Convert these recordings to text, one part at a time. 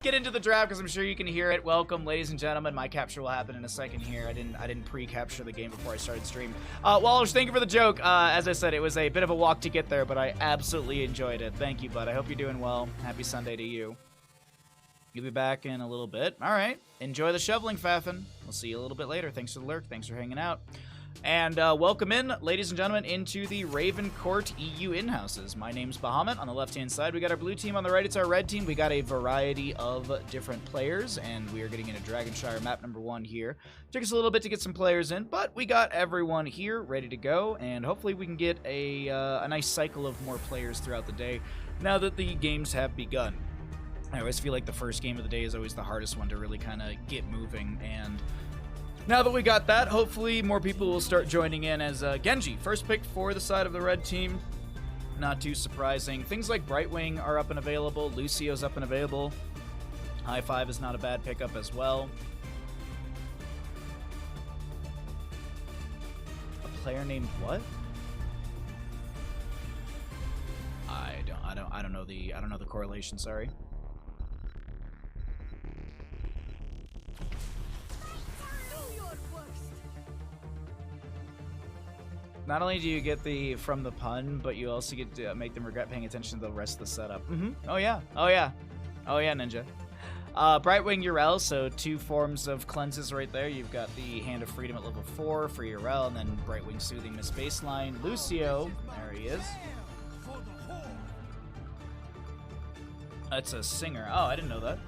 get into the draft because I'm sure you can hear it. Welcome, ladies and gentlemen. My capture will happen in a second here. I didn't pre-capture the game before I started stream. Walsh, thank you for the joke. As I said, it was a bit of a walk to get there, but I absolutely enjoyed it. Thank you, bud. I hope you're doing well. Happy Sunday to you. You'll be back in a little bit. All right. Enjoy the shoveling, Faffin. We'll see you a little bit later. Thanks for the lurk. Thanks for hanging out. And welcome in, ladies and gentlemen, into the Raven Court EU in-houses. My name's Bahamut. On the left-hand side, we got our blue team. On the right, it's our red team. We got a variety of different players, and we are getting into Dragonshire map number 1 here. Took us a little bit to get some players in, but we got everyone here ready to go, and hopefully we can get a nice cycle of more players throughout the day now that the games have begun. I always feel like the first game of the day is always the hardest one to really kind of get moving, and now that we got that, hopefully more people will start joining in as Genji, first pick for the side of the red team. Not too surprising. Things like Brightwing are up and available. Lucio's up and available. High Five is not a bad pickup as well. A player named what? I don't know the correlation, sorry. Not only do you get from the pun, but you also get to make them regret paying attention to the rest of the setup. Oh yeah. Oh yeah. Oh yeah, Ninja. Brightwing Urel, so 2 forms of cleanses right there. You've got the Hand of Freedom at level 4 for Urel, and then Brightwing Soothing Miss Baseline. Lucio, there he is. That's a singer. Oh, I didn't know that.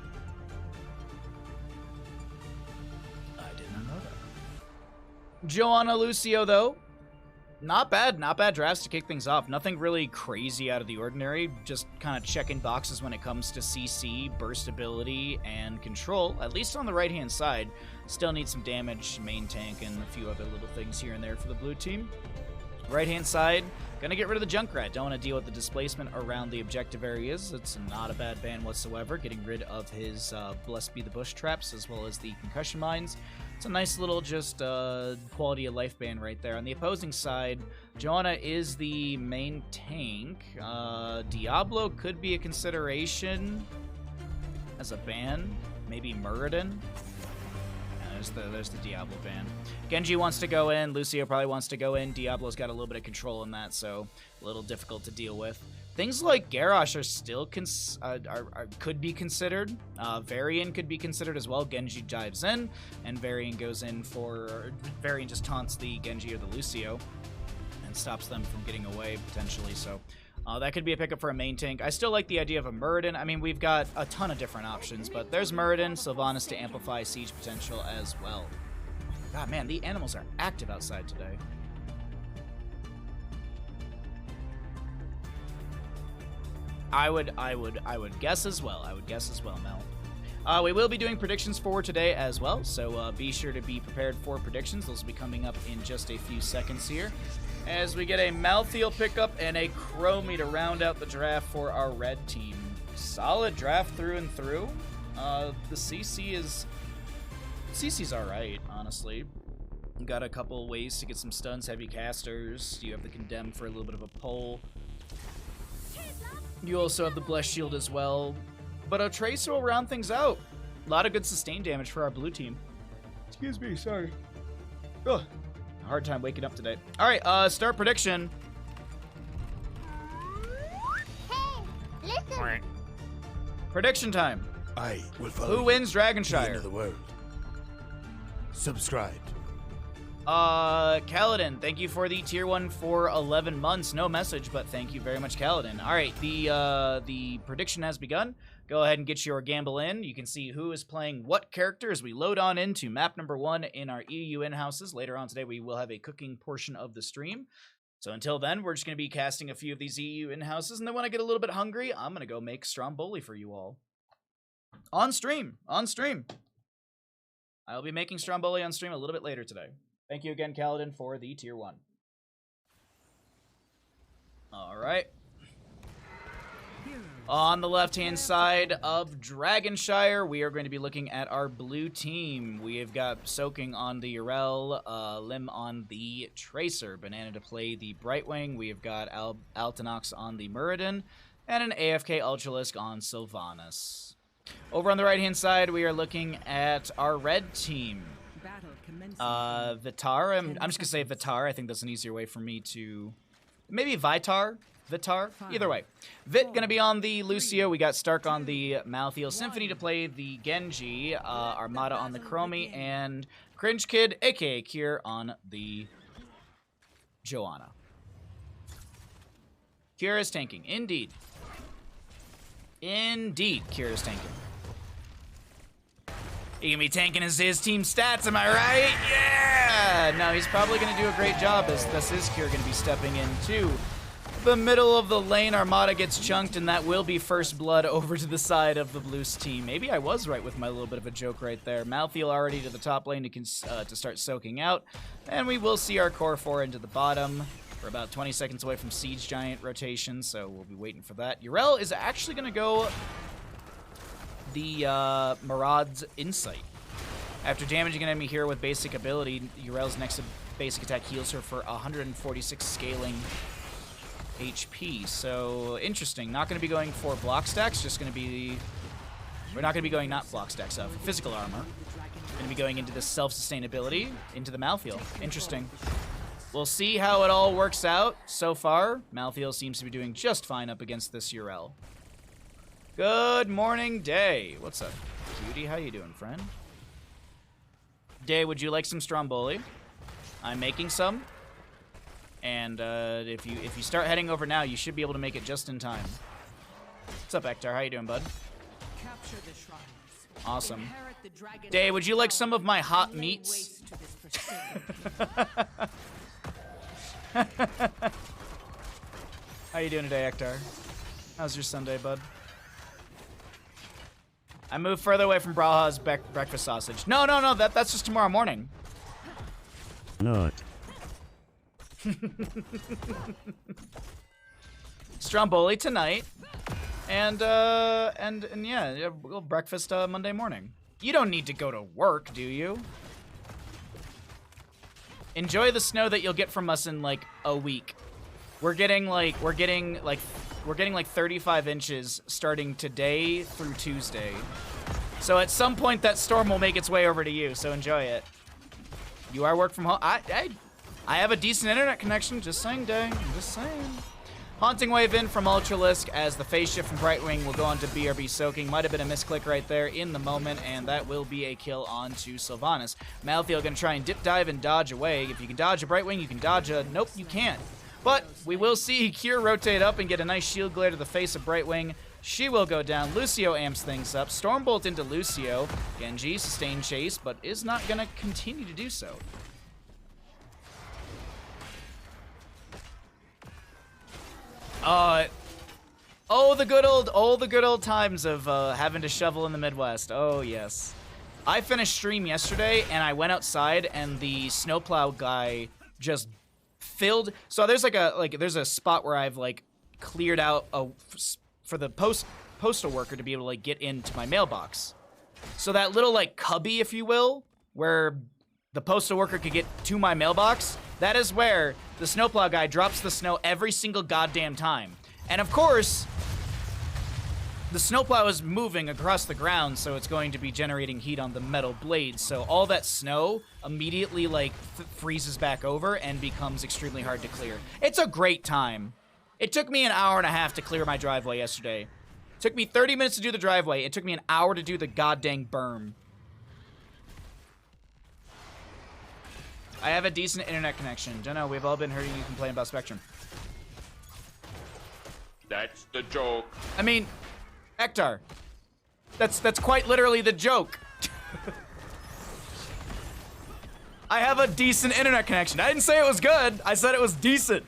I did not know that. Joanna Lucio, though. Not bad drafts to kick things off. Nothing really crazy out of the ordinary, just kind of checking boxes when it comes to CC, burst ability, and control, at least on the right-hand side. Still need some damage, main tank, and a few other little things here and there for the blue team. Right-hand side, gonna get rid of the Junkrat. Don't want to deal with the displacement around the objective areas. It's not a bad ban whatsoever. Getting rid of his Blessed Be the Bush traps, as well as the concussion mines. It's a nice little just quality of life ban right there. On the opposing side, Joanna is the main tank. Diablo could be a consideration as a ban. Maybe Muradin. There's the Diablo ban. Genji wants to go in. Lucio probably wants to go in. Diablo's got a little bit of control in that, so a little difficult to deal with. Things like Garrosh are still could be considered. Varian could be considered as well. Genji dives in, and Varian goes in for... Varian just taunts the Genji or the Lucio and stops them from getting away, potentially, so... that could be a pickup for a main tank. I still like the idea of a Muradin. I mean, we've got a ton of different options, but there's Muradin, Sylvanas to amplify siege potential as well. God, man, the animals are active outside today. I would guess as well. I would guess as well, Mel. We will be doing predictions for today as well, so be sure to be prepared for predictions. Those will be coming up in just a few seconds here, as we get a Malthael pickup and a Chromie to round out the draft for our red team. Solid draft through and through. The CC's alright, honestly. You got a couple ways to get some stuns, heavy casters. You have the Condemned for a little bit of a pull. You also have the Blessed Shield as well. But a Tracer will round things out. A lot of good sustain damage for our blue team. Excuse me, sorry. Ugh. Hard time waking up today. Alright, start prediction. Hey, listen. Prediction time. I will follow. Who wins Dragonshire? To the end of the world. Subscribed. Kaladin, thank you for the tier 1 for 11 months. No message, but thank you very much, Kaladin. Alright, the prediction has begun. Go ahead and get your gamble in. You can see who is playing what character as we load on into map number 1 in our EU in-houses. Later on today, we will have a cooking portion of the stream. So until then, we're just going to be casting a few of these EU in-houses, and then when I get a little bit hungry, I'm going to go make Stromboli for you all. On stream. On stream. I'll be making Stromboli on stream a little bit later today. Thank you again, Kaladin, for the tier 1. Alright. On the left-hand side of Dragonshire, we are going to be looking at our blue team. We have got Soaking on the Urel, Lim on the Tracer, Banana to play the Brightwing. We have got Altanox on the Muradin, and an AFK Ultralisk on Sylvanas. Over on the right-hand side, we are looking at our red team. Vitar. I'm just gonna say Vitar. I think that's an easier way for me to... Maybe Vitar? Vitar? Either way. Vit gonna be on the Lucio. We got Stark on the Malthael. Symphony to play the Genji. Armada on the Chromie. And Cringe Kid, aka Kier, on the Joanna. Kier is tanking. Indeed. Indeed, Kier is tanking. He can be tanking his team stats, am I right? Yeah! No, he's probably going to do a great job as this is Kier going to be stepping into the middle of the lane. Armada gets chunked, and that will be first blood over to the side of the Blues team. Maybe I was right with my little bit of a joke right there. Malthael already to the top lane to start soaking out, and we will see our core 4 into the bottom. We're about 20 seconds away from Siege Giant rotation, so we'll be waiting for that. Yrel is actually going to go the Marad's Insight. After damaging an enemy hero with basic ability, Yrel's next basic attack heals her for 146 scaling HP. So, interesting. Not going to be going for block stacks, just going to be... We're not going to be going, not block stacks, for physical armor. Going to be going into the self-sustainability, into the Malthael. Interesting. We'll see how it all works out. So far, Malthael seems to be doing just fine up against this Yrel. Good morning, Day. What's up, cutie? How you doing, friend? Day, would you like some Stromboli? I'm making some. And if you start heading over now, you should be able to make it just in time. What's up, Ektar? How you doing, bud? Awesome. Day, would you like some of my hot meats? How you doing today, Ektar? How's your Sunday, bud? I moved further away from Braha's breakfast sausage. No, that's just tomorrow morning. No. Stromboli tonight, and yeah, we'll breakfast Monday morning. You don't need to go to work, do you? Enjoy the snow that you'll get from us in like a week. We're getting like 35 inches starting today through Tuesday. So at some point that storm will make its way over to you, so enjoy it. You are work from home. I have a decent internet connection, just saying, Day. I'm just saying. Haunting Wave in from Ultralisk as the phase shift from Brightwing will go on to BRB Soaking. Might have been a misclick right there in the moment, and that will be a kill onto Sylvanas. Malthael gonna try and dip dive and dodge away. If you can dodge a Brightwing, you can dodge a... Nope, you can't. But we will see Kier rotate up and get a nice shield glare to the face of Brightwing. She will go down. Lucio amps things up. Stormbolt into Lucio. Genji, sustained chase, but is not going to continue to do so. Oh, the good old times of having to shovel in the Midwest. Oh, yes. I finished stream yesterday, and I went outside, and the snowplow guy just filled. So there's there's a spot where I've like cleared out for the postal worker to be able to like get into my mailbox. So that little like cubby, if you will, where the postal worker could get to my mailbox, that is where the snowplow guy drops the snow every single goddamn time. And of course, the snowplow is moving across the ground, so it's going to be generating heat on the metal blades. So all that snow immediately like freezes back over and becomes extremely hard to clear. It's a great time. It took me an hour and a half to clear my driveway yesterday. It took me 30 minutes to do the driveway. It took me an hour to do the goddamn berm. I have a decent internet connection. Don't know, we've all been hearing you complain about Spectrum. That's the joke. I mean, Ektar, that's quite literally the joke. I have a decent internet connection. I didn't say it was good. I said it was decent.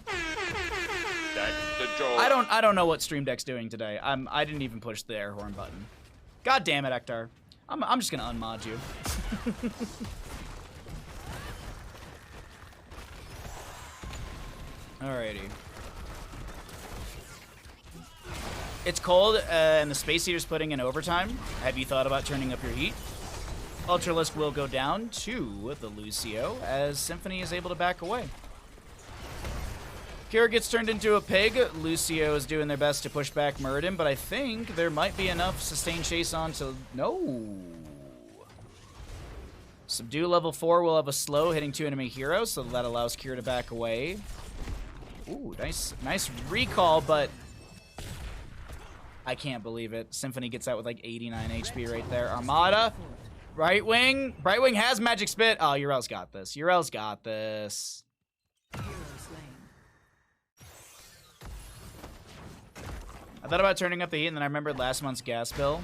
That's the joke. I don't know what Stream Deck's doing today. I didn't even push the air horn button. God damn it, Ektar. I'm just gonna unmod you. Alrighty. It's cold, and the space heater's putting in overtime. Have you thought about turning up your heat? Ultralisk will go down to the Lucio as Symphony is able to back away. Kira gets turned into a pig. Lucio is doing their best to push back Muradin, but I think there might be enough sustained chase on to... No. Subdue level 4 will have a slow hitting 2 enemy heroes, so that allows Kira to back away. Ooh, nice recall, but I can't believe it. Symphony gets out with like 89 HP right there. Armada, right wing has magic spit. Oh, Urel's got this. Urel's got this. I thought about turning up the heat, and then I remembered last month's gas bill.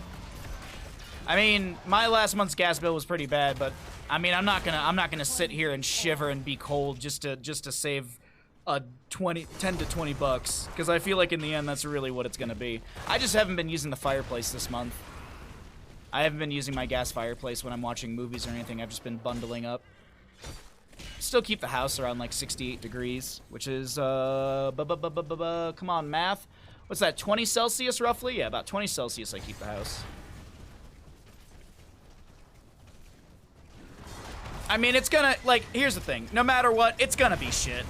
I mean, my last month's gas bill was pretty bad, but I mean, I'm not gonna sit here and shiver and be cold just to save a 10 to 20 bucks, because I feel like in the end that's really what it's gonna be. I just haven't been using the fireplace this month. I haven't been using my gas fireplace when I'm watching movies or anything. I've just been bundling up. Still keep the house around like 68 degrees, which is come on, math. What's that, 20 Celsius roughly? Yeah, about 20 Celsius I keep the house. I mean, it's gonna, like, here's the thing. No matter what, it's gonna be shit.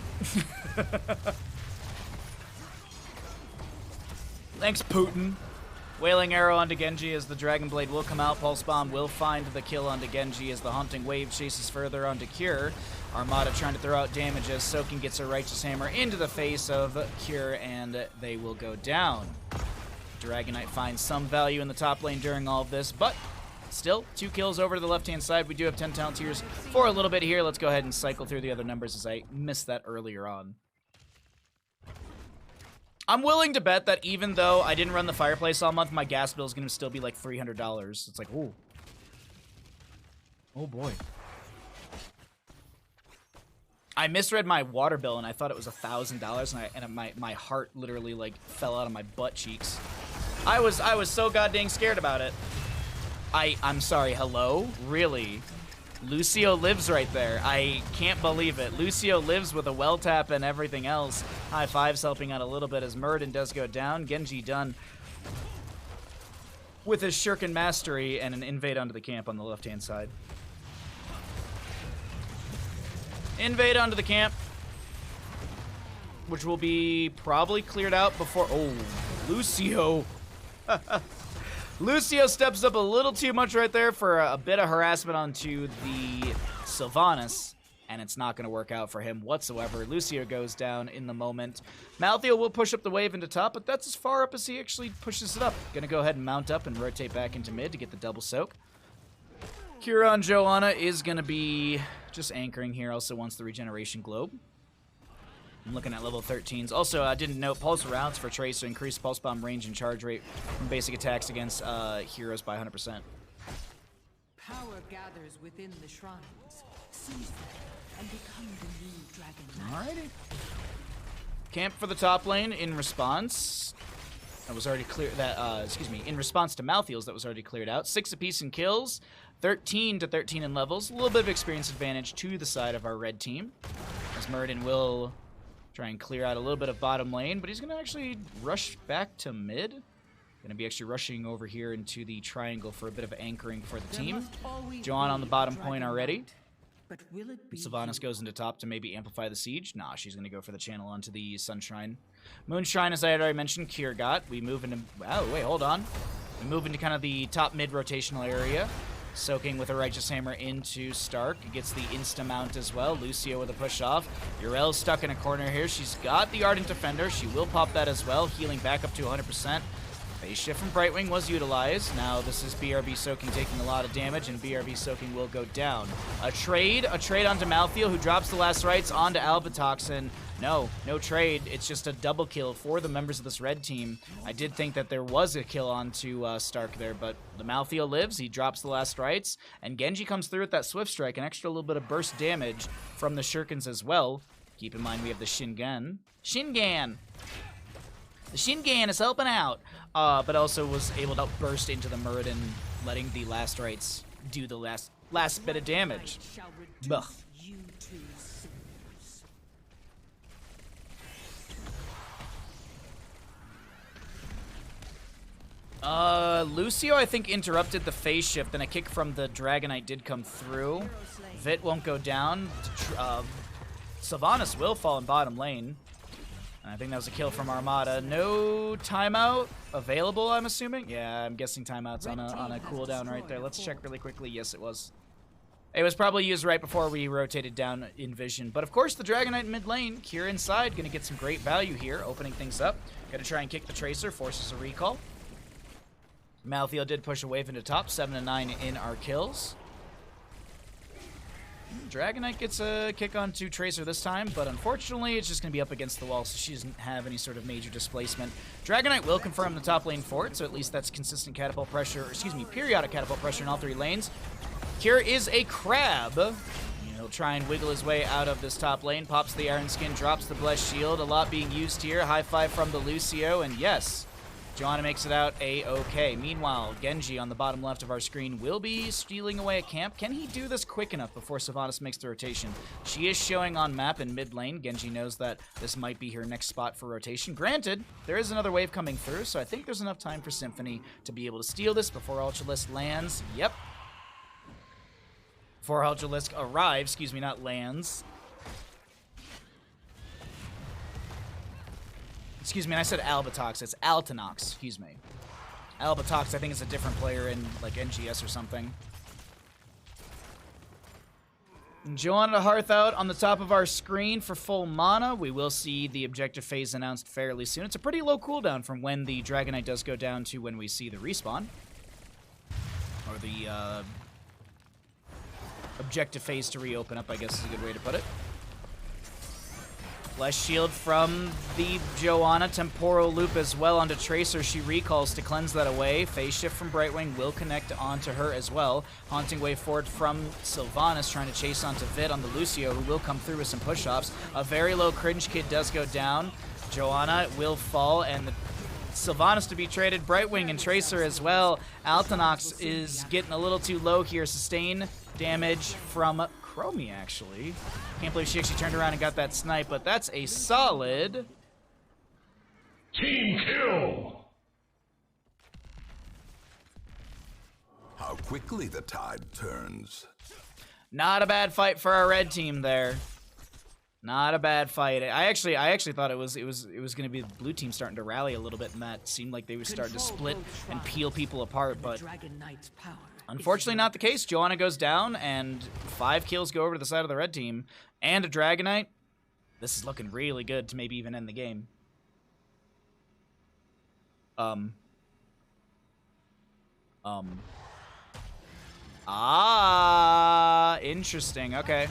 Thanks, Putin. Wailing Arrow onto Genji as the Dragon Blade will come out. Pulse Bomb will find the kill onto Genji as the Haunting Wave chases further onto Cure. Armada trying to throw out damage as Soaking gets a Righteous Hammer into the face of Cure, and they will go down. Dragon Knight finds some value in the top lane during all of this, but still, 2 kills over to the left-hand side. We do have 10 talent tiers for a little bit here. Let's go ahead and cycle through the other numbers as I missed that earlier on. I'm willing to bet that even though I didn't run the fireplace all month, my gas bill is going to still be like $300. It's like, ooh. Oh, boy. I misread my water bill, and I thought it was $1,000, and my heart literally, like, fell out of my butt cheeks. I was so goddamn scared about it. I'm sorry, hello? Really? Lucio lives right there. I can't believe it. Lucio lives with a well tap and everything else. High fives helping out a little bit as Muradin does go down. Genji done with his Shuriken mastery and an invade onto the camp on the left-hand side. Invade onto the camp, which will be probably cleared out before... Oh, Lucio. Lucio steps up a little too much right there for a bit of harassment onto the Sylvanas, and it's not going to work out for him whatsoever. Lucio goes down in the moment. Malthael will push up the wave into top, but that's as far up as he actually pushes it up. Going to go ahead and mount up and rotate back into mid to get the double soak. Kira Joanna is going to be just anchoring here, also wants the regeneration globe. I'm looking at level 13s. Also, I didn't note pulse rounds for Tracer increase pulse bomb range and charge rate from basic attacks against heroes by 100%. Power gathers within the shrines. Seize them and become the new Dragon Knight. Alrighty. Camp for the top lane in response. That was already clear. That excuse me. In response to Malthael's, that was already cleared out. 6 apiece in kills, 13 to 13 in levels. A little bit of experience advantage to the side of our red team, as Muradin will try and clear out a little bit of bottom lane, but he's going to actually rush back to mid. Going to be actually rushing over here into the triangle for a bit of anchoring for the team. Joanne on the bottom point already. Sylvanas goes into top to maybe amplify the siege. Nah, she's going to go for the channel onto the Sunshine. Moonshine, as I had already mentioned, Kier got. We move into... Oh, wait, hold on. We move into kind of the top mid rotational area. Soaking with a Righteous Hammer into Stark. Gets the insta-mount as well. Lucio with a push-off. Urel's stuck in a corner here. She's got the Ardent Defender. She will pop that as well. Healing back up to 100%. Phase Shift from Brightwing was utilized. Now this is BRB Soaking taking a lot of damage, and BRB Soaking will go down. A trade onto Malthael, who drops the last rights onto Alvatoxin. No trade. It's just a double kill for the members of this red team. I did think that there was a kill onto Stark there, but the Malthael lives. He drops the last rights, and Genji comes through with that Swift Strike, an extra little bit of burst damage from the Shurikens as well. Keep in mind we have the Shingan. Shingan! The Shingan is helping out, but also was able to burst into the Muradin, letting the last rights do the last bit of damage. Ugh. Lucio, I think, interrupted the phase shift, and a kick from the Dragon Knight did come through. Vit won't go down. Sylvanas will fall in bottom lane. And I think that was a kill from Armada. No timeout available, I'm assuming? Yeah, I'm guessing timeout's on a cooldown right there. Let's check really quickly. Yes, it was. It was probably used right before we rotated down in vision. But of course, the Dragon Knight mid lane, Kira inside, gonna get some great value here, opening things up. Gonna try and kick the Tracer, forces a recall. Malthael did push a wave into top, 7 and 9 in our kills. Dragon Knight gets a kick onto Tracer this time, but unfortunately it's just going to be up against the wall, so she doesn't have any sort of major displacement. Dragon Knight will confirm the top lane fort, so at least that's consistent catapult pressure, periodic catapult pressure in all 3 lanes. Kira is a crab. He'll try and wiggle his way out of this top lane, pops the Iron Skin, drops the Blessed Shield, a lot being used here. High five from the Lucio, and yes, Joanna makes it out A-okay. Meanwhile, Genji on the bottom left of our screen will be stealing away a camp. Can he do this quick enough before Sylvanas makes the rotation? She is showing on map in mid lane. Genji knows that this might be her next spot for rotation. Granted, there is another wave coming through, so I think there's enough time for Symphony to be able to steal this before Ultralisk lands. Yep. Before Ultralisk arrives, not lands. And I said Albatox. It's Altanox, Albatox, I think, is a different player in, like, NGS or something. Joanna Hearth out on the top of our screen for full mana. We will see the objective phase announced fairly soon. It's a pretty low cooldown from when the Dragon Knight does go down to when we see the respawn. Or the, objective phase to reopen up, I guess is a good way to put it. Blessed Shield from the Joanna. Temporal Loop as well onto Tracer. She recalls to cleanse that away. Phase Shift from Brightwing will connect onto her as well. Haunting Wave forward from Sylvanas, trying to chase onto Vid on the Lucio, who will come through with some push-offs. A very low Cringe Kid does go down. Joanna will fall, and the Sylvanas to be traded. Brightwing and Tracer as well. Altanox is getting a little too low here. Sustain damage from Chromie, actually. Can't believe she actually turned around and got that snipe, but that's a solid team kill. How quickly the tide turns. Not a bad fight for our red team there. Not a bad fight. I actually thought it was going to be the blue team starting to rally a little bit, and that seemed like they were starting to split and peel people apart, but unfortunately not the case. Joanna goes down, and 5 kills go over to the side of the red team, and a Dragon Knight. This is looking really good to maybe even end the game. Interesting. Okay.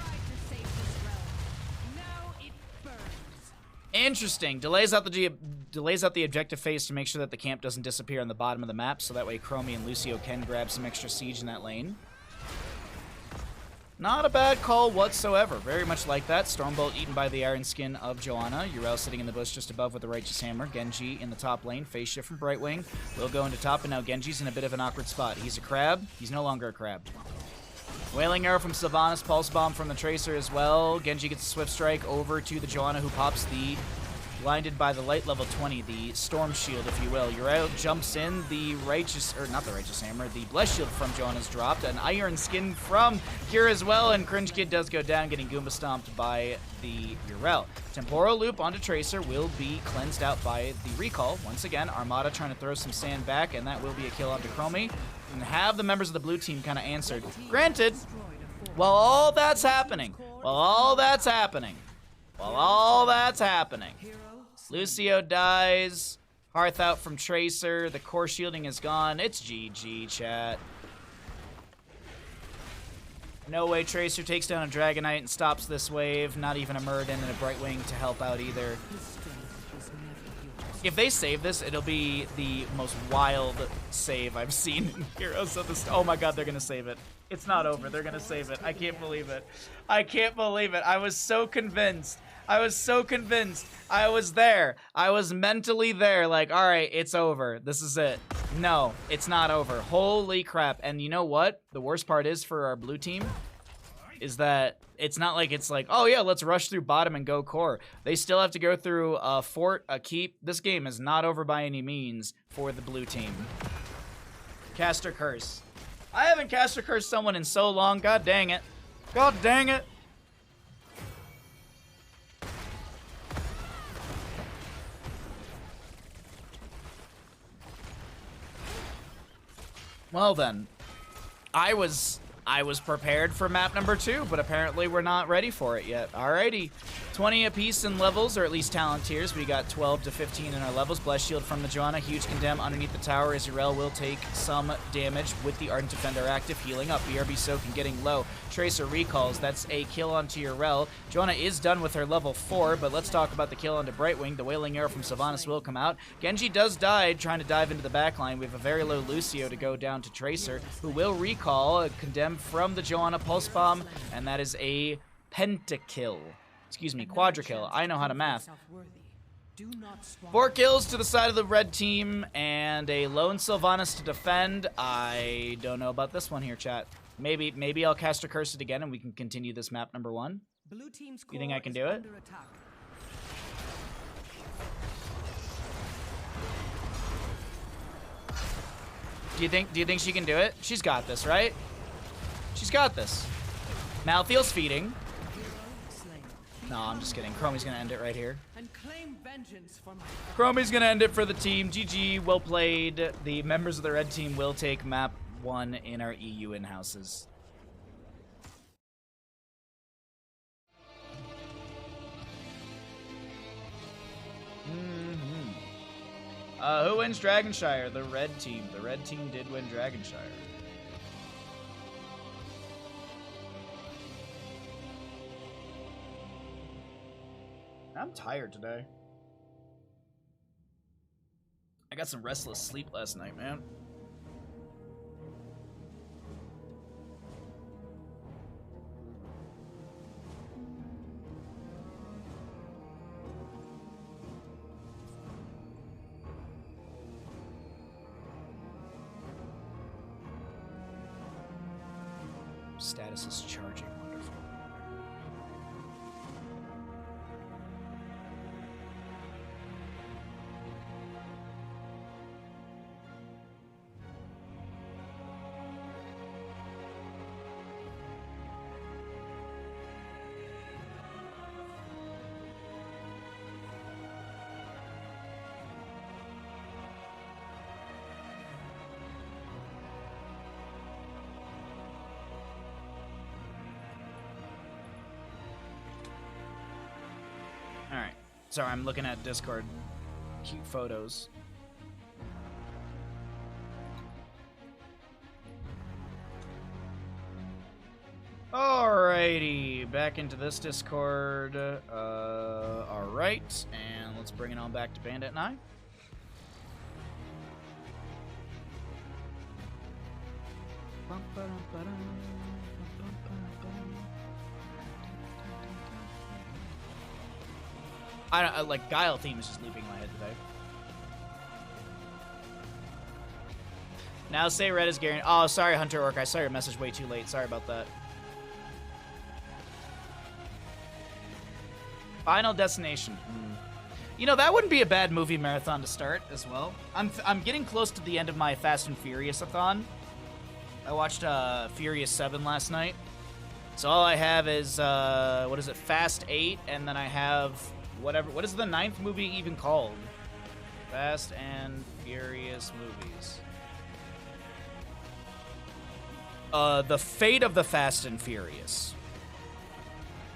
Interesting. Delays out the objective phase to make sure that the camp doesn't disappear on the bottom of the map, so that way Chromie and Lucio can grab some extra siege in that lane. Not a bad call whatsoever. Very much like that. Stormbolt eaten by the Iron Skin of Joanna. Yrel sitting in the bush just above with the Righteous Hammer. Genji in the top lane. Phase shift from Brightwing. Will go into top, and now Genji's in a bit of an awkward spot. He's a crab. He's no longer a crab. Wailing Arrow from Sylvanas, Pulse Bomb from the Tracer as well. Genji gets a Swift Strike over to the Joanna, who pops the blinded by the light level 20, the Storm Shield, if you will. Uriel jumps in, the Righteous, or not the Righteous Hammer, the Blessed Shield from Joanna's dropped, an Iron Skin from Kira as well, and Cringe Kid does go down, getting Goomba stomped by the Uriel. Temporal Loop onto Tracer will be cleansed out by the Recall. Once again, Armada trying to throw some sand back, and that will be a kill onto Chromie. And have the members of the blue team kind of answered. Granted, while all that's happening, Lucio dies, Hearth out from Tracer, the core shielding is gone. It's GG, chat. No way Tracer takes down a Dragon Knight and stops this wave. Not even a Muradin and a Brightwing to help out either. If they save this, it'll be the most wild save I've seen in Heroes of the... Oh my god, they're gonna save it. It's not over. They're gonna save it. I can't believe it. I can't believe it. I was so convinced. I was there. I was mentally there. Like, all right, it's over. This is it. No, it's not over. Holy crap. And you know what? The worst part is for our blue team is that it's not like it's like, oh yeah, let's rush through bottom and go core. They still have to go through a fort, a keep. This game is not over by any means for the blue team. Caster Curse. I haven't Caster Cursed someone in so long. God dang it. God dang it. Well then, I was prepared for map number 2, but apparently we're not ready for it yet. Alrighty, 20 apiece in levels, or at least talent tiers. We got 12 to 15 in our levels. Blessed Shield from the Joanna, huge condemn underneath the tower. Azrael will take some damage with the Ardent Defender active, healing up. BRB Soak and getting low. Tracer recalls, that's a kill onto Urel. Joanna is done with her level 4, but let's talk about the kill onto Brightwing. The Wailing Arrow from Sylvanas will come out. Genji does die trying to dive into the backline. We have a very low Lucio to go down to Tracer, who will recall, condemn from the Joanna Pulse Bomb, and that is a pentakill. Excuse me, quadra-kill. I know how to math. 4 kills to the side of the red team, and a lone Sylvanas to defend. I don't know about this one here, chat. Maybe I'll cast a Cursed again, and we can continue this map number 1. Blue team's You think I core can is do it? under attack. Do you think she can do it? She's got this, right? She's got this. Malthiel's feeding. Slain. No, I'm just kidding. Chromie's gonna end it right here. And claim vengeance for my Chromie's gonna end it for the team. GG, well played. The members of the red team will take map 1 in our EU in-houses. Who wins Dragonshire? The red team. The red team did win Dragonshire. I'm tired today. I got some restless sleep last night, man. Status is charging. Wonderful. Alright. Sorry, I'm looking at Discord. Cute photos. Alrighty. Back into this Discord. Alright. And let's bring it on back to Bandit and I. Like, Guile theme is just looping in my head today. Now say red is guaranteed. Oh, sorry, Hunter Orc. I saw your message way too late. Sorry about that. Final Destination. You know, that wouldn't be a bad movie marathon to start as well. I'm getting close to the end of my Fast and Furious-a-thon. I watched Furious 7 last night. So all I have is, what is it, Fast 8, and then I have whatever. What is the 9th movie even called? Fast and Furious movies. The Fate of the Fast and Furious.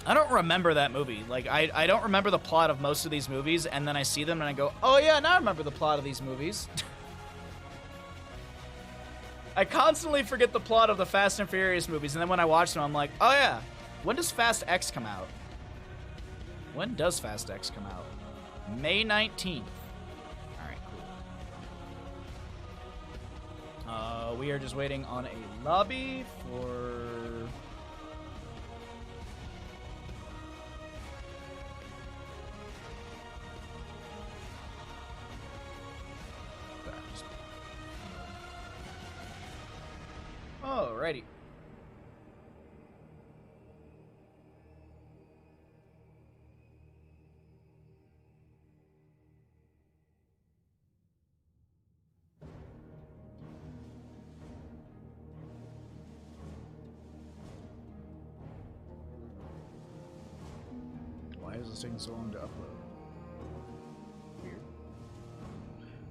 I don't remember that movie. Like, I don't remember the plot of most of these movies, and then I see them and I go, oh yeah, now I remember the plot of these movies. I constantly forget the plot of the Fast and Furious movies, and then when I watch them, I'm like, oh yeah, when does Fast X come out? When does Fast X come out? May 19th. Alright, cool. We are just waiting on a lobby for... Alrighty. Why is this taking so long to upload? Weird.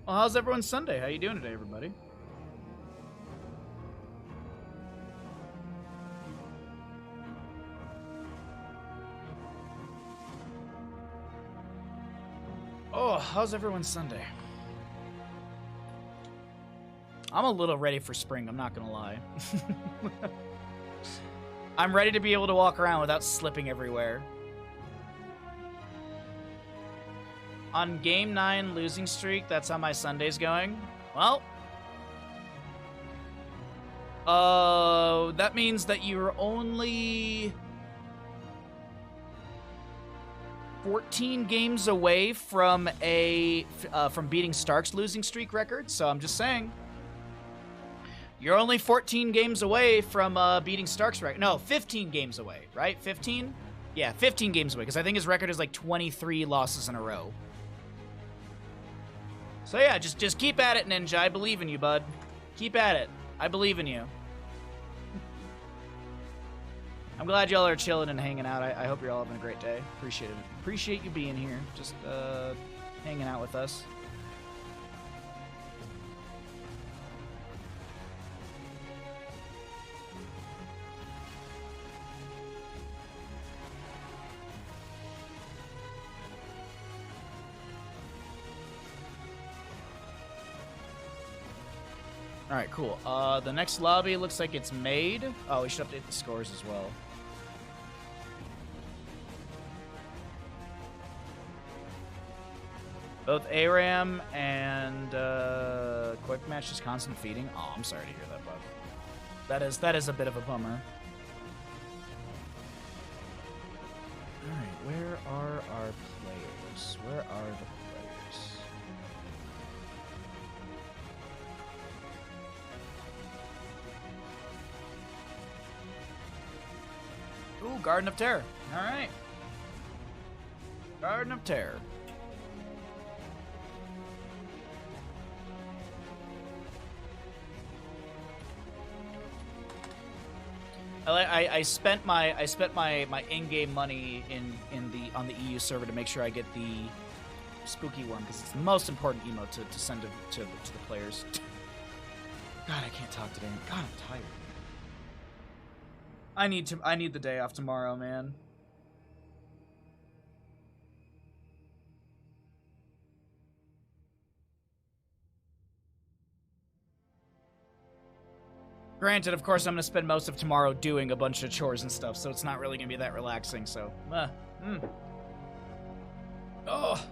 Well, how's everyone's Sunday? How you doing today, everybody? Oh, how's everyone's Sunday? I'm a little ready for spring, I'm not gonna lie. I'm ready to be able to walk around without slipping everywhere. On game 9 losing streak, that's how my Sunday's going. Well, that means that you're only 14 games away from from beating Stark's losing streak record. So I'm just saying, you're only 14 games away from beating Stark's record. No, 15 games away, right? 15? Yeah, 15 games away, because I think his record is like 23 losses in a row. So yeah, just keep at it, Ninja. I believe in you, bud. Keep at it. I believe in you. I'm glad y'all are chilling and hanging out. I hope you're all having a great day. Appreciate it. Appreciate you being here. Just hanging out with us. Alright, cool. The next lobby looks like it's made. Oh, we should update the scores as well. Both ARAM and Quick Match is constant feeding. Oh, I'm sorry to hear that, bud. That is a bit of a bummer. Alright, where are our players? Where are the players? Ooh, Garden of Terror. Alright. Garden of Terror. I spent my in-game money on the EU server to make sure I get the spooky one, because it's the most important emote to send to the players. God, I can't talk today. God, I'm tired. I need the day off tomorrow, man. Granted, of course, I'm going to spend most of tomorrow doing a bunch of chores and stuff, so it's not really going to be that relaxing, so... Oh.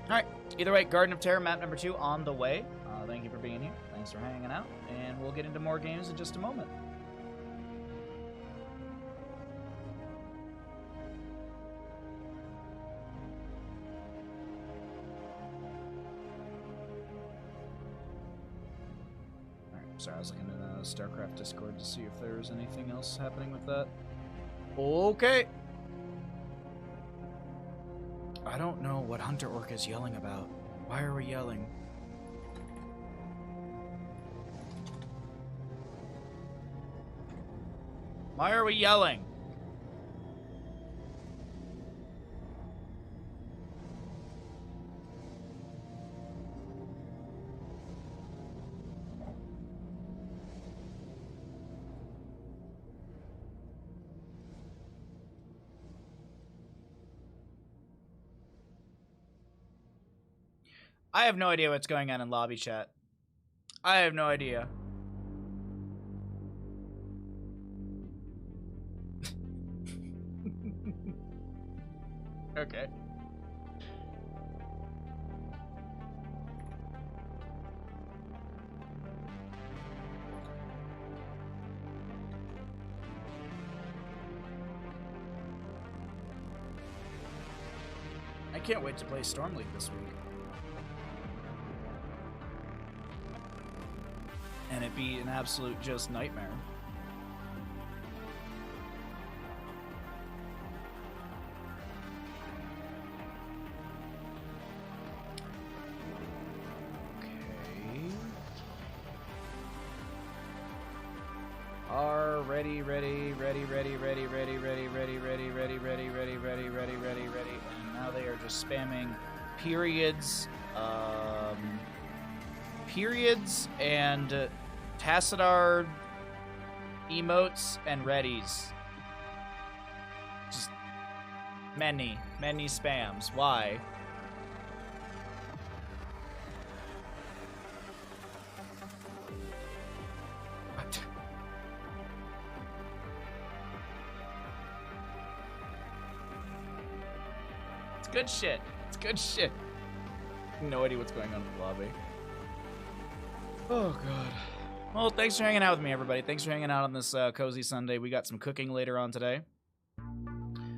Alright, either way, Garden of Terror, map number 2, on the way. Thank you for being here. Thanks for hanging out, and we'll get into more games in just a moment. Sorry, I was looking at StarCraft Discord to see if there was anything else happening with that. Okay. I don't know what Hunter Orc is yelling about. Why are we yelling? Why are we yelling? I have no idea what's going on in lobby chat. I have no idea. Okay. I can't wait to play Storm League this week. And it be an absolute just nightmare. Okay. Are ready. And now they are just spamming periods. Periods and Tassadar emotes and readies. Just Many spams. Why? What? It's good shit. It's good shit. No idea what's going on in the lobby. Oh, God. Well, thanks for hanging out with me, everybody. Thanks for hanging out on this cozy Sunday. We got some cooking later on today.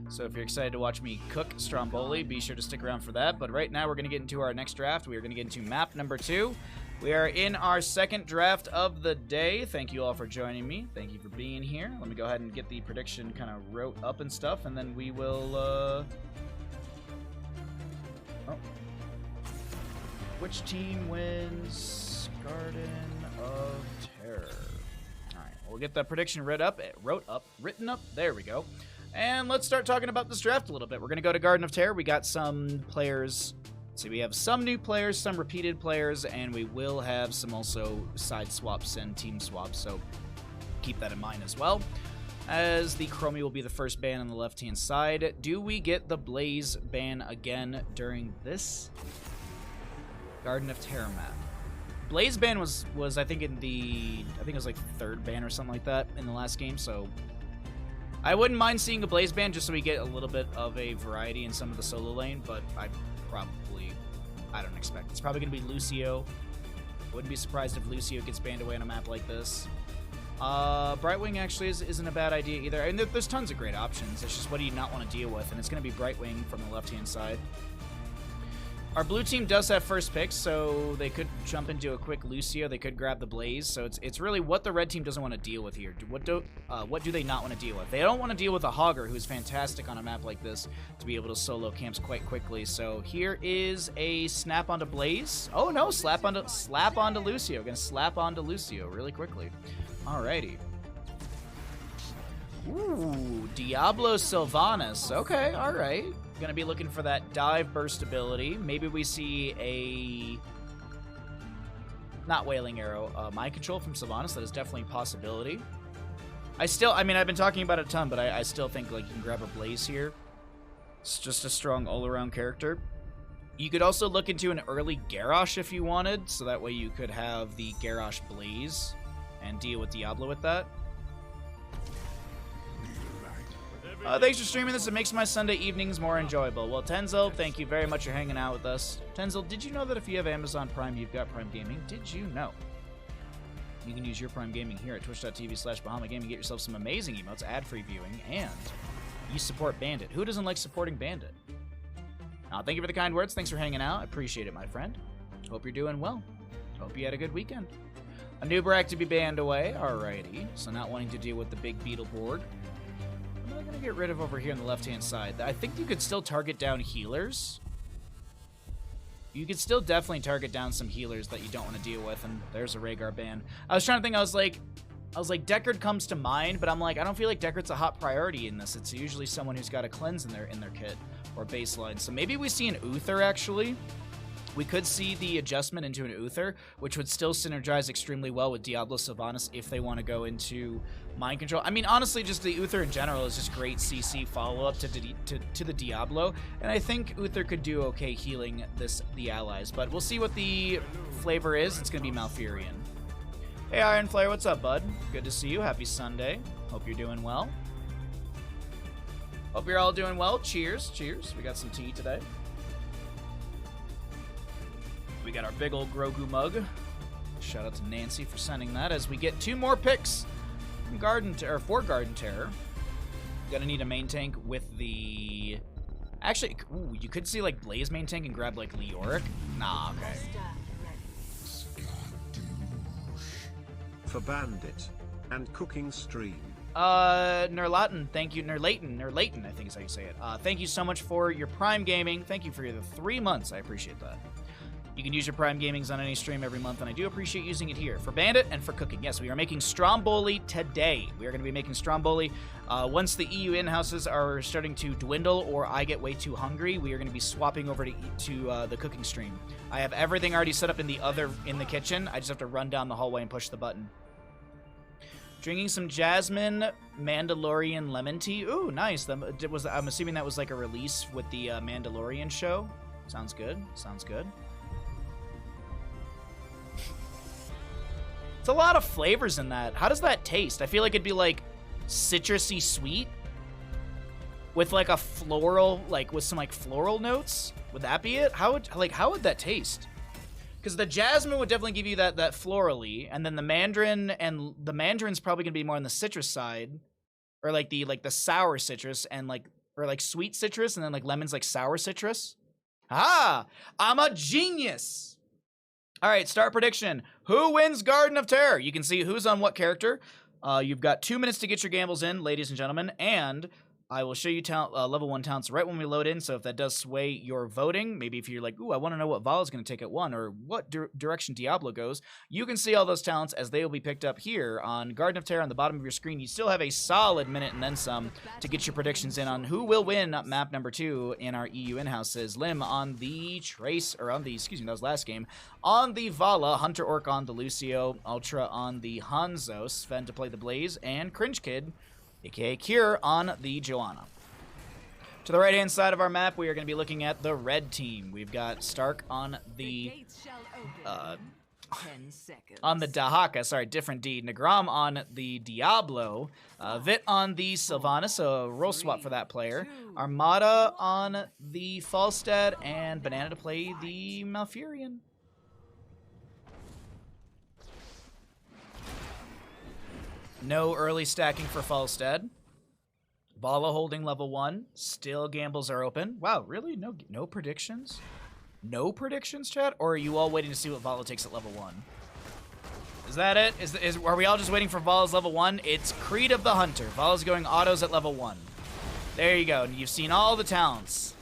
So if you're excited to watch me cook Stromboli, be sure to stick around for that. But right now, we're going to get into our next draft. We are going to get into map number 2. We are in our second draft of the day. Thank you all for joining me. Thank you for being here. Let me go ahead and get the prediction kind of wrote up and stuff, and then we will... Which team wins Garden of Terror? Alright, we'll get the prediction written up. There we go. And let's start talking about this draft a little bit. We're going to go to Garden of Terror. We got some players. See, we have some new players, some repeated players, and we will have some also side swaps and team swaps, so keep that in mind as well. As the Chromie will be the first ban on the left-hand side. Do we get the Blaze ban again during this Garden of Terror map? Blaze ban was I think it was like third ban or something like that in the last game, so I wouldn't mind seeing a Blaze ban just so we get a little bit of a variety in some of the solo lane, but I don't expect it's probably going to be Lucio. Wouldn't be surprised if Lucio gets banned away on a map like this. Brightwing actually isn't a bad idea either. I mean, there's tons of great options. It's just what do you not want to deal with, and it's going to be Brightwing from the left-hand side. Our blue team does have first picks, so they could jump into a quick Lucio. They could grab the Blaze. So it's really what the red team doesn't want to deal with here. What do they not want to deal with? They don't want to deal with a Hogger, who's fantastic on a map like this to be able to solo camps quite quickly. So here is a snap onto Blaze. Oh no, slap onto Lucio. Gonna slap onto Lucio really quickly. Alrighty. Ooh, Diablo Sylvanas. Okay, alright. Gonna be looking for that dive burst ability. Maybe we see a... Not Wailing Arrow. Mind Control from Sylvanas. That is definitely a possibility. I've been talking about it a ton, but I still think like you can grab a Blaze here. It's just a strong all-around character. You could also look into an early Garrosh if you wanted, so that way you could have the Garrosh Blaze and deal with Diablo with that. Thanks for streaming this. It makes my Sunday evenings more enjoyable. Well, Tenzel, thank you very much for hanging out with us. Tenzel, did you know that if you have Amazon Prime, you've got Prime Gaming? Did you know? You can use your Prime Gaming here at twitch.tv/Bahamut Gaming. Get yourself some amazing emotes, ad-free viewing, and you support Bandit. Who doesn't like supporting Bandit? Thank you for the kind words. Thanks for hanging out. I appreciate it, my friend. Hope you're doing well. Hope you had a good weekend. A new Brack to be banned away. Alrighty. So not wanting to deal with the big beetle board. What am I going to get rid of over here on the left-hand side? I think you could still target down healers. You could still definitely target down some healers that you don't want to deal with, and there's a Rhaegar ban. I was trying to think, I was like, Deckard comes to mind, but I'm like, I don't feel like Deckard's a hot priority in this. It's usually someone who's got a cleanse in their kit or baseline. So maybe we see an Uther, actually. We could see the adjustment into an Uther, which would still synergize extremely well with Diablo Sylvanas if they want to go into Mind Control. I mean, honestly, just the Uther in general is just great CC follow-up to the Diablo, and I think Uther could do okay healing the allies, but we'll see what the flavor is. It's going to be Malfurion. Hey, Iron Flare, what's up, bud? Good to see you. Happy Sunday. Hope you're doing well. Hope you're all doing well. Cheers. Cheers. We got some tea today. We got our big old Grogu mug. Shout out to Nancy for sending that as we get 2 more picks from for Garden Terror. Gonna need a main tank with the... Actually, ooh, you could see like Blaze main tank and grab like Leoric. Nah, okay. For Bandit and cooking stream. Nerlaten, thank you. Nerlaten, I think is how you say it. Thank you so much for your Prime Gaming. Thank you for the 3 months. I appreciate that. You can use your Prime Gamings on any stream every month, and I do appreciate using it here for Bandit and for cooking. Yes, we are making Stromboli today. We are going to be making Stromboli. Once the EU in-houses are starting to dwindle or I get way too hungry, we are going to be swapping over to the cooking stream. I have everything already set up in the kitchen. I just have to run down the hallway and push the button. Drinking some Jasmine Mandalorian lemon tea. Ooh, nice. I'm assuming that was like a release with the Mandalorian show. Sounds good. Sounds good. It's a lot of flavors in that. How does that taste? I feel like it'd be like citrusy sweet with like a floral, like with some like floral notes. Would that be it? How would that taste? Because the jasmine would definitely give you that florally, and then the mandarin's probably gonna be more on the citrus side, or like the sour citrus, and or sweet citrus, and then like lemon's like sour citrus. Ah, I'm a genius. All right, start prediction. Who wins Garden of Terror? You can see who's on what character. You've got 2 minutes to get your gambles in, ladies and gentlemen, and I will show you level 1 talents right when we load in, so if that does sway your voting, maybe if you're like, ooh, I want to know what Val is going to take at 1, or what direction Diablo goes, you can see all those talents as they will be picked up here on Garden of Terror on the bottom of your screen. You still have a solid minute and then some to get your predictions in on who will win map number 2 in our EU in-houses. Lim on the Trace, or on the, excuse me, that was last game, on the Vala, Hunter Orc on the Lucio, Ultra on the Hanzo, Sven to play the Blaze, and Cringe Kid, aka Cure, on the Joanna. To the right-hand side of our map, we are going to be looking at the red team. We've got Stark on the Dahaka, sorry, different D. Nagram on the Diablo. Vit on the Sylvanas, so a roll swap for that player. Armada on the Falstad, and Banana to play the Malfurion. No early stacking for Falstad. Vala holding level 1. Still gambles are open. Wow, really? No predictions? No predictions, chat? Or are you all waiting to see what Vala takes at level 1? Is that it? Are we all just waiting for Vala's level 1? It's Creed of the Hunter. Vala's going autos at level 1. There you go. You've seen all the talents.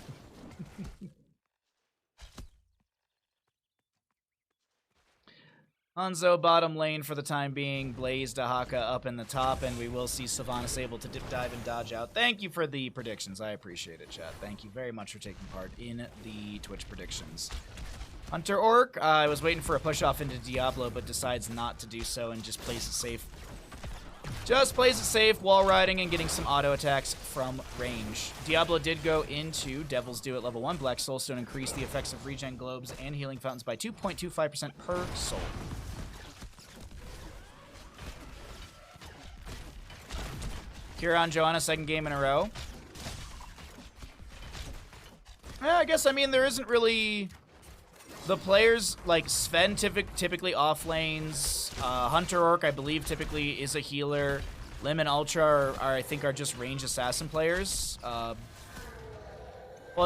Hanzo bottom lane for the time being, Blaze Dahaka up in the top, and we will see Sylvanas able to dip, dive, and dodge out. Thank you for the predictions. I appreciate it, chat. Thank you very much for taking part in the Twitch predictions. Hunter Orc, I was waiting for a push-off into Diablo, but decides not to do so and just plays it safe. Just plays it safe, wall riding and getting some auto attacks from range. Diablo did go into Devil's Due at level 1. Black Soulstone increased the effects of regen globes and healing fountains by 2.25% per soul. Kieran Joanna, second game in a row. Yeah, I guess, I mean, there isn't really... The players, like Sven typically off lanes. Hunter Orc, I believe, typically is a healer. Lim and Ultra I think, are just range assassin players. Well,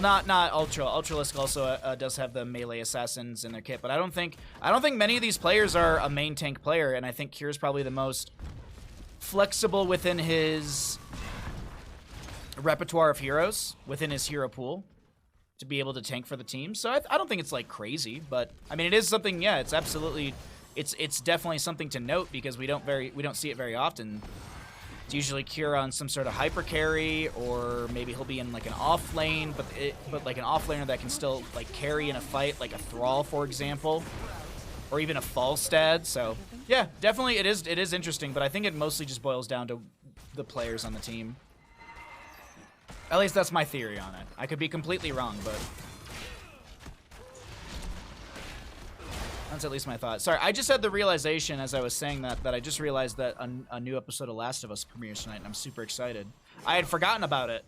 not Ultra. Ultralisk also does have the melee assassins in their kit, but I don't think many of these players are a main tank player, and I think Kier's probably the most flexible within his repertoire of heroes, within his hero pool, to be able to tank for the team. So I don't think it's like crazy, but I mean, it is something. Yeah, it's absolutely, it's definitely something to note because we don't see it very often. It's usually Cure on some sort of hyper carry, or maybe he'll be in like an off lane, but like an off laner that can still like carry in a fight, like a Thrall, for example, or even a Falstad. So yeah, definitely it is interesting, but I think it mostly just boils down to the players on the team. At least that's my theory on it. I could be completely wrong, but that's at least my thought. Sorry, I just had the realization as I was saying that I just realized that a new episode of Last of Us premieres tonight, and I'm super excited. I had forgotten about it.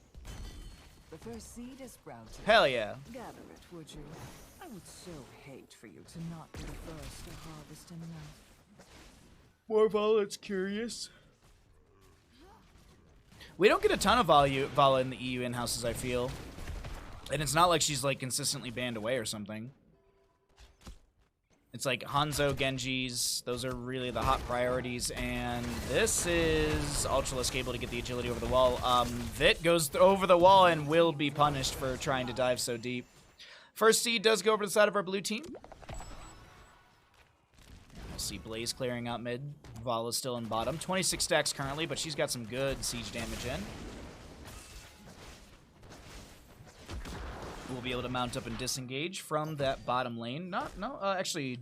The first seed is sprouted. Hell yeah. Gather it, would you? I would so hate for you to not be the first to harvest enough. More Vala, curious. We don't get a ton of Vala in the EU in-houses, I feel. And it's not like she's like consistently banned away or something. It's like Hanzo, Genji's, those are really the hot priorities, and this is Ultralisk able to get the agility over the wall. Vit goes over the wall and will be punished for trying to dive so deep. First seed does go over to the side of our blue team. We'll see Blaze clearing out mid. Vala's still in bottom. 26 stacks currently, but she's got some good siege damage in. We'll be able to mount up and disengage from that bottom lane. Actually,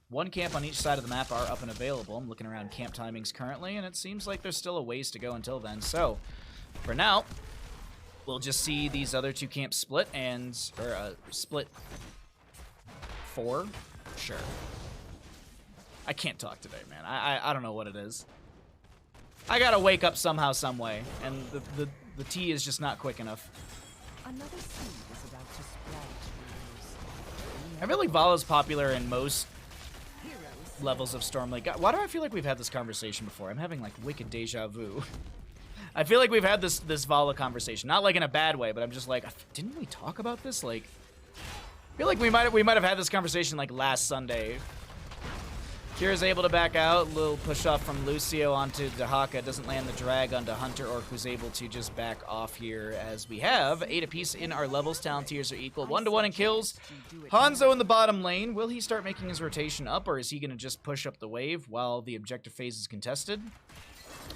One camp on each side of the map are up and available. I'm looking around camp timings currently, and it seems like there's still a ways to go until then. So, for now, we'll just see these other two camps split split 4? Sure. I can't talk today, man. I don't know what it is. I gotta wake up somehow, some way, and the tea is just not quick enough. Another seed is about to sprout. I feel like Vala's popular in most levels of Stormlight. Why do I feel like we've had this conversation before? I'm having like wicked deja vu. I feel like we've had this Vala conversation, not like in a bad way, but I'm just like, didn't we talk about this? Like, I feel like we might have had this conversation like last Sunday. Kira's able to back out. Little push off from Lucio onto Dahaka. Doesn't land the drag onto Hunter Orc, who's able to just back off here as we have 8 apiece in our levels. Talent tiers are equal. 1-to-1 in kills. Hanzo in the bottom lane. Will he start making his rotation up, or is he going to just push up the wave while the objective phase is contested?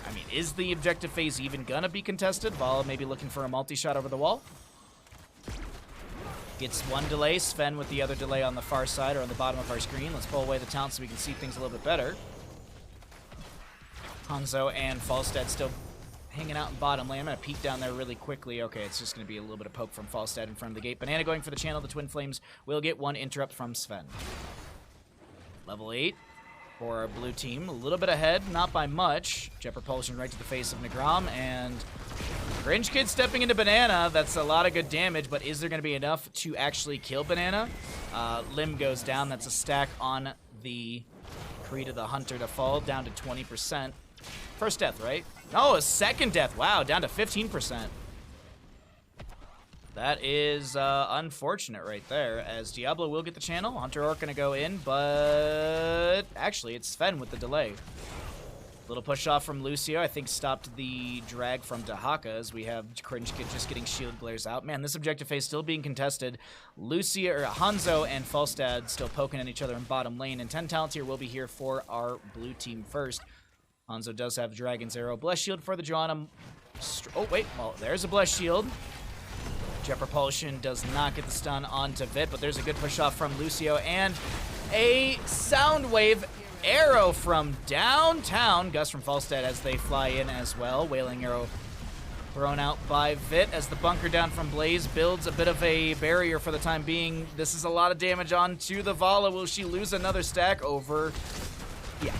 I mean, is the objective phase even going to be contested? Vala maybe looking for a multi-shot over the wall. Gets one delay. Sven with the other delay on the far side or on the bottom of our screen. Let's pull away the talent so we can see things a little bit better. Hanzo and Falstad still hanging out in bottom lane. I'm going to peek down there really quickly. Okay, it's just going to be a little bit of poke from Falstad in front of the gate. Banana going for the channel. The Twin Flames will get one interrupt from Sven. Level 8 for our blue team. A little bit ahead, not by much. Jet Propulsion right to the face of Nagram, and Cringe Kid stepping into Banana. That's a lot of good damage, but is there going to be enough to actually kill Banana? Limb goes down. That's a stack on the Creed of the Hunter to fall, down to 20%. First death, right? No, a second death. Wow, down to 15%. That is unfortunate right there, as Diablo will get the channel. Hunter Orc going to go in, but actually it's Sven with the delay. Little push off from Lucio, I think stopped the drag from Dahaka, as we have Cringe Kid just getting shield glares out. Man, this objective phase still being contested. Lucio, or Hanzo and Falstad still poking at each other in bottom lane, and 10 talents here will be here for our blue team first. Hanzo does have Dragon's Arrow. Bless Shield for the Joanna. Oh, wait, well, there's a Bless Shield. Jet Propulsion does not get the stun onto Vit, but there's a good push off from Lucio, and a Soundwave arrow from downtown. Gus from Falstad as they fly in as well. Wailing Arrow thrown out by Vit as the bunker down from Blaze builds a bit of a barrier for the time being. This is a lot of damage onto the Vala. Will she lose another stack over? Yeah.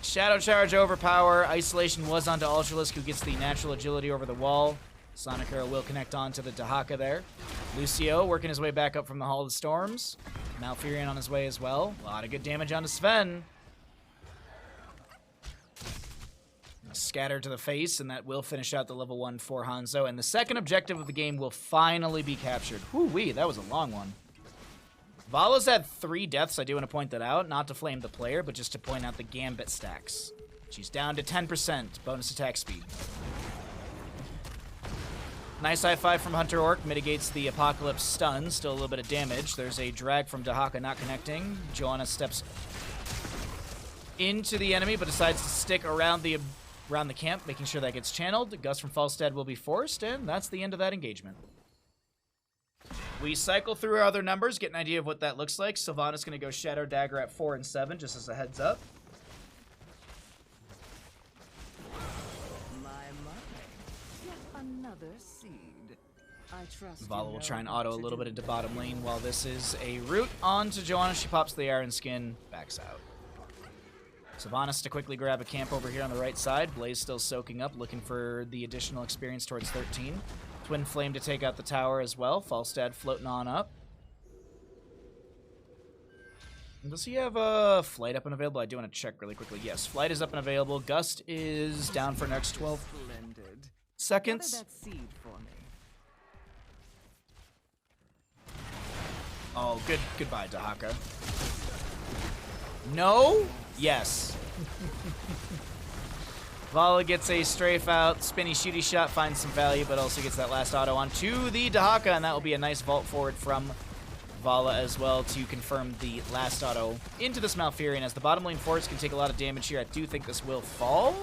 Shadow Charge overpower. Isolation was onto Ultralisk, who gets the natural agility over the wall. Sonic Arrow will connect on to the Dahaka there. Lucio working his way back up from the Hall of the Storms. Malfurion on his way as well. A lot of good damage onto Sven. Scatter to the face, and that will finish out the level 1 for Hanzo. And the second objective of the game will finally be captured. Whoo-wee, that was a long one. Vala's had 3 deaths, I do want to point that out. Not to flame the player, but just to point out the Gambit stacks. She's down to 10% bonus attack speed. Nice high five from Hunter Orc, mitigates the Apocalypse stun, still a little bit of damage. There's a drag from Dahaka not connecting. Joanna steps into the enemy, but decides to stick around the camp, making sure that gets channeled. Gus from Falstad will be forced, and that's the end of that engagement. We cycle through our other numbers, get an idea of what that looks like. Sylvana's going to go Shadow Dagger at 4 and 7, just as a heads up. Another seed. I trust Vala will try and auto a little bit into bottom lane while this is a root on to Joanna. She pops the Iron Skin, backs out. Sylvanas to quickly grab a camp over here on the right side. Blaze still soaking up, looking for the additional experience towards 13. Twin Flame to take out the tower as well. Falstad floating on up. Does he have a Flight up and available? I do want to check really quickly. Yes, Flight is up and available. Gust is down for next 12 seconds. That seed for me. Oh, goodbye, Dahaka. No? Yes. Vala gets a strafe out, spinny shooty shot, finds some value, but also gets that last auto onto the Dahaka, and that will be a nice vault forward from Vala as well to confirm the last auto into this Malfurion, as the bottom lane force can take a lot of damage here. I do think this will fall.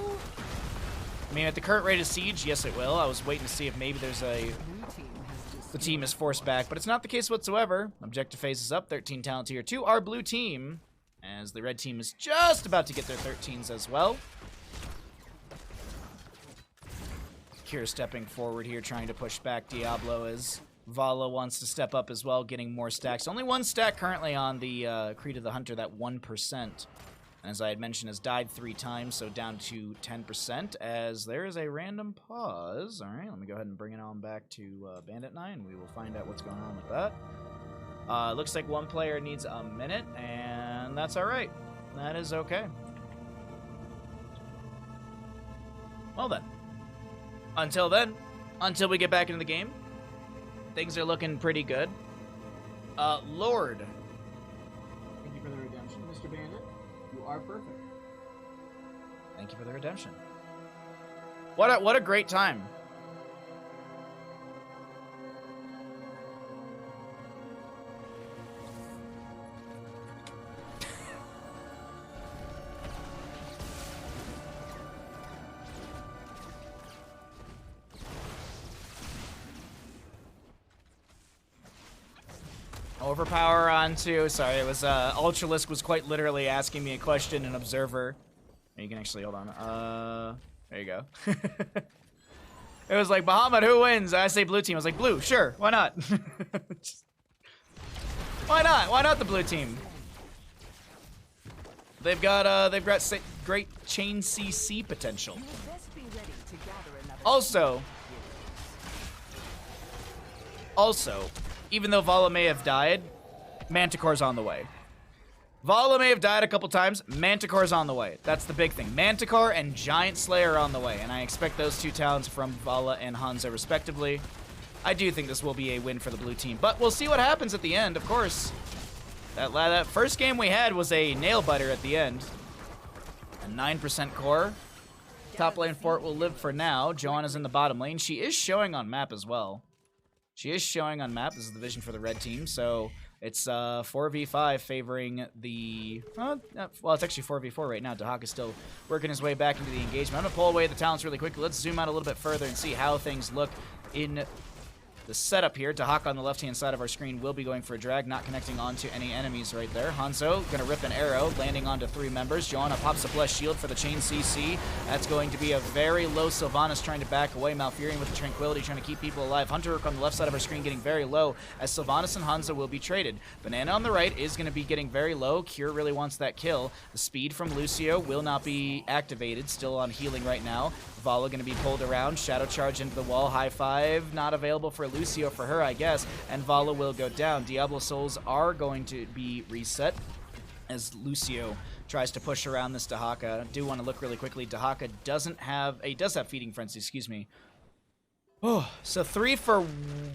I mean, at the current rate of siege, yes it will. I was waiting to see if maybe there's a the team is forced back, but it's not the case whatsoever. Objective phase is up, 13 talent tier to our blue team, as the red team is just about to get their 13s as well. Kira stepping forward here, trying to push back Diablo as Vala wants to step up as well, getting more stacks. Only one stack currently on the Creed of the Hunter, that 1%. As I had mentioned, has died 3 times, so down to 10%, as there is a random pause. All right, let me go ahead and bring it on back to Bandit 9. We will find out what's going on with that. Looks like one player needs a minute, and that's all right. That is okay. Well then. Until we get back into the game, things are looking pretty good. Lord. Thank you for the redemption, Mr. Bandit. You are perfect. Thank you for the redemption. What a great time. Overpower onto, sorry, it was, Ultralisk was quite literally asking me a question, an observer. You can actually, hold on, there you go. It was like, Bahamut, who wins? I say blue team. I was like, blue, sure, why not? Why not? Why not the blue team? They've got great chain CC potential. Also, even though Vala may have died, Manticore's on the way. Vala may have died a couple times, Manticore's on the way. That's the big thing. Manticore and Giant Slayer are on the way, and I expect those 2 talents from Vala and Hanzo respectively. I do think this will be a win for the blue team, but we'll see what happens at the end, of course. That first game we had was a nail-biter at the end. A 9% core. Top lane fort will live for now. Joanna's in the bottom lane. She is showing on map as well. She is showing on map. This is the vision for the red team, so it's 4v5 favoring the... well, it's actually 4v4 right now. Dahak is still working his way back into the engagement. I'm going to pull away the talents really quickly. Let's zoom out a little bit further and see how things look in the setup here. Dahak on the left-hand side of our screen will be going for a drag, not connecting onto any enemies right there. Hanzo going to rip an arrow, landing onto 3 members. Joanna pops a blessed shield for the chain CC. That's going to be a very low Sylvanas trying to back away. Malfurion with the tranquility, trying to keep people alive. Hunter on the left side of our screen getting very low, as Sylvanas and Hanzo will be traded. Banana on the right is going to be getting very low. Cure really wants that kill. The speed from Lucio will not be activated, still on healing right now. Vala going to be pulled around. Shadow charge into the wall. High 5 not available for Lucio, for her, I guess. And Vala will go down. Diablo souls are going to be reset as Lucio tries to push around this Dahaka. I do want to look really quickly. Dahaka does have feeding frenzy, excuse me. Oh, so 3 for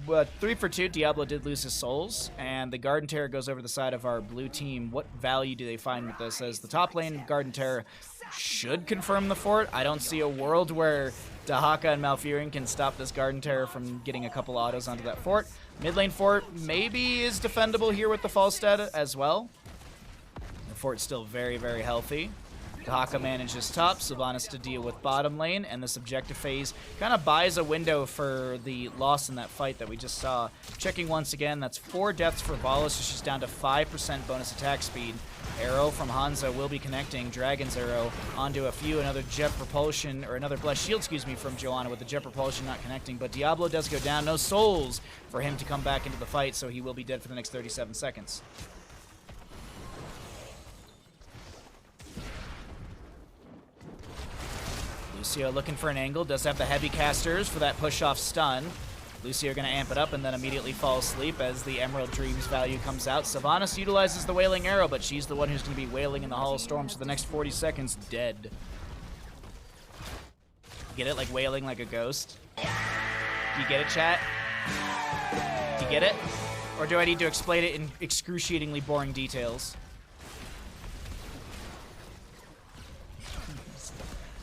2. Diablo did lose his souls, and the Garden Terror goes over the side of our blue team. What value do they find with this? As the top lane Garden Terror should confirm the fort. I don't see a world where Dahaka and Malfurion can stop this Garden Terror from getting a couple autos onto that fort. Mid lane fort maybe is defendable here with the Falstad as well. The fort's still very, very healthy. Dahaka manages top, Sylvanas to deal with bottom lane, and this objective phase kind of buys a window for the loss in that fight that we just saw. Checking once again, that's 4 deaths for Vala, so she's down to 5% bonus attack speed. Arrow from Hanzo will be connecting Dragon's Arrow onto a few, another Jet Propulsion, or another Blessed Shield, excuse me, from Joanna with the Jet Propulsion not connecting, but Diablo does go down. No souls for him to come back into the fight, so he will be dead for the next 37 seconds. Lucio looking for an angle, does have the heavy casters for that push-off stun. Lucio going to amp it up and then immediately fall asleep as the Emerald Dreams value comes out. Sylvanas utilizes the Wailing Arrow, but she's the one who's going to be wailing in the Hall of Storms for the next 40 seconds, dead. Get it? Like wailing like a ghost? Do you get it, chat? Do you get it? Or do I need to explain it in excruciatingly boring details?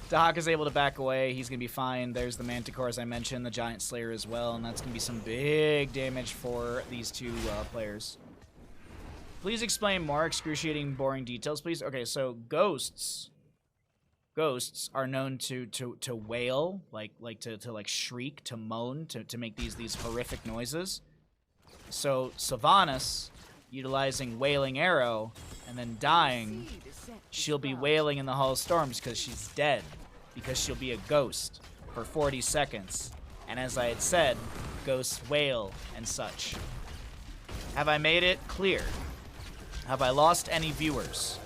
Dahak is able to back away. He's going to be fine. There's the Manticore, as I mentioned, the Giant Slayer as well, and that's going to be some big damage for these 2 players. Please explain more excruciating, boring details, please. Okay, so ghosts ghosts are known to wail, like to shriek, to moan, to make these horrific noises. So Sylvanas, utilizing Wailing Arrow and then dying, she'll be wailing in the Hall of Storms because she's dead, because she'll be a ghost for 40 seconds. And as I had said, ghosts wail and such. Have I made it clear? Have I lost any viewers?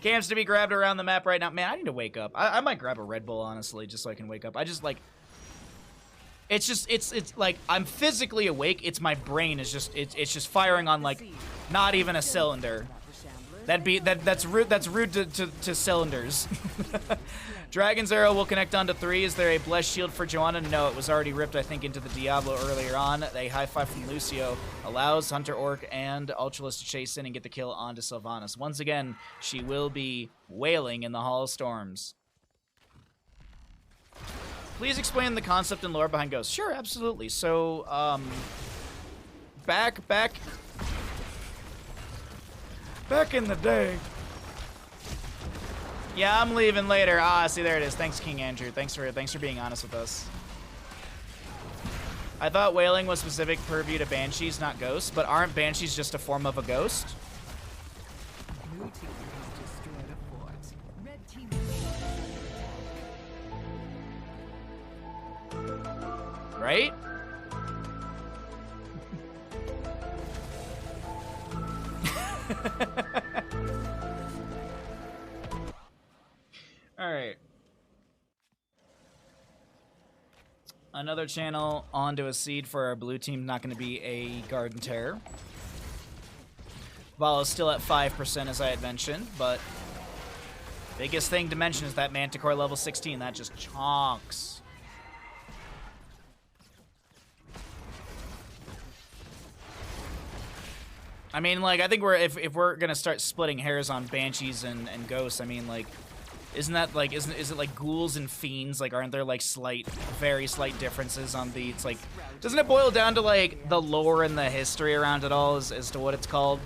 Camps to be grabbed around the map right now. Man, I need to wake up. I might grab a Red Bull, honestly, just so I can wake up. I just, like... It's like, I'm physically awake. It's my brain is just, it's just firing on, like, not even a cylinder. That's rude to cylinders. Dragon's Arrow will connect onto 3. Is there a Blessed Shield for Joanna? No, it was already ripped, I think, into the Diablo earlier on. A high five from Lucio allows Hunter Orc and Ultralist to chase in and get the kill onto Sylvanas. Once again, she will be wailing in the Hall of Storms. Please explain the concept and lore behind Ghosts. Sure, absolutely. So, back in the day. Yeah, I'm leaving later. Ah, see, there it is. Thanks, King Andrew. Thanks for being honest with us. I thought wailing was specific purview to banshees, not ghosts, but aren't banshees just a form of a ghost? Blue team has destroyed a fort. Red team. Right? All right. Another channel onto a seed for our blue team. Not going to be a Garden Terror. Vala's still at 5%, as I had mentioned, but biggest thing to mention is that Manticore level 16. That just chonks. I mean, like, I think if we're gonna start splitting hairs on banshees and ghosts, I mean, like, isn't that like is it like ghouls and fiends? Like, aren't there like very slight differences on the? It's like, doesn't it boil down to like the lore and the history around it all as to what it's called?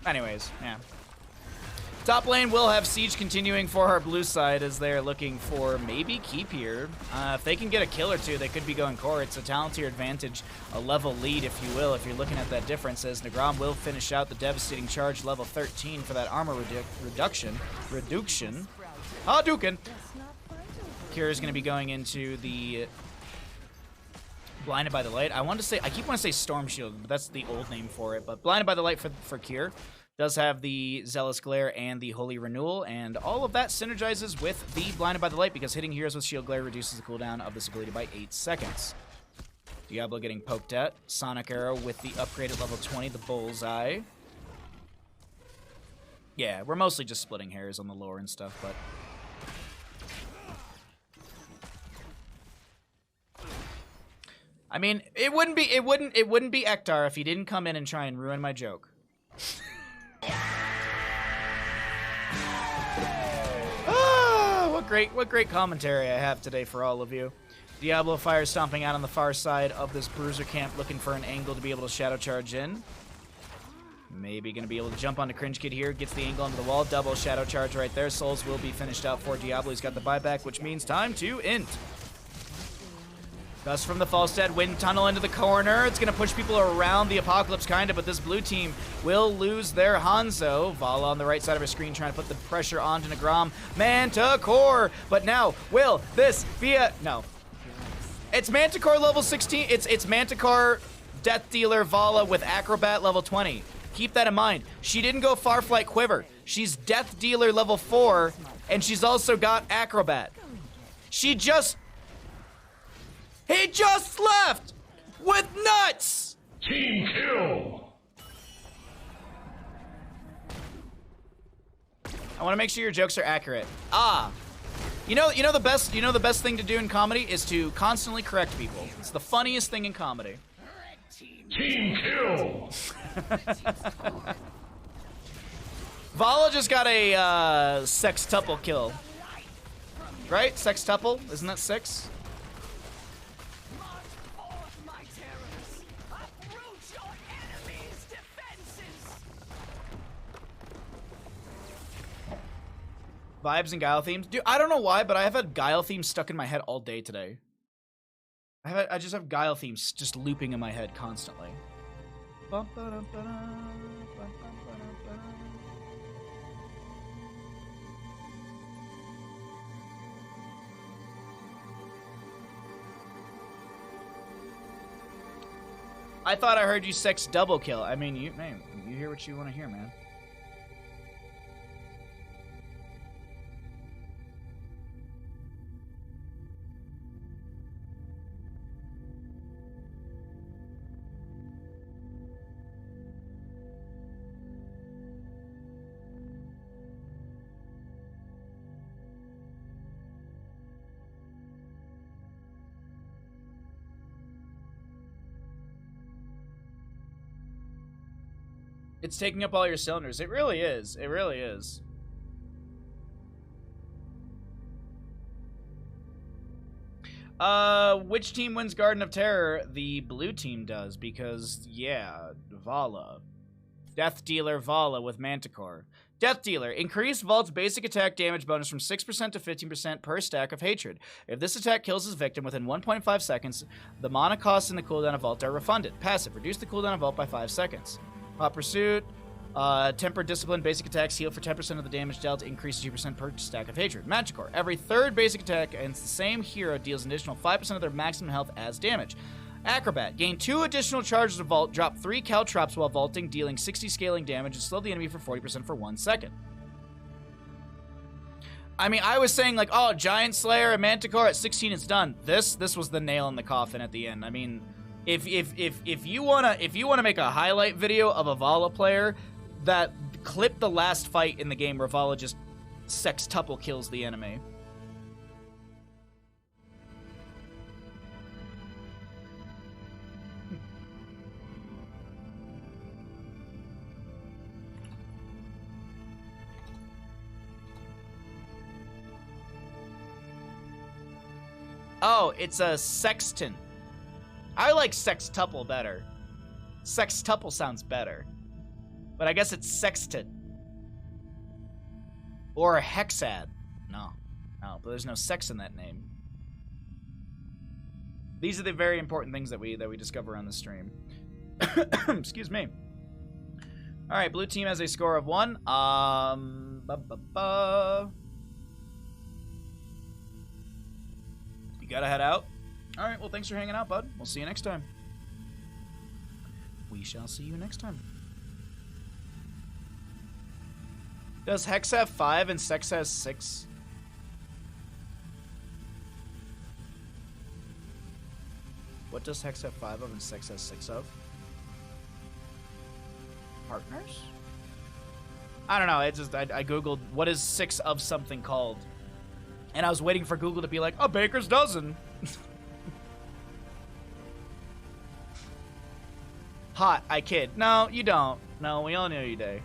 Anyways, yeah. Top lane will have Siege continuing for our blue side as they're looking for maybe keep here. If they can get a kill or two, they could be going core. It's a talent tier advantage, a level lead, if you will, if you're looking at that difference, as Nagram will finish out the devastating charge, level 13 for that armor reduction. Hadouken! Kira is going to be going into the Blinded by the Light. I keep wanting to say Storm Shield, but that's the old name for it. But Blinded by the Light for Kier. Does have the Zealous Glare and the Holy Renewal, and all of that synergizes with the Blinded by the Light because hitting heroes with Shield Glare reduces the cooldown of this ability by 8 seconds. Diablo getting poked at. Sonic Arrow with the upgrade at level 20, the Bullseye. Yeah, we're mostly just splitting hairs on the lore and stuff, but... I mean, it wouldn't be Ektar if he didn't come in and try and ruin my joke. What great commentary I have today for all of you. Diablo fire stomping out on the far side of this bruiser camp, looking for an angle to be able to shadow charge in. Maybe going to be able to jump onto Cringe Kid here. Gets the angle onto the wall. Double shadow charge right there. Souls will be finished out for Diablo. He's got the buyback, which means time to int. Gust from the Falstad, wind tunnel into the corner. It's going to push people around the Apocalypse, kind of, but this blue team will lose their Hanzo. Vala on the right side of her screen trying to put the pressure onto Nagram. Manticore! But now, will this be a... No. It's Manticore level 16. It's Manticore Death Dealer Vala with Acrobat level 20. Keep that in mind. She didn't go Farflight Quiver. She's Death Dealer level 4, and she's also got Acrobat. He just left with nuts! Team kill! I want to make sure your jokes are accurate. Ah. You know the best thing to do in comedy is to constantly correct people. It's the funniest thing in comedy. Team kill! Vala just got a sextuple kill. Right? Sextuple? Isn't that 6? Vibes and Guile themes. Dude, I don't know why, but I have had Guile themes stuck in my head all day today. I just have Guile themes just looping in my head constantly. I thought I heard you sex double kill. I mean, you hear what you want to hear, man. It's taking up all your cylinders. It really is. It really is. Which team wins Garden of Terror? The blue team does, because, yeah, Vala. Death Dealer Vala with Manticore. Death Dealer. Increase Vault's basic attack damage bonus from 6% to 15% per stack of Hatred. If this attack kills his victim within 1.5 seconds, the mana cost and the cooldown of Vault are refunded. Passive. Reduce the cooldown of Vault by 5 seconds. Hot Pursuit. Tempered Discipline. Basic attacks heal for 10% of the damage dealt. Increases 2% per stack of Hatred. Manticore. Every third basic attack against the same hero deals an additional 5% of their maximum health as damage. Acrobat. Gain 2 additional charges of Vault. Drop 3 caltrops while vaulting, dealing 60 scaling damage, and slow the enemy for 40% for 1 second. I mean, I was saying, like, oh, Giant Slayer and Manticore at 16 is done. This was the nail in the coffin at the end. I mean, if you wanna make a highlight video of a Vala player, that clip the last fight in the game where Vala just sextuple kills the enemy. Oh, it's a sextant. I like sextuple better. Sextuple sounds better. But I guess it's sextant. Or a hexad. No, but there's no sex in that name. These are the very important things that we discover on the stream. Excuse me. All right, blue team has a score of 1. You gotta head out. All right, well, thanks for hanging out, bud. We'll see you next time. We shall see you next time. Does Hex have 5 and Sex has 6? What does Hex have 5 of and Sex has 6 of? Partners? I don't know. It just I googled what is 6 of something called, and I was waiting for Google to be like a baker's dozen. Hot. I kid. No, you don't. No, we all know you, Day.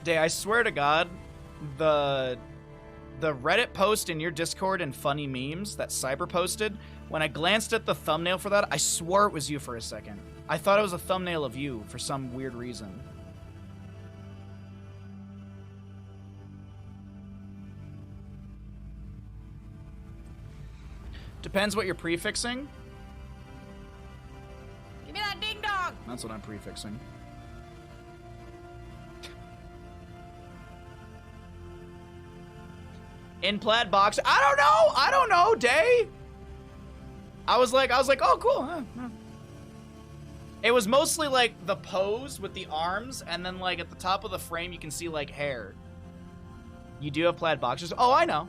Day, I swear to God, the Reddit post in your Discord and funny memes that Cyber posted, when I glanced at the thumbnail for that, I swore it was you for a second. I thought it was a thumbnail of you for some weird reason. Depends what you're prefixing. Give me that ding dong! That's what I'm prefixing. In plaid box. I don't know, Day. I was like, oh, cool. Huh. It was mostly like the pose with the arms, and then like at the top of the frame you can see like hair. You do have plaid boxers. Oh, I know.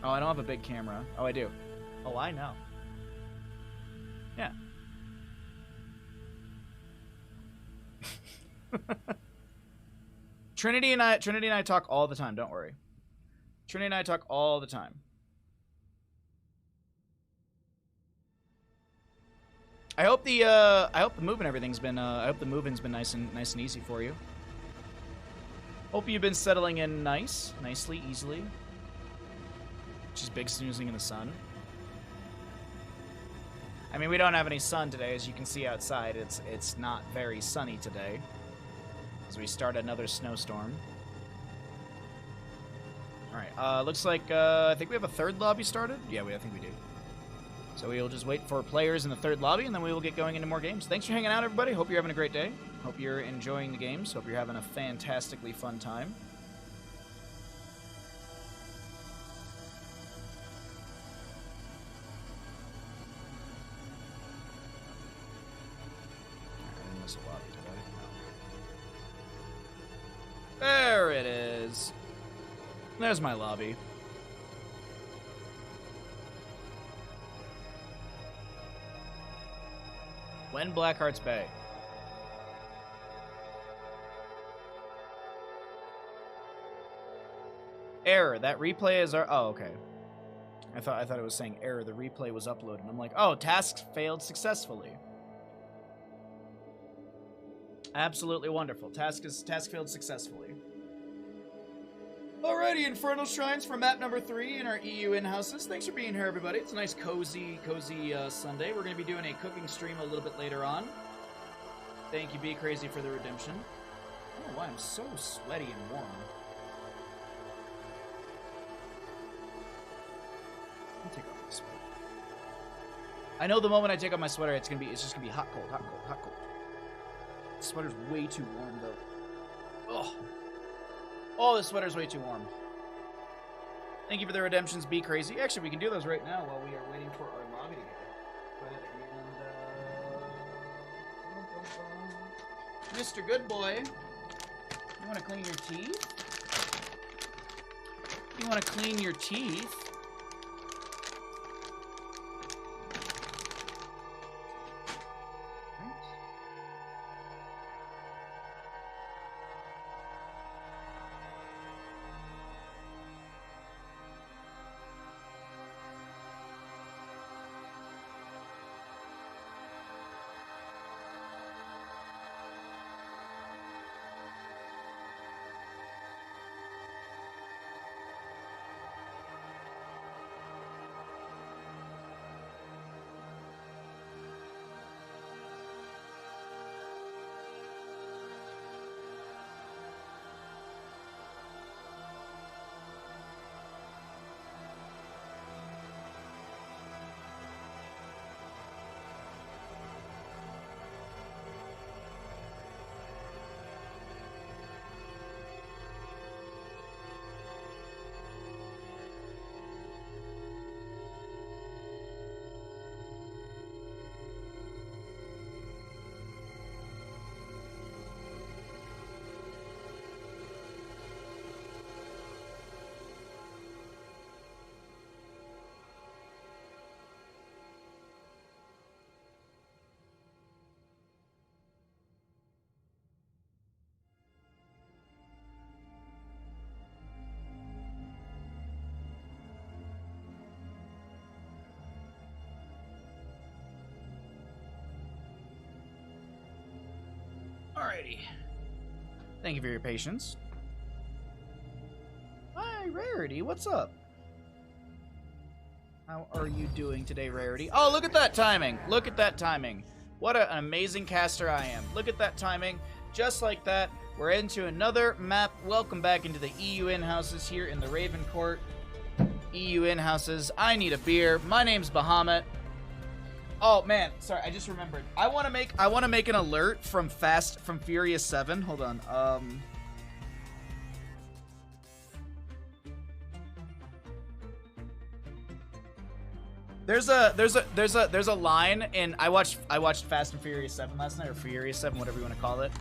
Oh, I don't have a big camera. Oh, I do. Oh, I know. Yeah. Trinity and I talk all the time. Don't worry. Trinity and I talk all the time. I hope the move and everything's been I hope the moving's been nice and easy for you. Hope you've been settling in nicely, easily. Just big snoozing in the sun. I mean, we don't have any sun today, as you can see outside. It's not very sunny today. as we start another snowstorm. Alright, looks like, I think we have a third lobby started? Yeah, I think we do. So we will just wait for players in the third lobby, and then we will get going into more games. Thanks for hanging out, everybody. Hope you're having a great day. Hope you're enjoying the games. Hope you're having a fantastically fun time. There it is. There's my lobby. When Blackheart's Bay. Error. That replay is our. Oh, okay. I thought it was saying error. The replay was uploaded. I'm like, oh, task failed successfully. Absolutely wonderful. Task failed successfully. Alrighty, Infernal Shrines for map number 3 in our EU in-houses. Thanks for being here, everybody. It's a nice, cozy Sunday. We're going to be doing a cooking stream a little bit later on. Thank you, Be Crazy, for the redemption. I don't know why I'm so sweaty and warm. Let me take off my sweater. I know the moment I take off my sweater, it's just gonna be hot, cold, hot, cold, hot, cold. The sweater's way too warm, though. Ugh. Oh, this sweater's way too warm. Thank you for the redemptions, Be Crazy. Actually, we can do those right now while we are waiting for our lobby to get there. Mr. Good Boy, you want to clean your teeth? You want to clean your teeth? Alrighty. Thank you for your patience. Hi, Rarity. What's up? How are you doing today, Rarity? Oh, look at that timing. Look at that timing. What an amazing caster I am. Look at that timing. Just like that, we're into another map. Welcome back into the EU in-houses here in the Raven Court. EU in-houses. I need a beer. My name's Bahamut. Oh man, sorry, I just remembered. I want to make an alert from Furious 7. Hold on. There's a line in I watched Fast and Furious 7 last night, or Furious 7, whatever you want to call it.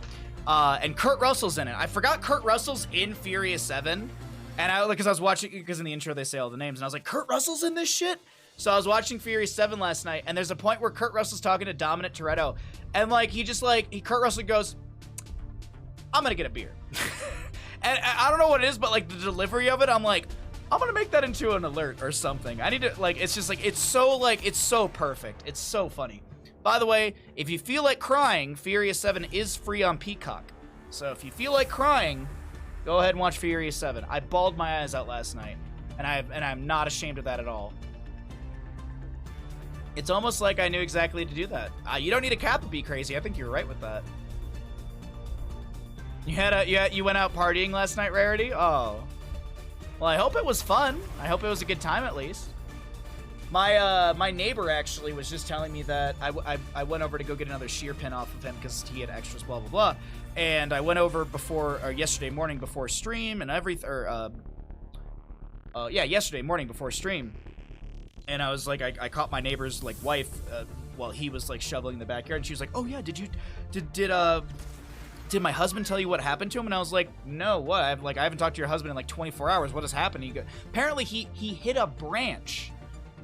And Kurt Russell's in it. I forgot Kurt Russell's in Furious 7. And because I was watching, because in the intro they say all the names, and I was like, Kurt Russell's in this shit? So I was watching Furious 7 last night, and there's a point where Kurt Russell's talking to Dominic Toretto, and like Kurt Russell goes, "I'm gonna get a beer," and I don't know what it is, but like the delivery of it, I'm like, I'm gonna make that into an alert or something. I need to it's just like it's so perfect. It's so funny. By the way, if you feel like crying, Furious 7 is free on Peacock. So if you feel like crying, go ahead and watch Furious 7. I bawled my eyes out last night, and I'm not ashamed of that at all. It's almost like I knew exactly to do that. You don't need a cap to be crazy. I think you're right with that. You went out partying last night, Rarity? Oh. Well, I hope it was fun. I hope it was a good time at least. My neighbor actually was just telling me that I went over to go get another shear pin off of him because he had extras, blah blah blah. And I went over yesterday morning before stream and yesterday morning before stream. And I was like, I caught my neighbor's like wife while he was like shoveling the backyard, and she was like, "Oh yeah, did my husband tell you what happened to him?" And I was like, "No, what? I haven't talked to your husband in like 24 hours. What has happened?" Apparently he hit a branch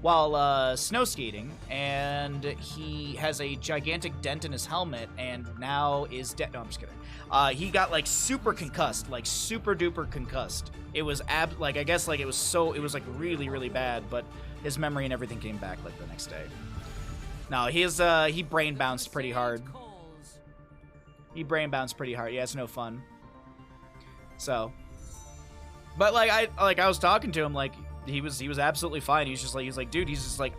while snow skating, and he has a gigantic dent in his helmet, and now is dead. No, I'm just kidding. He got like super concussed, like super duper concussed. It was I guess like it was like really really bad, but his memory and everything came back like the next day. No, he brain bounced pretty hard. He brain bounced pretty hard. Yeah, it's no fun. So, but I was talking to him, like he was absolutely fine. He's like, dude,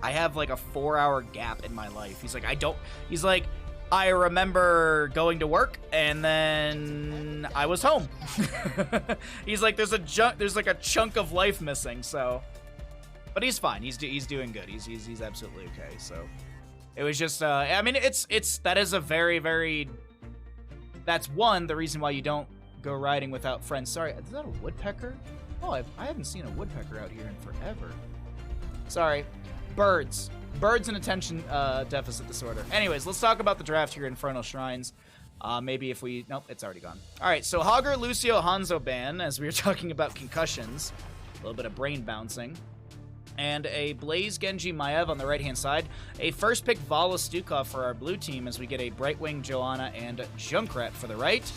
I have like a 4-hour gap in my life. He's like, I remember going to work and then I was home. He's like, there's like a chunk of life missing. So, but he's fine. He's doing good. He's absolutely okay. So, it was just, I mean, that is a very, very. That's the reason why you don't go riding without friends. Sorry, is that a woodpecker? Oh, I haven't seen a woodpecker out here in forever. Sorry. Birds and attention deficit disorder. Anyways, let's talk about the draft here in Infernal Shrines. Maybe if we... Nope, it's already gone. Alright, so Hogger, Lucio, Hanzo ban, as we were talking about concussions. A little bit of brain bouncing. And a Blaze Genji Maev on the right-hand side. A first pick Vala Stukov for our blue team as we get a Brightwing, Joanna, and Junkrat for the right.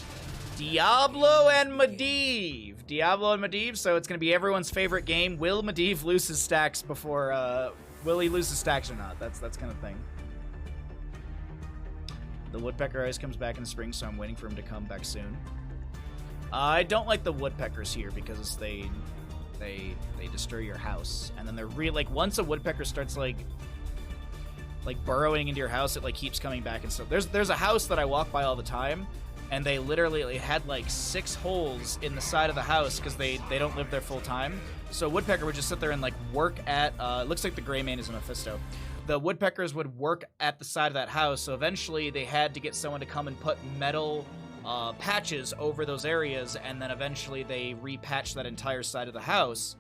Diablo and Medivh. So it's going to be everyone's favorite game. Will Medivh lose his stacks before... will he lose his stacks or not? That's kind of thing. The Woodpecker always comes back in the spring, so I'm waiting for him to come back soon. I don't like the Woodpeckers here because they destroy your house, and then they're like once a woodpecker starts like burrowing into your house, it like keeps coming back and stuff. There's a house that I walk by all the time, and they literally had like 6 holes in the side of the house because they don't live there full time. So woodpecker would just sit there and like work at it looks like the gray man is a Mephisto. The woodpeckers would work at the side of that house, so eventually they had to get someone to come and put metal patches over those areas, and then eventually they repatched that entire side of the house.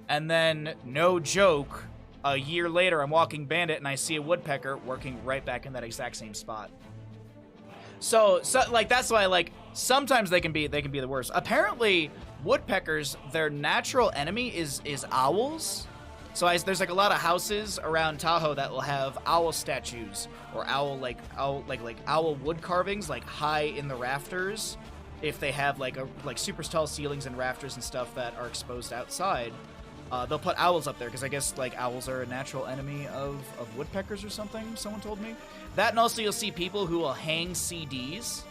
And then, no joke, a year later I'm walking Bandit and I see a woodpecker working right back in that exact same spot. So like that's why like sometimes they can be the worst. Apparently woodpeckers, their natural enemy is owls. So there's like a lot of houses around Tahoe that will have owl statues or owl wood carvings like high in the rafters. If they have like super tall ceilings and rafters and stuff that are exposed outside, they'll put owls up there because I guess like owls are a natural enemy of woodpeckers or something. Someone told me that, and also you'll see people who will hang CDs.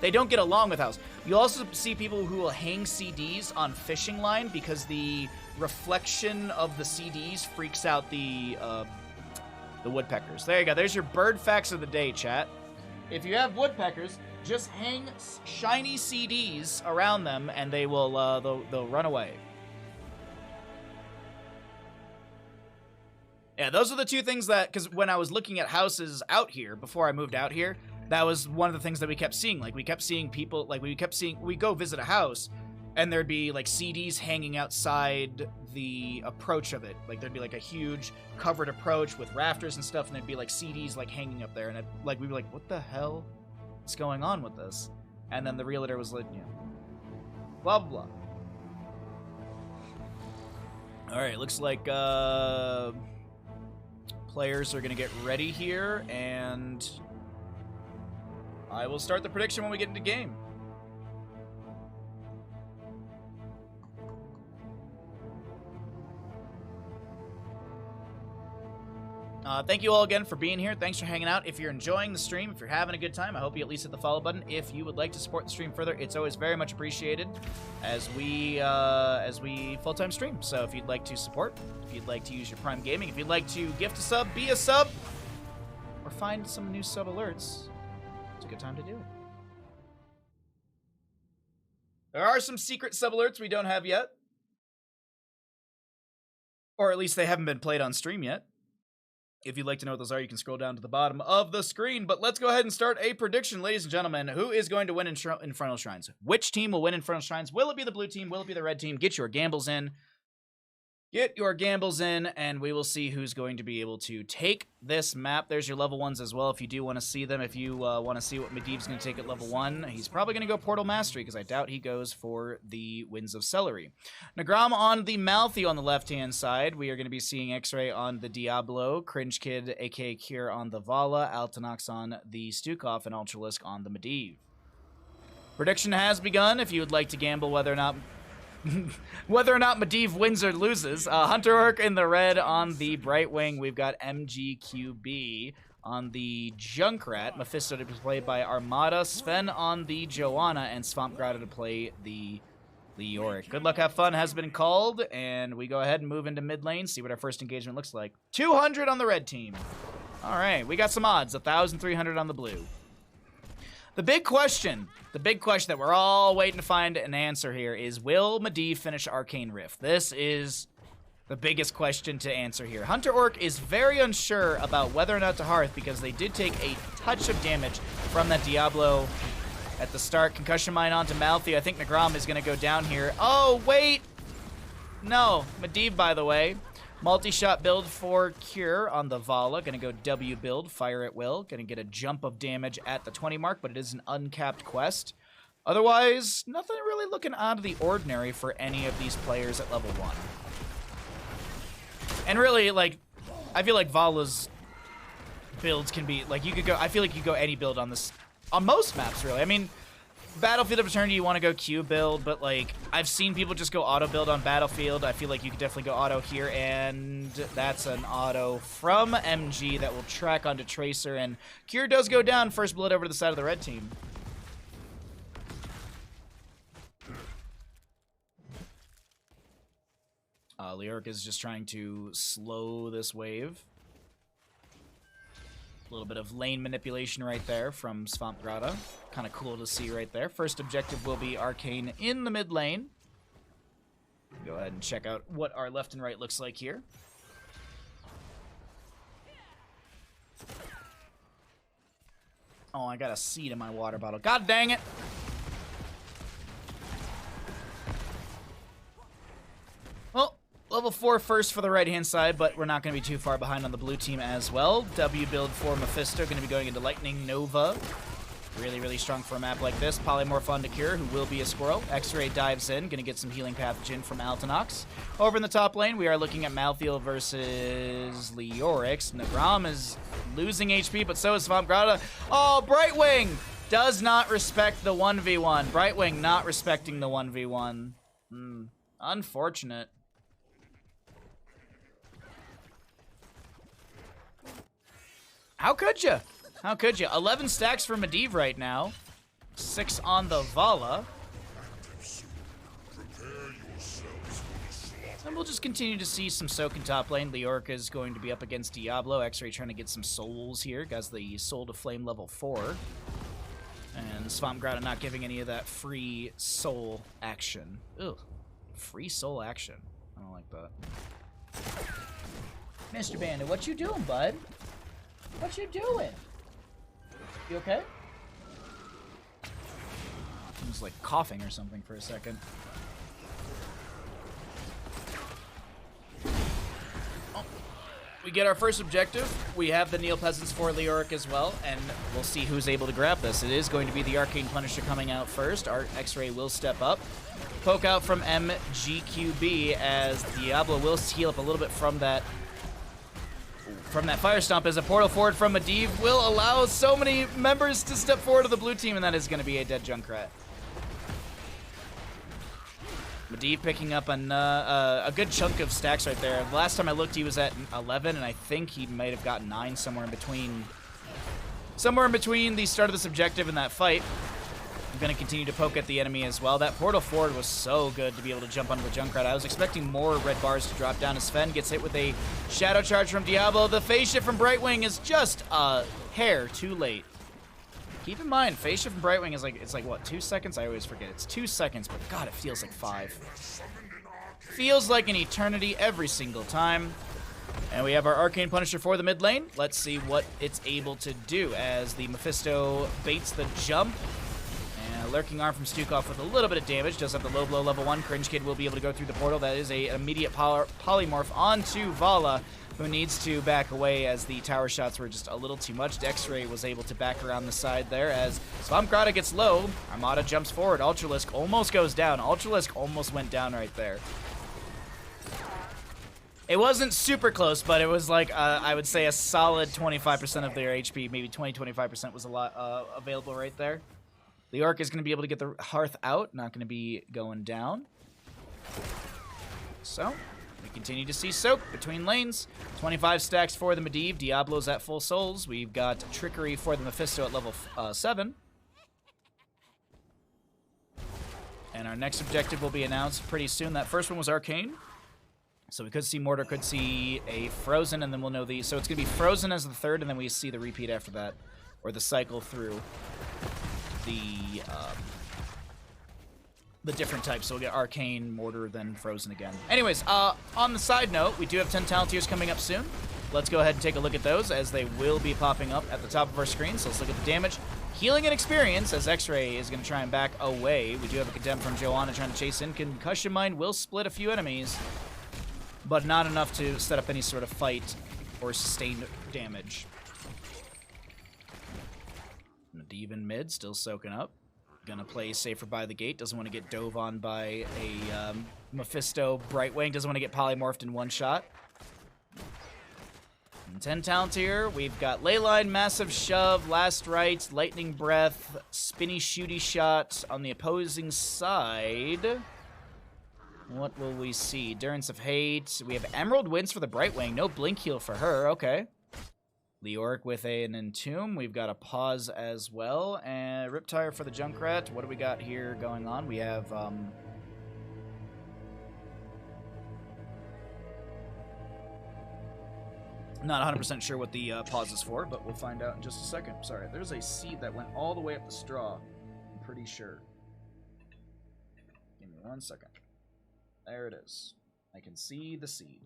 They don't get along with owls. You'll also see people who will hang CDs on fishing line because the reflection of the CDs freaks out the woodpeckers. There you go. There's your bird facts of the day, chat. If you have woodpeckers, just hang shiny CDs around them, and they will they'll run away. Yeah, those are the two things that, because when I was looking at houses out here before I moved out here, that was one of the things that we kept seeing. Like, we kept seeing people, like, we go visit a house, and there'd be, like, CDs hanging outside the approach of it. Like, there'd be, like, a huge covered approach with rafters and stuff, and there'd be, like, CDs, like, hanging up there. And, we'd be like, what the hell is going on with this? And then the realtor was like, yeah, blah, blah, blah. All right, looks like, players are going to get ready here, and I will start the prediction when we get into game. Thank you all again for being here. Thanks for hanging out. If you're enjoying the stream, if you're having a good time, I hope you at least hit the follow button. If you would like to support the stream further, it's always very much appreciated as we full-time stream. So if you'd like to support, if you'd like to use your Prime Gaming, if you'd like to gift a sub, be a sub, or find some new sub alerts, it's a good time to do it. There are some secret sub-alerts we don't have yet. Or at least they haven't been played on stream yet. If you'd like to know what those are, you can scroll down to the bottom of the screen. But let's go ahead and start a prediction, ladies and gentlemen. Who is going to win Infernal Shrines? Which team will win Infernal Shrines? Will it be the blue team? Will it be the red team? Get your gambles in. Get your gambles in, and we will see who's going to be able to take this map. There's your level 1s as well if you do want to see them. If you want to see what Medivh's going to take at level 1, he's probably going to go Portal Mastery, because I doubt he goes for the Winds of Celery. Nagram on the Malthy on the left-hand side. We are going to be seeing X-Ray on the Diablo, Cringe Kid, aka Cure on the Vala, Altanox on the Stukov, and Ultralisk on the Medivh. Prediction has begun. If you would like to gamble whether or not Medivh wins or loses. Hunter Orc in the red on the Brightwing. We've got MGQB on the Junkrat. Mephisto to be played by Armada. Sven on the Joanna. And Swampgrata to play the Leoric. Good luck, have fun has been called. And we go ahead and move into mid lane. See what our first engagement looks like. 200 on the red team. All right, we got some odds. 1,300 on the blue. The big question that we're all waiting to find an answer here is, will Medivh finish Arcane Rift? This is the biggest question to answer here. Hunter Orc is very unsure about whether or not to Hearth, because they did take a touch of damage from that Diablo at the start. Concussion Mine onto Malthy. I think Nagram is going to go down here. Oh, wait! No, Medivh, by the way. Multi-shot build for Cure on the Vala. Gonna go W build, fire at will. Gonna get a jump of damage at the 20 mark, but it is an uncapped quest. Otherwise, nothing really looking out of the ordinary for any of these players at level 1. And really, like, I feel like Vala's builds can be, like, you could go, I feel like you could go any build on this, on most maps, really. I mean, Battlefield of Eternity, you want to go Q build, but, like, I've seen people just go auto build on Battlefield. I feel like you could definitely go auto here, and that's an auto from MG that will track onto Tracer, and Cure does go down. First blood over to the side of the red team. Leoric is just trying to slow this wave. A little bit of lane manipulation right there from Swampgrata. Kind of cool to see right there. First objective will be Arcane in the mid lane. Go ahead and check out what our left and right looks like here. Oh, I got a seed in my water bottle. God dang it! Well, level 4 first for the right-hand side, but we're not going to be too far behind on the blue team as well. W build for Mephisto, going to be going into Lightning Nova. Really, really strong for a map like this. Polymorph onto Cure, who will be a squirrel. X-Ray dives in, going to get some healing pathogen from Altanox. Over in the top lane, we are looking at Malthiel versus Leorix. Nagram is losing HP, but so is Swampgrata. Oh, Brightwing does not respect the 1v1. Brightwing not respecting the 1v1. Unfortunate. How could you? How could you? 11 stacks for Medivh right now. 6 on the Vala. And we'll just continue to see some soak in top lane. Leoric is going to be up against Diablo. X-Ray trying to get some souls here. Got the Soul to Flame level 4. And Swampgrata not giving any of that free soul action. Ugh. Free soul action. I don't like that. Mr. Bandit, what you doing, bud? What you doing? You okay? I was like coughing or something for a second. Oh. We get our first objective. We have the Neil Peasants for Leoric as well, and we'll see who's able to grab this. It is going to be the Arcane Punisher coming out first. Our X-Ray will step up. Poke out from MGQB as Diablo will heal up a little bit from that Fire Stomp, as a portal forward from Medivh will allow so many members to step forward to the blue team, and that is going to be a dead Junkrat. Medivh picking up a good chunk of stacks right there. The last time I looked, he was at 11, and I think he might have gotten 9 somewhere in between the start of this objective and that fight. I'm going to continue to poke at the enemy as well. That portal forward was so good to be able to jump onto the Junkrat. I was expecting more red bars to drop down as Sven gets hit with a Shadow Charge from Diablo. The phase shift from Brightwing is just a hair too late. Keep in mind, phase shift from Brightwing is like, it's like, what, 2 seconds? I always forget. It's 2 seconds, but God, it feels like 5. Feels like an eternity every single time. And we have our Arcane Punisher for the mid lane. Let's see what it's able to do as the Mephisto baits the jump. And a Lurking Arm from Stukov with a little bit of damage. Does have the low blow level 1. Cringe Kid will be able to go through the portal. That is an immediate polymorph onto Vala, who needs to back away as the tower shots were just a little too much. Dexray was able to back around the side there as Svamkrata gets low. Armada jumps forward. Ultralisk almost goes down. Ultralisk almost went down right there. It wasn't super close, but it was like, I would say a solid 25% of their HP, maybe 20-25% was a lot available right there. The Orc is going to be able to get the Hearth out, not going to be going down. So, we continue to see Soak between lanes. 25 stacks for the Medivh. Diablo's at full souls. We've got Trickery for the Mephisto at level 7. And our next objective will be announced pretty soon. That first one was Arcane. So we could see Mortar, could see a Frozen, and then we'll know the... So it's going to be Frozen as the third, and then we see the repeat after that. Or the cycle through the different types. So we'll get Arcane, Mortar, then Frozen again. Anyways, on the side note, we do have 10 talent tiers coming up soon. Let's go ahead and take a look at those, as they will be popping up at the top of our screen. So let's look at the damage. Healing and experience, as X-Ray is going to try and back away. We do have a Condemn from Joanna trying to chase in. Concussion Mine will split a few enemies, but not enough to set up any sort of fight or sustained damage. Medivh in mid, still soaking up. Gonna play safer by the gate. Doesn't want to get dove on by a Mephisto Brightwing. Doesn't want to get polymorphed in one shot. And 10 talent here. We've got Leyline, Massive Shove, Last Rites, Lightning Breath, Spinny Shooty Shot on the opposing side. What will we see? Endurance of Hate. We have Emerald Winds for the Brightwing. No Blink Heal for her. Okay. Leoric with an Entomb. We've got a Pause as well. And Riptire for the Junkrat. What do we got here going on? We have, not 100% sure what the pause is for, but we'll find out in just a second. Sorry, there's a seed that went all the way up the straw. I'm pretty sure. Give me 1 second. There it is. I can see the seed.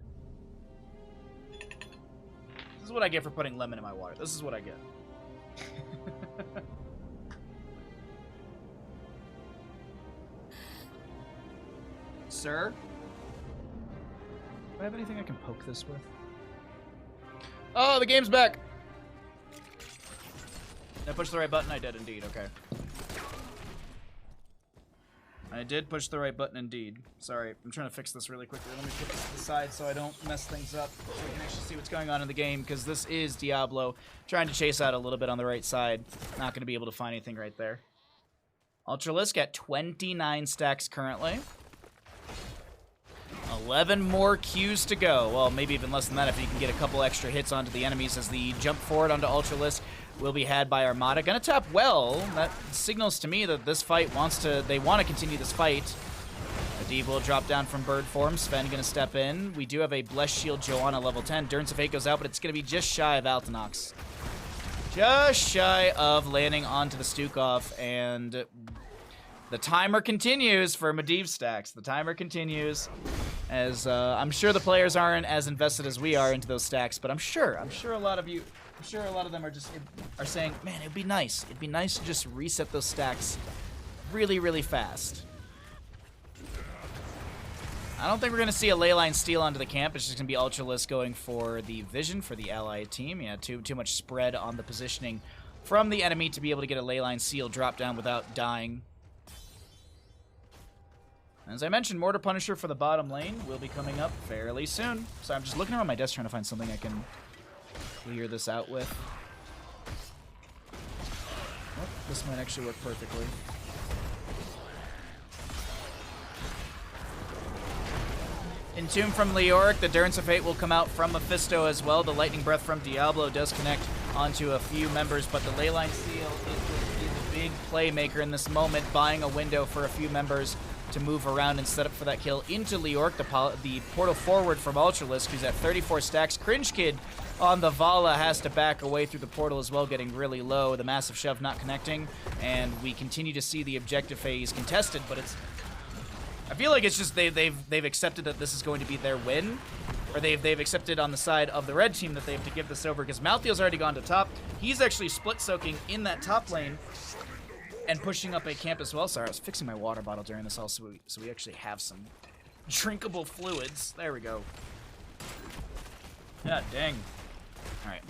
This is what I get for putting lemon in my water. This is what I get. Sir? Do I have anything I can poke this with? Oh, the game's back! Did I push the right button? I did indeed, okay. I did push the right button indeed. Sorry, I'm trying to fix this really quickly. Let me put this to the side so I don't mess things up, so we can actually see what's going on in the game, because this is Diablo trying to chase out a little bit on the right side. Not going to be able to find anything right there. Ultralisk at 29 stacks currently. 11 more Qs to go. Well, maybe even less than that if you can get a couple extra hits onto the enemies, as the jump forward onto Ultralisk will be had by Armada. Gonna tap well. That signals to me that this fight they want to continue this fight. Medivh will drop down from bird form. Sven gonna step in. We do have a Blessed Shield Joanna level 10. Endurance of Fate goes out, but it's gonna be just shy of Altanox. Just shy of landing onto the Stukov, and the timer continues for Medivh stacks. The timer continues, as I'm sure the players aren't as invested as we are into those stacks, but I'm sure a lot of them are saying, man, it'd be nice. It'd be nice to just reset those stacks really, really fast. I don't think we're going to see a Leyline steal onto the camp. It's just going to be Ultralisk going for the Vision for the allied team. Yeah, too much spread on the positioning from the enemy to be able to get a Leyline seal drop down without dying. As I mentioned, Mortar Punisher for the bottom lane will be coming up fairly soon. So I'm just looking around my desk trying to find something I can clear this out with. Oh, this might actually work perfectly. Entomb from Leoric. The Endurance of Fate will come out from Mephisto as well. The Lightning Breath from Diablo does connect onto a few members, but the Leyline Seal is a big playmaker in this moment, buying a window for a few members to move around and set up for that kill into Leorc. The portal forward from Ultralisk, who's at 34 stacks. Cringe Kid on the Vala has to back away through the portal as well, getting really low. The massive shove not connecting, and we continue to see the objective phase contested, but it's... I feel like it's just they've accepted that this is going to be their win, or they've accepted on the side of the red team that they have to give this over, because Malthael's already gone to top. He's actually split soaking in that top lane and pushing up a camp as well. Sorry, I was fixing my water bottle during this also, so we actually have some drinkable fluids. There we go. God dang. All right.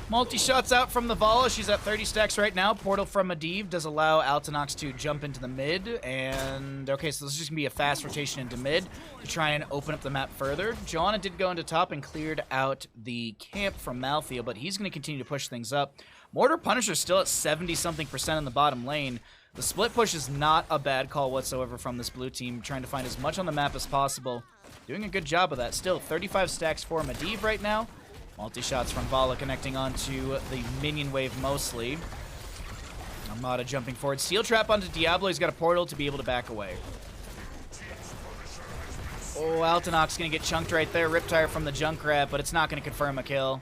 Multi-shots out from the Vala. She's at 30 stacks right now. Portal from Medivh does allow Altanox to jump into the mid. And, okay, so this is just going to be a fast rotation into mid to try and open up the map further. Joanna did go into top and cleared out the camp from Malthael, but he's going to continue to push things up. Mortar Punisher's still at 70-something% in the bottom lane. The split push is not a bad call whatsoever from this blue team, trying to find as much on the map as possible. Doing a good job of that. Still 35 stacks for Medivh right now. Multi-shots from Vala connecting onto the minion wave mostly. Armada jumping forward. Steel Trap onto Diablo. He's got a portal to be able to back away. Oh, Altanox going to get chunked right there. Riptire from the Junkrat, but it's not going to confirm a kill.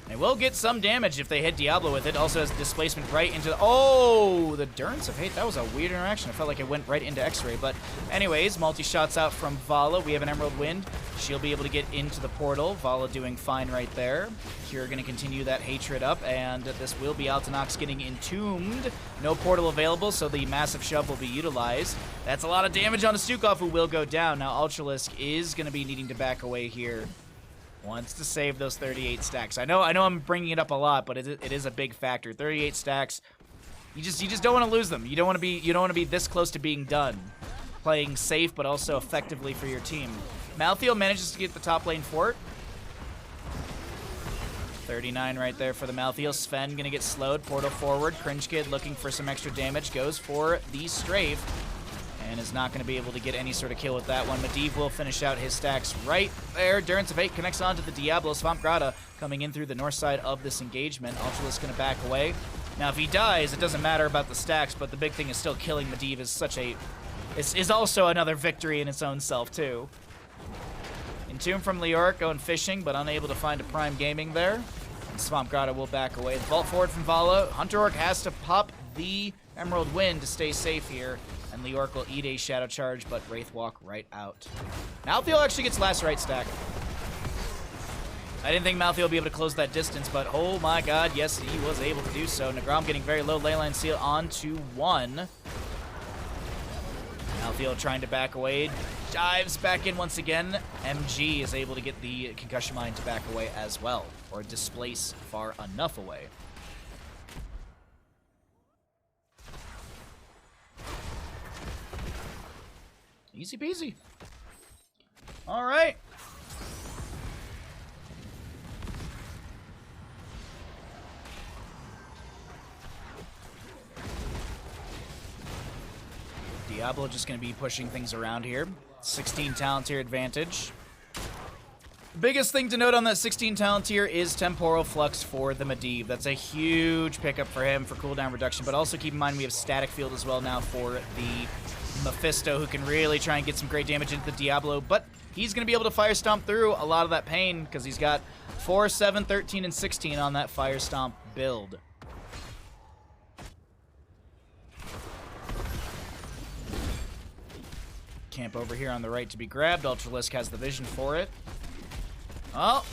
They will get some damage if they hit Diablo with it. Also has displacement right into the... Oh, the Durance of Hate. That was a weird interaction. I felt like it went right into X-Ray. But anyways, multi-shots out from Vala. We have an Emerald Wind. She'll be able to get into the portal. Vala doing fine right there. Cure going to continue that hatred up. And this will be Altanox getting entombed. No portal available, so the massive shove will be utilized. That's a lot of damage on a Stukov, who will go down. Now Ultralisk is going to be needing to back away here. Wants to save those 38 stacks. I know I'm bringing it up a lot, but it is a big factor. 38 stacks. You just don't want to lose them. You don't want to be this close to being done. Playing safe but also effectively for your team. Malthael manages to get the top lane fort. 39 right there for the Malthael. Sven gonna get slowed. Portal forward. Cringe Kid looking for some extra damage. Goes for the strafe. And is not going to be able to get any sort of kill with that one. Medivh will finish out his stacks right there. Durance of 8 connects onto the Diablo. Swamp Grata coming in through the north side of this engagement. Ultralisk going to back away. Now, if he dies, it doesn't matter about the stacks, but the big thing is still killing Medivh is also another victory in its own self, too. Entomb from Leoric going fishing, but unable to find a Prime Gaming there. And Swamp Grata will back away. The vault forward from Vala. Hunter Orc has to pop the Emerald Wind to stay safe here. And Leoric will eat a Shadow Charge, but Wraith Walk right out. Malthael actually gets last right stack. I didn't think Malthael would be able to close that distance, but oh my god, yes, he was able to do so. Nagram getting very low Leyline Seal onto 1. Malthael trying to back away. Dives back in once again. MG is able to get the Concussion Mine to back away as well, or displace far enough away. Easy peasy. All right. Diablo just going to be pushing things around here. 16 talent tier advantage. Biggest thing to note on that 16 talent tier is Temporal Flux for the Medivh. That's a huge pickup for him for cooldown reduction, but also keep in mind we have Static Field as well now for the Mephisto, who can really try and get some great damage into the Diablo, but he's going to be able to Fire Stomp through a lot of that pain because he's got 4, 7, 13, and 16 on that Fire Stomp build. Camp over here on the right to be grabbed. Ultralisk has the vision for it. Oh,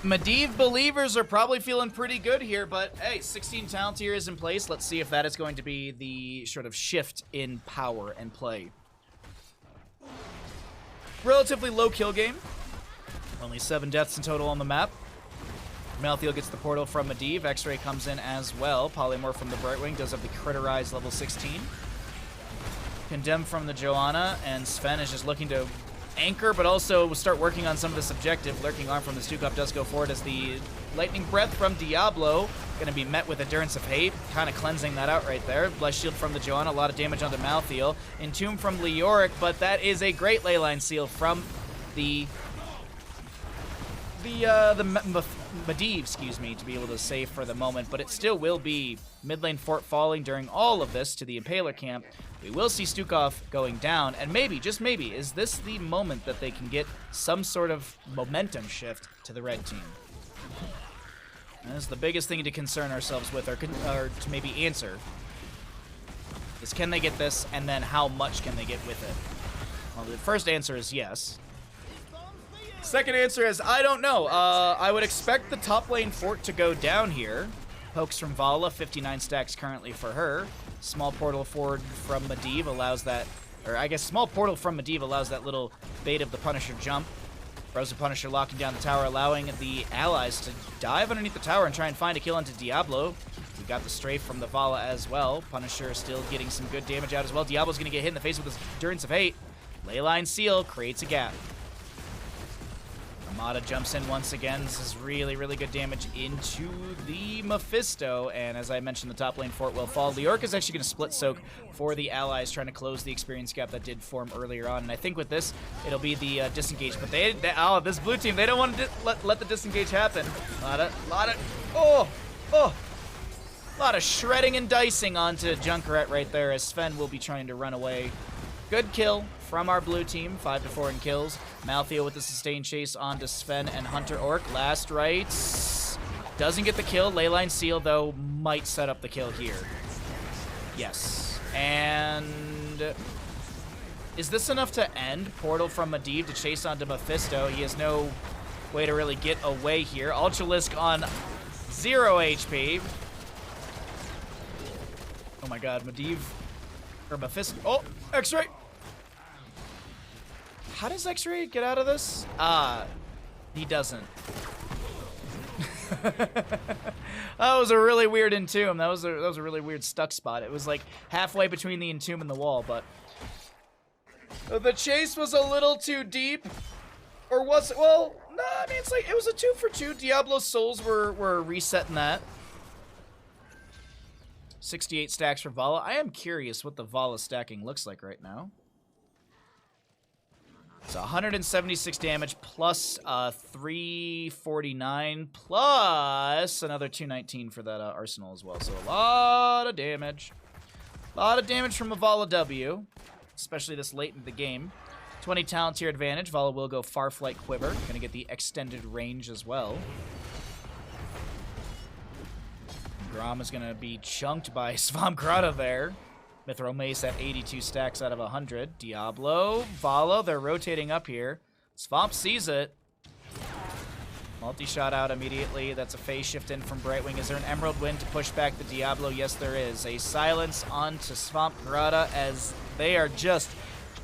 Medivh believers are probably feeling pretty good here, but hey, 16 talent tier is in place. Let's see if that is going to be the sort of shift in power and play. Relatively low kill game. Only 7 deaths in total on the map. Malthael gets the portal from Medivh. X-Ray comes in as well. Polymorph from the Brightwing does have the Criterize level 16. Condemn from the Joanna, and Sven is just looking to anchor, but also start working on some of this objective. Lurking Arm from the Stukov does go forward as the Lightning Breath from Diablo going to be met with Endurance of Hate, kind of cleansing that out right there. Blessed Shield from the Joanna, a lot of damage onto Malthael. Entomb from Leoric, but that is a great Leyline Seal from the Medivh, excuse me, to be able to save for the moment, but it still will be mid lane fort falling during all of this to the Impaler camp. We will see Stukov going down, and maybe, just maybe, is this the moment that they can get some sort of momentum shift to the red team? And that's the biggest thing to concern ourselves with, or to maybe answer, is can they get this, and then how much can they get with it? Well, the first answer is yes. Second answer is I don't know. I would expect the top lane fort to go down here. Pokes from Vala, 59 stacks currently for her. Small portal forward from Medivh allows that, or I guess small portal from Medivh allows that little bait of the Punisher jump. Frozen Punisher locking down the tower, allowing the allies to dive underneath the tower and try and find a kill onto Diablo. We got the strafe from the Vala as well. Punisher still getting some good damage out as well. Diablo's gonna get hit in the face with his Endurance of Hate. Leyline Seal creates a gap. Armada jumps in once again. This is really, really good damage into the Mephisto. And as I mentioned, the top lane fort will fall. Leoric is actually going to split soak for the allies, trying to close the experience gap that did form earlier on. And I think with this, it'll be the disengage. But this blue team, they don't want to let the disengage happen. A lot of shredding and dicing onto Junkrat right there, as Sven will be trying to run away. Good kill from our blue team, 5-4 in kills. Maltheo with the sustained chase onto Sven and Hunter Orc. Last rights. Doesn't get the kill. Leyline Seal, though, might set up the kill here. Yes. And is this enough to end? Portal from Medivh to chase onto Mephisto. He has no way to really get away here. Ultralisk on 0 HP. Oh my god, Medivh. Or Mephisto. Oh, X-Ray! How does X-Ray get out of this? He doesn't. That was a really weird entomb. That was a really weird stuck spot. It was like halfway between the entomb and the wall, but the chase was a little too deep. Or was it? Well, no, I mean, it's like, it was a 2-for-2. Diablo's souls were resetting that. 68 stacks for Vala. I am curious what the Vala stacking looks like right now. So 176 damage plus 349 plus another 219 for that arsenal as well. So a lot of damage. A lot of damage from a Vala W, especially this late in the game. 20 talent tier advantage. Vala will go Farflight Quiver. Gonna get the extended range as well. Grom is going to be chunked by Svamgrada there. Mithril Mace at 82 stacks out of 100. Diablo, Vala, they're rotating up here. Swamp sees it. Multi-shot out immediately. That's a phase shift in from Brightwing. Is there an Emerald Wind to push back the Diablo? Yes, there is. A silence onto Svamgrada as they are just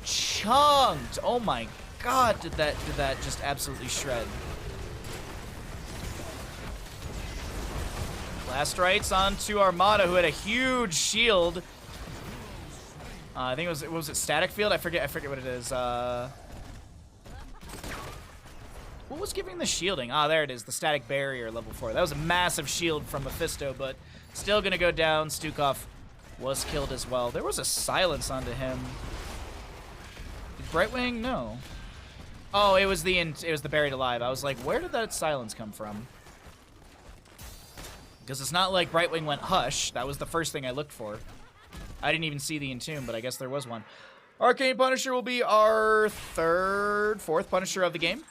chunked. Oh my god, did that just absolutely shred. Last rights onto Armada, who had a huge shield. I think it was it Static Field? I forget what it is. What was giving the shielding? Ah, there it is, the Static Barrier level 4. That was a massive shield from Mephisto, but still gonna go down. Stukov was killed as well. There was a silence onto him. Did Brightwing? No. Oh, it was the Buried Alive. I was like, where did that silence come from? Because it's not like Brightwing went hush. That was the first thing I looked for. I didn't even see the entomb, but I guess there was one. Arcane Punisher will be our fourth Punisher of the game.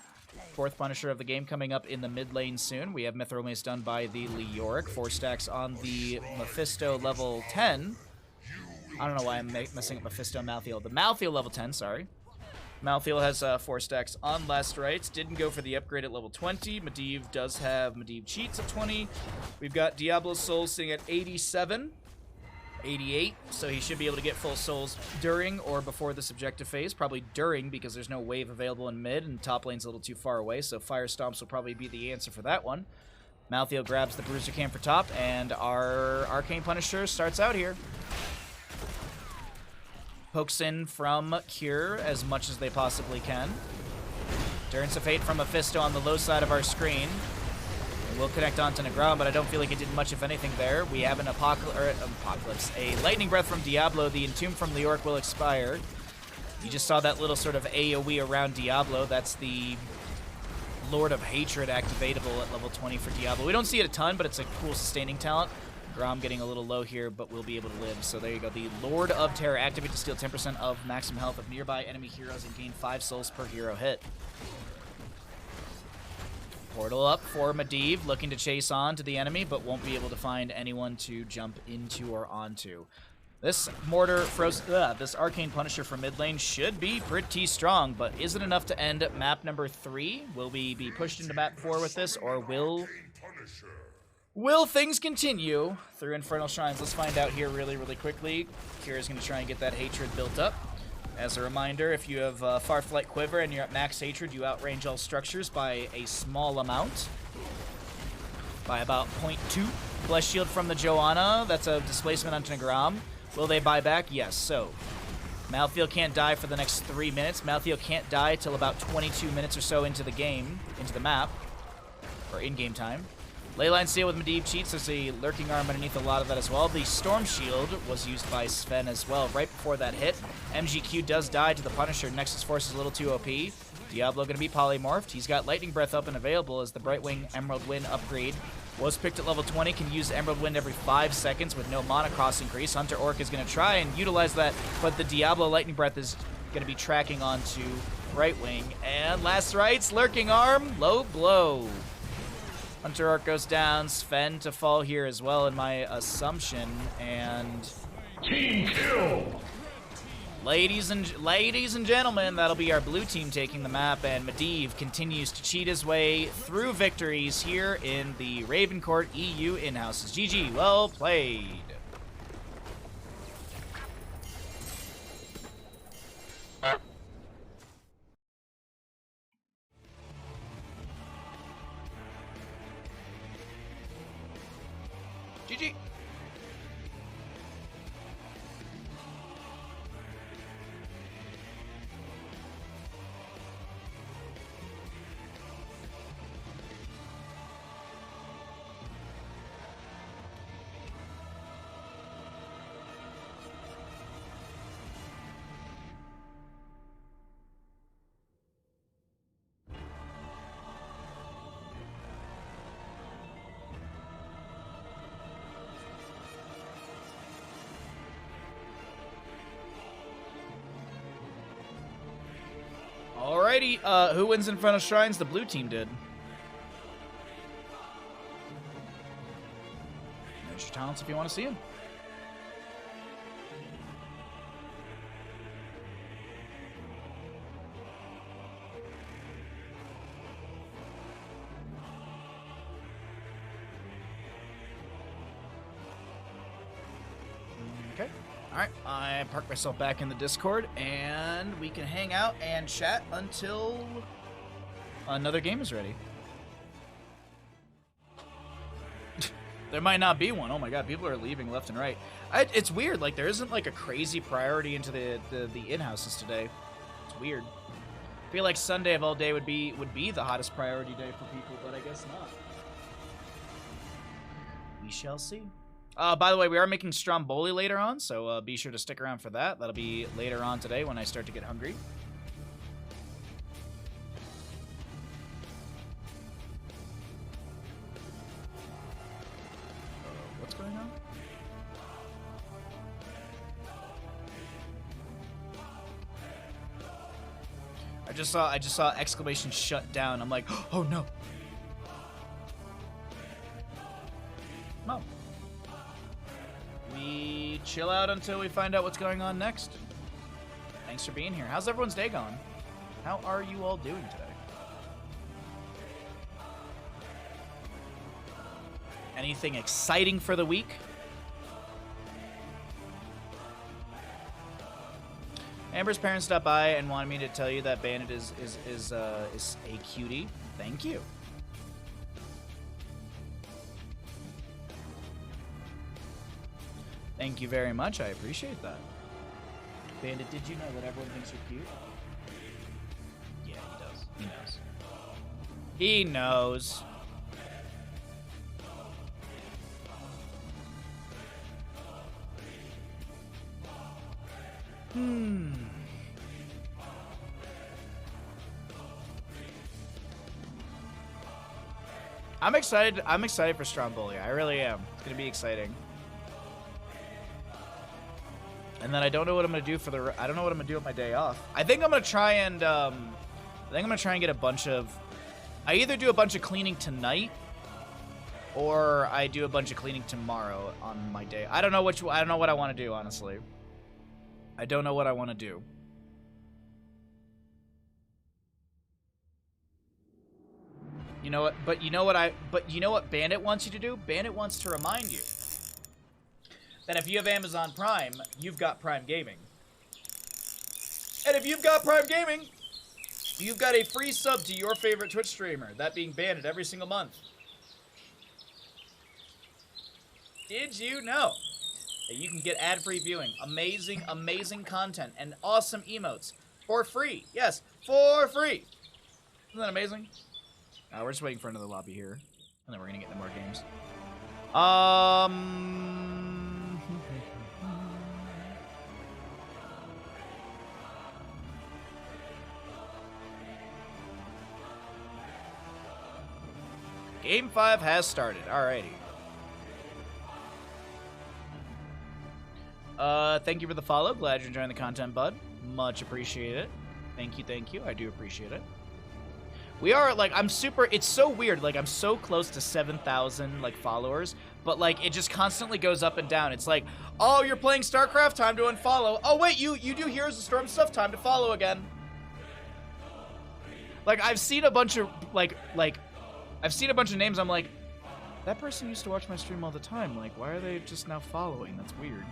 Fourth Punisher of the game coming up in the mid lane soon. We have Mithril Mace done by the Leoric. 4 stacks on the Mephisto level 10. I don't know why I'm messing up Mephisto and Malthael. The Malthael level 10, sorry. Malthael has 4 stacks on last rights. Didn't go for the upgrade at level 20. Medivh does have Medivh cheats at 20. We've got Diablo's Souls sitting at 87. 88, so he should be able to get full souls during or before this objective phase. Probably during, because there's no wave available in mid, and top lane's a little too far away, so Fire Stomps will probably be the answer for that one. Malthael grabs the Bruiser Cam for top, and our Arcane Punisher starts out here. Pokes in from Cure as much as they possibly can. Endurance of Fate from Mephisto on the low side of our screen. We'll connect onto Negron, but I don't feel like it did much, if anything, there. We have an Apocalypse. A Lightning Breath from Diablo. The Entomb from Leoric will expire. You just saw that little sort of AoE around Diablo. That's the Lord of Hatred activatable at level 20 for Diablo. We don't see it a ton, but it's a cool sustaining talent. Grom getting a little low here, but we'll be able to live. So there you go. The Lord of Terror. Activate to steal 10% of maximum health of nearby enemy heroes and gain 5 souls per hero hit. Portal up for Medivh, looking to chase on to the enemy, but won't be able to find anyone to jump into or onto. This this Arcane Punisher from mid lane should be pretty strong, but is it enough to end map number 3? Will we be pushed into map 4 with this, or will things continue through Infernal Shrines? Let's find out here really, really quickly. Kira's going to try and get that hatred built up. As a reminder, if you have Farflight Quiver and you're at max hatred, you outrange all structures by a small amount. By about 0.2. Bless Shield from the Joanna. That's a displacement onto Nagram. Will they buy back? Yes. So, Malthael can't die for the next 3 minutes. Malthael can't die till about 22 minutes or so into the game, into the map, or in-game time. Leyline Seal with Medivh cheats. There's a Lurking Arm underneath a lot of that as well. The Storm Shield was used by Sven as well right before that hit. MGQ does die to the Punisher. Nexus Force is a little too OP. Diablo going to be polymorphed. He's got Lightning Breath up and available as the Brightwing Emerald Wind upgrade was picked at level 20. Can use Emerald Wind every 5 seconds with no mana cost increase. Hunter Orc is going to try and utilize that, but the Diablo Lightning Breath is going to be tracking onto Brightwing. And last rites, Lurking Arm, low blow. Hunter Orc goes down. Sven to fall here as well, in my assumption. And Team kill! ladies and gentlemen, that'll be our blue team taking the map, and Medivh continues to cheat his way through victories here in the Ravencourt EU in-houses. GG, well played. GG. Alrighty, who wins in front of Shrines? The blue team did. There's your talents if you want to see them. Okay. Alright, I parked myself back in the Discord, and we can hang out and chat until another game is ready. There might not be one. Oh my god, people are leaving left and right. It's weird, like there isn't like a crazy priority into the in-houses today. It's weird. I feel like Sunday of all day would be the hottest priority day for people, but I guess not. We shall see. By the way, we are making Stromboli later on, so be sure to stick around for that. That'll be later on today when I start to get hungry. What's going on? I just saw exclamation shut down. I'm like, oh no. No. We chill out until we find out what's going on next. Thanks for being here. How's everyone's day going? How are you all doing today? Anything exciting for the week? Amber's parents stopped by and wanted me to tell you that Bandit is a cutie. Thank you. Thank you very much. I appreciate that. Bandit, did you know that everyone thinks you're cute? Yeah, he does. He knows. He knows. I'm excited. I'm excited for Stromboli. I really am. It's gonna be exciting. And then I don't know what I'm gonna do for the. I don't know what I'm gonna do with my day off. I think I'm gonna try and. I think I'm gonna try and get a bunch of. I either do a bunch of cleaning tonight, or I do a bunch of cleaning tomorrow on my day. I don't know which. I don't know what I want to do, honestly. I don't know what I want to do. You know what? But you know what Bandit wants you to do? Bandit wants to remind you that if you have Amazon Prime, you've got Prime Gaming. And if you've got Prime Gaming, you've got a free sub to your favorite Twitch streamer, that being Bandit, every single month. Did you know that you can get ad-free viewing, amazing, amazing content, and awesome emotes for free? Yes, for free. Isn't that amazing? We're just waiting for another lobby here, and then we're gonna get into more games. Game 5 has started. Alrighty. Thank you for the follow. Glad you're enjoying the content, bud. Much appreciated. Thank you, thank you. I do appreciate it. We are, like, it's so weird, like, I'm so close to 7,000, like, followers, but, like, it just constantly goes up and down. It's like, oh, you're playing StarCraft, time to unfollow. Oh, wait, you do Heroes of Storm stuff, time to follow again. Like, I've seen a bunch of, I've seen a bunch of names, I'm like, that person used to watch my stream all the time, like, why are they just now following? That's weird.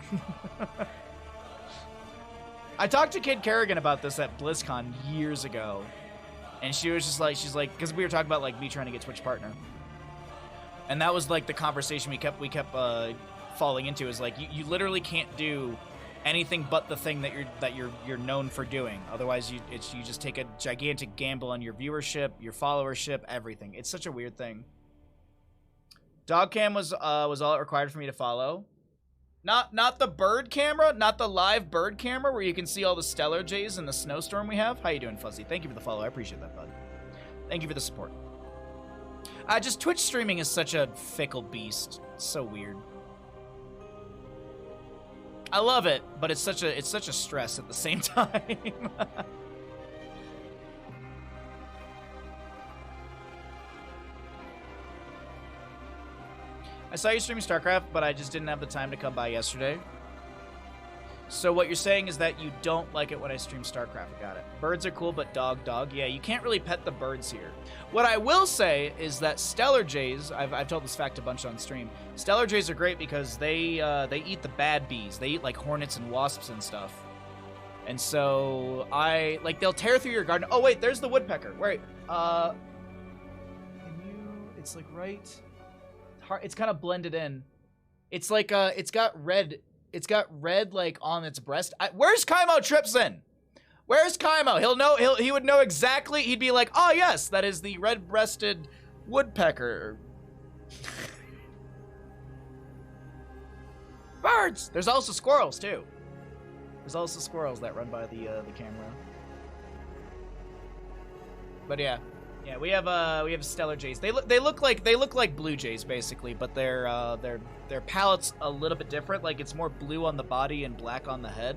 I talked to Kid Kerrigan about this at BlizzCon years ago. And she was just like, she's like, because we were talking about, like, me trying to get Twitch partner. And that was, like, the conversation we kept falling into, is like, you literally can't do anything but the thing that you're known for doing. Otherwise, you just take a gigantic gamble on your viewership, your followership, everything. It's such a weird thing. Dogcam was all it required for me to follow. Not the bird camera, not the live bird camera where you can see all the stellar jays in the snowstorm we have. How you doing, Fuzzy? Thank you for the follow. I appreciate that, bud. Thank you for the support. Just Twitch streaming is such a fickle beast. It's so weird. I love it, but it's such a stress at the same time. I saw you streaming StarCraft, but I just didn't have the time to come by yesterday. So what you're saying is that you don't like it when I stream StarCraft. Got it. Birds are cool, but dog. Yeah, you can't really pet the birds here. What I will say is that Stellar Jays, I've told this fact a bunch on stream. Stellar Jays are great because they eat the bad bees. They eat, like, hornets and wasps and stuff. And so they'll tear through your garden. Oh, wait, there's the woodpecker. Wait, it's like right... It's kind of blended in. It's like it's got red like on its breast. Where's Kaimo Tripson? Where's Kaimo? He'll know. He would know exactly. He'd be like, oh yes, that is the red-breasted woodpecker. Birds. There's also squirrels too. There's also squirrels that run by the camera. But yeah. Yeah, we have Stellar Jays. They look like Blue Jays basically, but their palete's a little bit different. Like, it's more blue on the body and black on the head.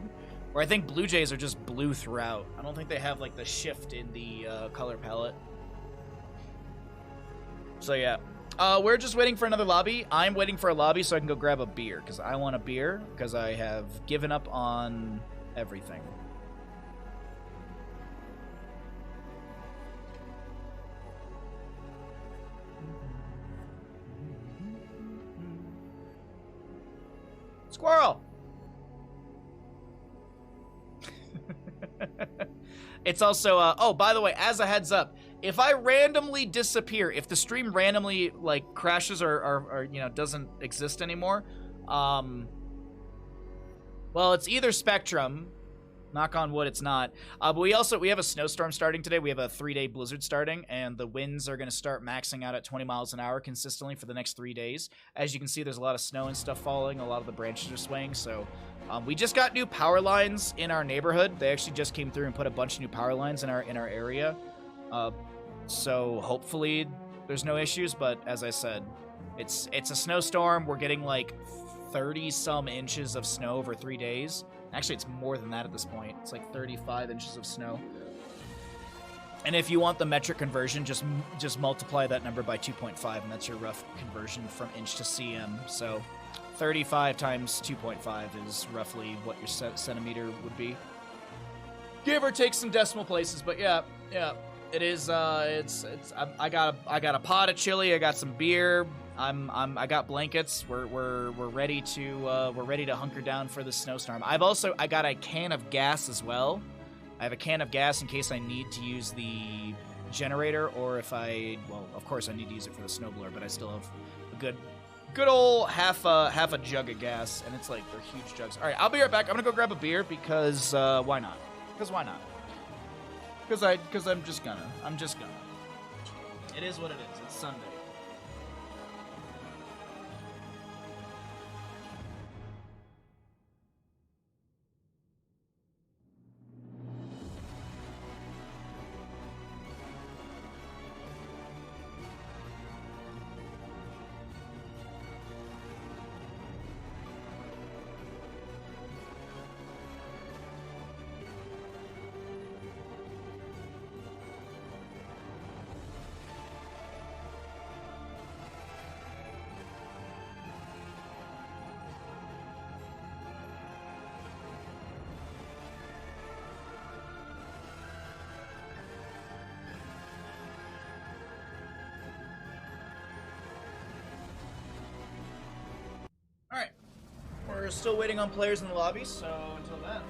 Where I think Blue Jays are just blue throughout. I don't think they have, like, the shift in the color palette. So yeah, we're just waiting for another lobby. I'm waiting for a lobby so I can go grab a beer because I want a beer because I have given up on everything. Squirrel! It's also, oh, by the way, as a heads up, if I randomly disappear, if the stream randomly, like, crashes or you know, doesn't exist anymore, well, it's either Spectrum, knock on wood, it's not, but we have a snowstorm starting today. We have a 3-day blizzard starting, and the winds are going to start maxing out at 20 miles an hour consistently for the next 3 days. As you can see, there's a lot of snow and stuff falling. A lot of the branches are swaying, so we just got new power lines in our neighborhood. They actually just came through and put a bunch of new power lines in our area. So hopefully There's no issues, but as I said, it's a snowstorm. We're getting like 30-some inches of snow over 3 days. Actually, it's more than that at this point. It's like 35 inches of snow. And if you want the metric conversion, just multiply that number by 2.5, and that's your rough conversion from inch to cm. So 35 times 2.5 is roughly what your centimeter would be. Give or take some decimal places, but yeah. It is. I got a pot of chili. I got some beer. I got blankets. We're ready to hunker down for the snowstorm. I got a can of gas as well. I have a can of gas in case I need to use the generator, or if of course I need to use it for the snowblower. But I still have a good old half a jug of gas, and it's like they're huge jugs. All right, I'll be right back. I'm gonna go grab a beer because why not? Because why not? Because I'm just gonna. It is what it is. It's Sunday. Alright. We're still waiting on players in the lobby, so until then.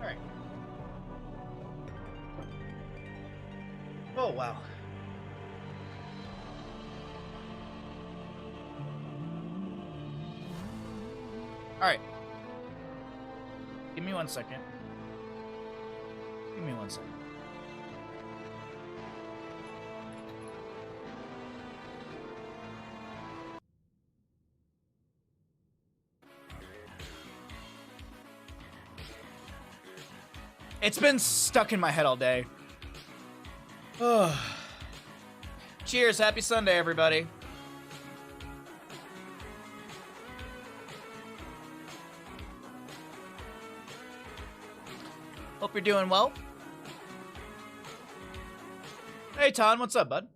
Alright. Oh, wow. Alright. Give me 1 second. Give me 1 second. It's been stuck in my head all day. Cheers, happy Sunday, everybody. Hope you're doing well. Hey, Ton, what's up, bud?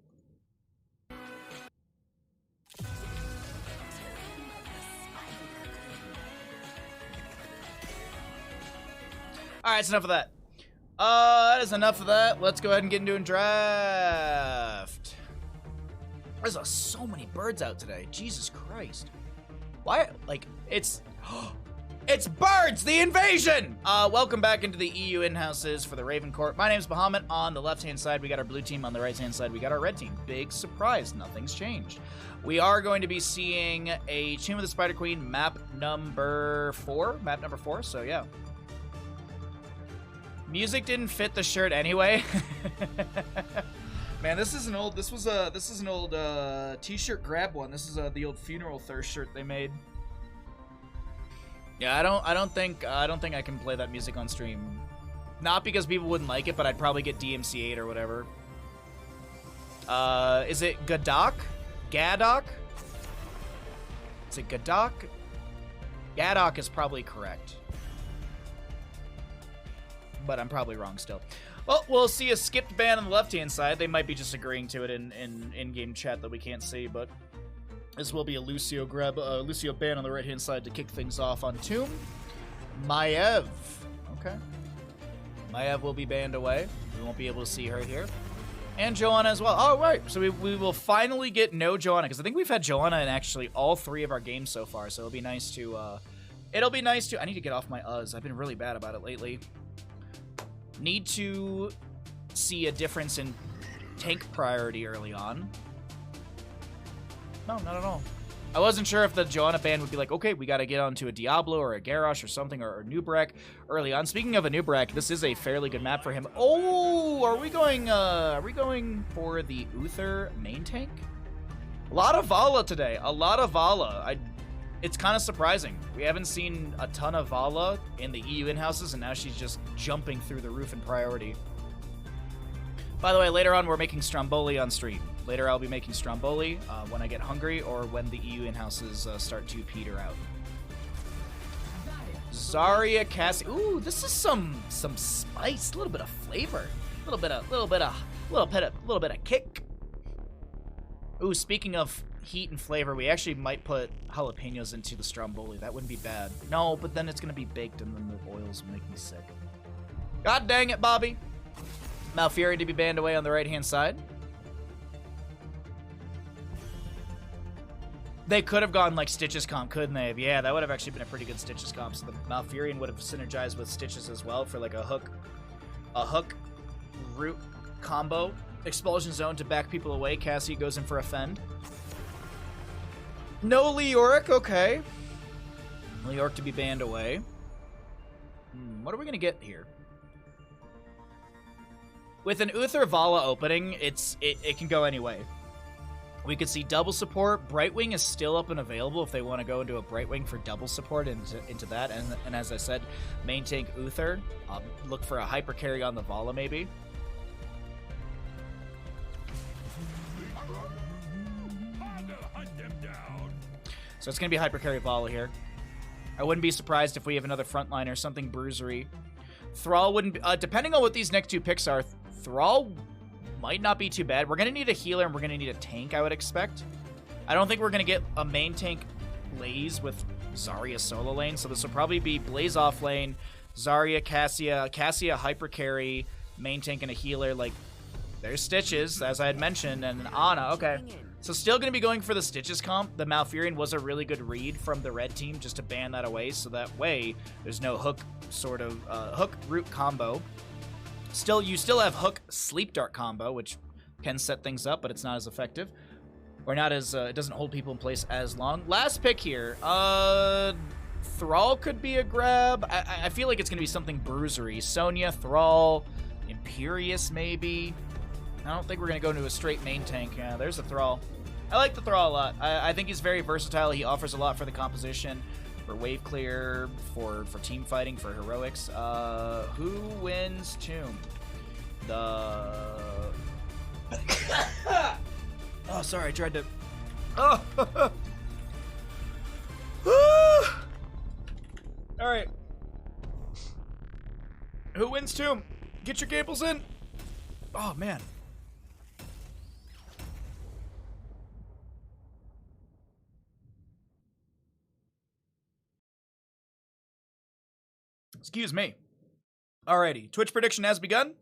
Alright, that's enough of that. That is enough of that. Let's go ahead and get into a draft. There's so many birds out today. Jesus Christ. Why? Like, it's... It's birds! The invasion! Welcome back into the EU in-houses for the Raven Court. My name's Bahamut. On the left-hand side, we got our blue team. On the right-hand side, we got our red team. Big surprise. Nothing's changed. We are going to be seeing a Tomb of the Spider Queen map number 4. Map number 4, so yeah. Music didn't fit the shirt anyway. Man, this is an old t-shirt grab one. This is the old Funeral Thirst shirt they made. Yeah, I don't think I can play that music on stream. Not because people wouldn't like it, but I'd probably get DMCA'd or whatever. Is it Gadok? Gadok? Is it Gadok? Gadok is probably correct. But I'm probably wrong still. Well, we'll see a skipped ban on the left-hand side. They might be just agreeing to it in-game chat that we can't see, but this will be a Lucio ban on the right-hand side to kick things off on Tomb. Maiev. Okay. Maiev will be banned away. We won't be able to see her here. And Joanna as well. Oh, right. So we will finally get no Joanna, because I think we've had Joanna in actually all 3 of our games so far, so it'll be nice to It'll be nice to... I need to get off my I've been really bad about it lately. Need to see a difference in tank priority early on. No, not at all. I wasn't sure if the Johanna ban would be like, okay, we got to get onto a Diablo or a Garrosh or something, or a Nubrek early on. Speaking of a Nubrek, this is a fairly good map for him. Oh, are we going for the Uther main tank? A lot of Vala today. A lot of Vala. It's kind of surprising. We haven't seen a ton of Vala in the EU in-houses, and now she's just jumping through the roof in priority. By the way, later on, we're making Stromboli on stream. Later, I'll be making Stromboli when I get hungry or when the EU in-houses start to peter out. Zarya, Cassie. Ooh, this is some spice, a little bit of flavor, a little bit of kick. Ooh, speaking of heat and flavor, we actually might put jalapenos into the Stromboli. That wouldn't be bad. No, but then it's gonna be baked and then the oils make me sick. God dang it, Bobby. Malfurion to be banned away on the right-hand side. They could have gone like Stitches comp, couldn't they? Yeah, that would have actually been a pretty good Stitches comp. So the Malfurion would have synergized with Stitches as well for like a hook root combo. Expulsion zone to back people away. Cassie goes in for a fend. No Leoric, okay. Leoric to be banned away. What are we gonna get here? With an Uther Vala opening, it can go any way. We could see double support. Brightwing is still up and available if they want to go into a Brightwing for double support into that. And as I said, main tank Uther. Look for a hyper carry on the Vala maybe. So it's going to be hyper carry Vala here. I wouldn't be surprised if we have another frontliner, something bruisery. Thrall wouldn't be, depending on what these next two picks are, Thrall might not be too bad. We're going to need a healer and we're going to need a tank, I would expect. I don't think we're going to get a main tank Blaze with Zarya solo lane, so this will probably be Blaze off lane, Zarya, Cassia hyper carry, main tank and a healer. Like, there's Stitches, as I had mentioned, and an Ana. Okay. So still going to be going for the Stitches comp. The Malfurion was a really good read from the red team just to ban that away, so that way there's no hook sort of hook root combo. You still have hook sleep dart combo, which can set things up, but it's not as effective. Or not as, it doesn't hold people in place as long. Last pick here. Thrall could be a grab. I feel like it's going to be something bruisery. Sonya, Thrall, Imperious maybe. I don't think we're going to go into a straight main tank. Yeah, there's a Thrall. I like the Thrall a lot. I think he's very versatile. He offers a lot for the composition, for wave clear, for team fighting, for heroics. Who wins Tomb? Oh, sorry, I tried to... Oh! Alright. Who wins Tomb? Get your gables in! Oh, man. Excuse me. Alrighty, Twitch prediction has begun.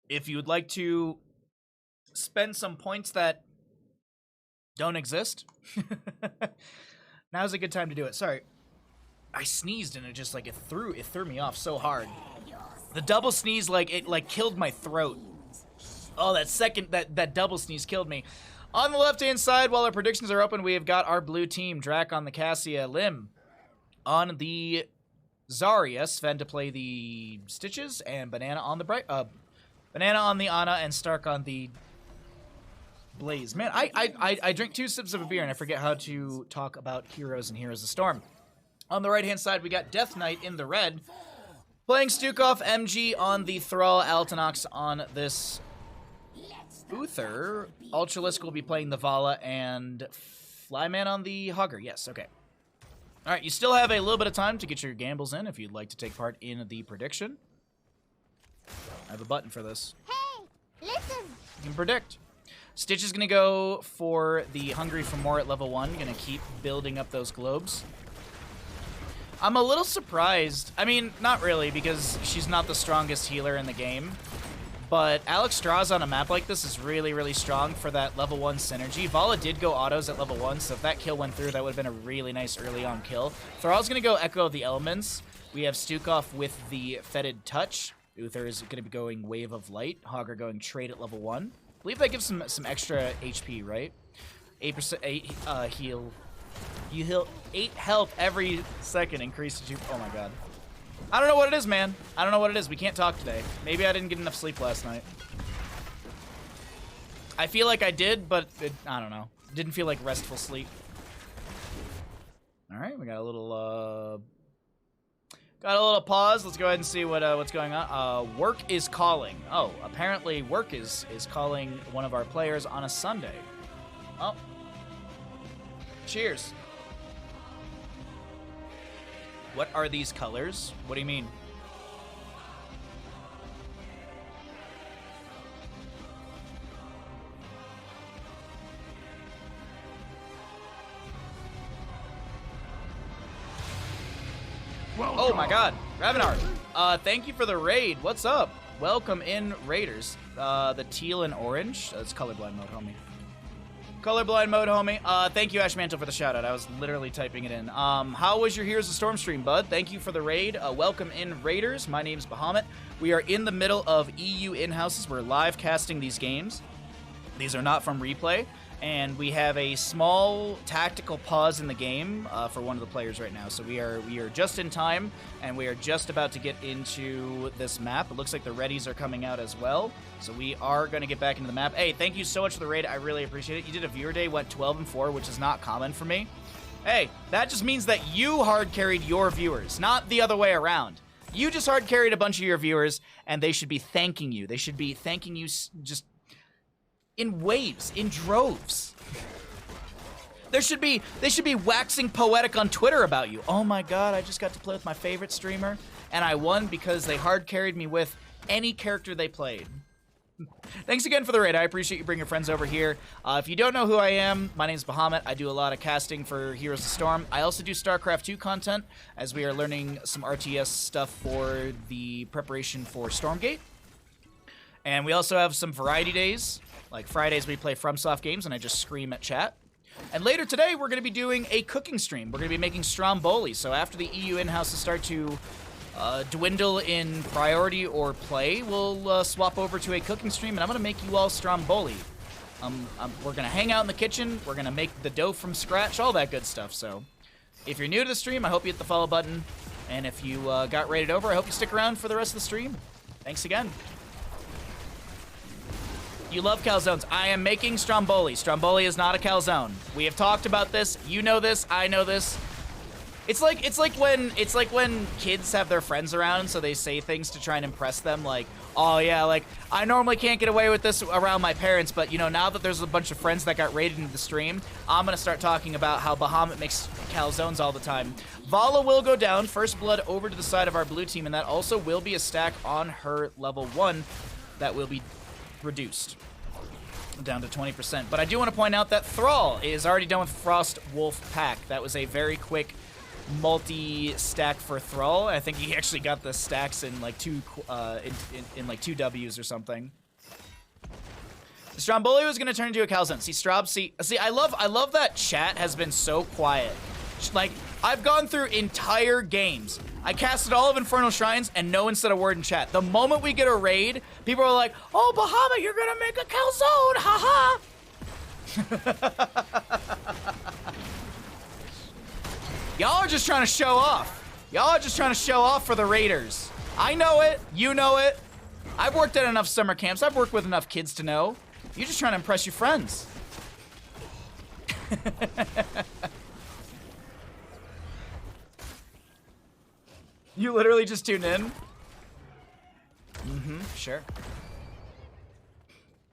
If you would like to spend some points that don't exist, now's a good time to do it. Sorry, I sneezed and it just like it threw me off so hard. The double sneeze it killed my throat. Oh, that double sneeze killed me. On the left hand side, while our predictions are open, we have got our blue team: Drac on the Cassia, Lim on the Zarya, Sven to play the Stitches, and Banana on the Banana on the Ana, and Stark on the Blaze. Man, I drink 2 sips of a beer and I forget how to talk about Heroes and Heroes of Storm. On the right-hand side, we got Death Knight in the red, playing Stukov, MG on the Thrall, Altanox on this Uther. Ultralisk will be playing the Vala, and Flyman on the Hogger. Yes, okay. All right, you still have a little bit of time to get your gambles in if you'd like to take part in the prediction. I have a button for this. Hey, listen. You can predict. Stitch is going to go for the Hungry for More at level 1. Going to keep building up those globes. I'm a little surprised. I mean, not really, because she's not the strongest healer in the game. But Alex Strauss on a map like this is really, really strong for that level 1 synergy. Vala did go autos at level 1, so if that kill went through, that would have been a really nice early on kill. Thrall's going to go Echo of the Elements. We have Stukov with the Fetid Touch. Uther is going to be going Wave of Light. Hogger going Trade at level 1. I believe that gives some extra HP, right? 8% heal. You heal 8 health every second, increase to 2. Oh my god. I don't know what it is, man. I don't know what it is. We can't talk today. Maybe I didn't get enough sleep last night. I feel like I did, but I don't know. Didn't feel like restful sleep. All right, we got a little pause. Let's go ahead and see what's going on. Work is calling. Oh, apparently work is calling one of our players on a Sunday. Oh. Cheers. What are these colors? What do you mean? Well Oh done. my god, Ravenar. Thank you for the raid. What's up? Welcome in, Raiders. The teal and orange. That's colorblind mode, homie. Colorblind mode, homie. Thank you, Ashmantle, for the shout-out. I was literally typing it in. How was your Heroes of Storm stream, bud? Thank you for the raid. Welcome in, Raiders. My name's Bahamut. We are in the middle of EU in-houses. We're live casting these games. These are not from replay. And we have a small tactical pause in the game for one of the players right now. So we are just in time, and we are just about to get into this map. It looks like the readies are coming out as well. So we are going to get back into the map. Hey, thank you so much for the raid. I really appreciate it. You did a viewer day, went 12-4, which is not common for me. Hey, that just means that you hard carried your viewers, not the other way around. You just hard carried a bunch of your viewers, and they should be thanking you. They should be thanking you just in waves, in droves. They should be waxing poetic on Twitter about you. Oh my god, I just got to play with my favorite streamer, and I won because they hard carried me with any character they played. Thanks again for the raid. I appreciate you bringing your friends over here. If you don't know who I am, my name's Bahamut. I do a lot of casting for Heroes of Storm. I also do StarCraft 2 content, as we are learning some RTS stuff for the preparation for Stormgate. And we also have some variety days. Like Fridays, we play FromSoft games, and I just scream at chat. And later today, we're going to be doing a cooking stream. We're going to be making stromboli. So after the EU in-houses start to dwindle in priority or play, we'll swap over to a cooking stream, and I'm going to make you all stromboli. We're going to hang out in the kitchen. We're going to make the dough from scratch, all that good stuff. So if you're new to the stream, I hope you hit the follow button. And if you got rated over, I hope you stick around for the rest of the stream. Thanks again. You love calzones. I am making stromboli. Stromboli is not a calzone. We have talked about this. You know this. I know this. It's like when kids have their friends around, so they say things to try and impress them. Like, oh yeah, like I normally can't get away with this around my parents, but you know, now that there's a bunch of friends that got raided into the stream, I'm gonna start talking about how Bahamut makes calzones all the time. Vala will go down. First blood over to the side of our blue team, and that also will be a stack on her level 1 that will be reduced down to 20%. But I do want to point out that Thrall is already done with Frost Wolf Pack. That was a very quick multi-stack for Thrall. I think he actually got the stacks in like two Ws or something. The Stromboli was gonna turn into a calzone. See, I love that chat has been so quiet. Like, I've gone through entire games. I casted all of Infernal Shrines, and no one said a word in chat. The moment we get a raid, people are like, oh, Bahamut, you're gonna make a calzone, haha. Y'all are just trying to show off. Y'all are just trying to show off for the raiders. I know it. You know it. I've worked at enough summer camps. I've worked with enough kids to know. You're just trying to impress your friends. You literally just tuned in? Mm-hmm, sure.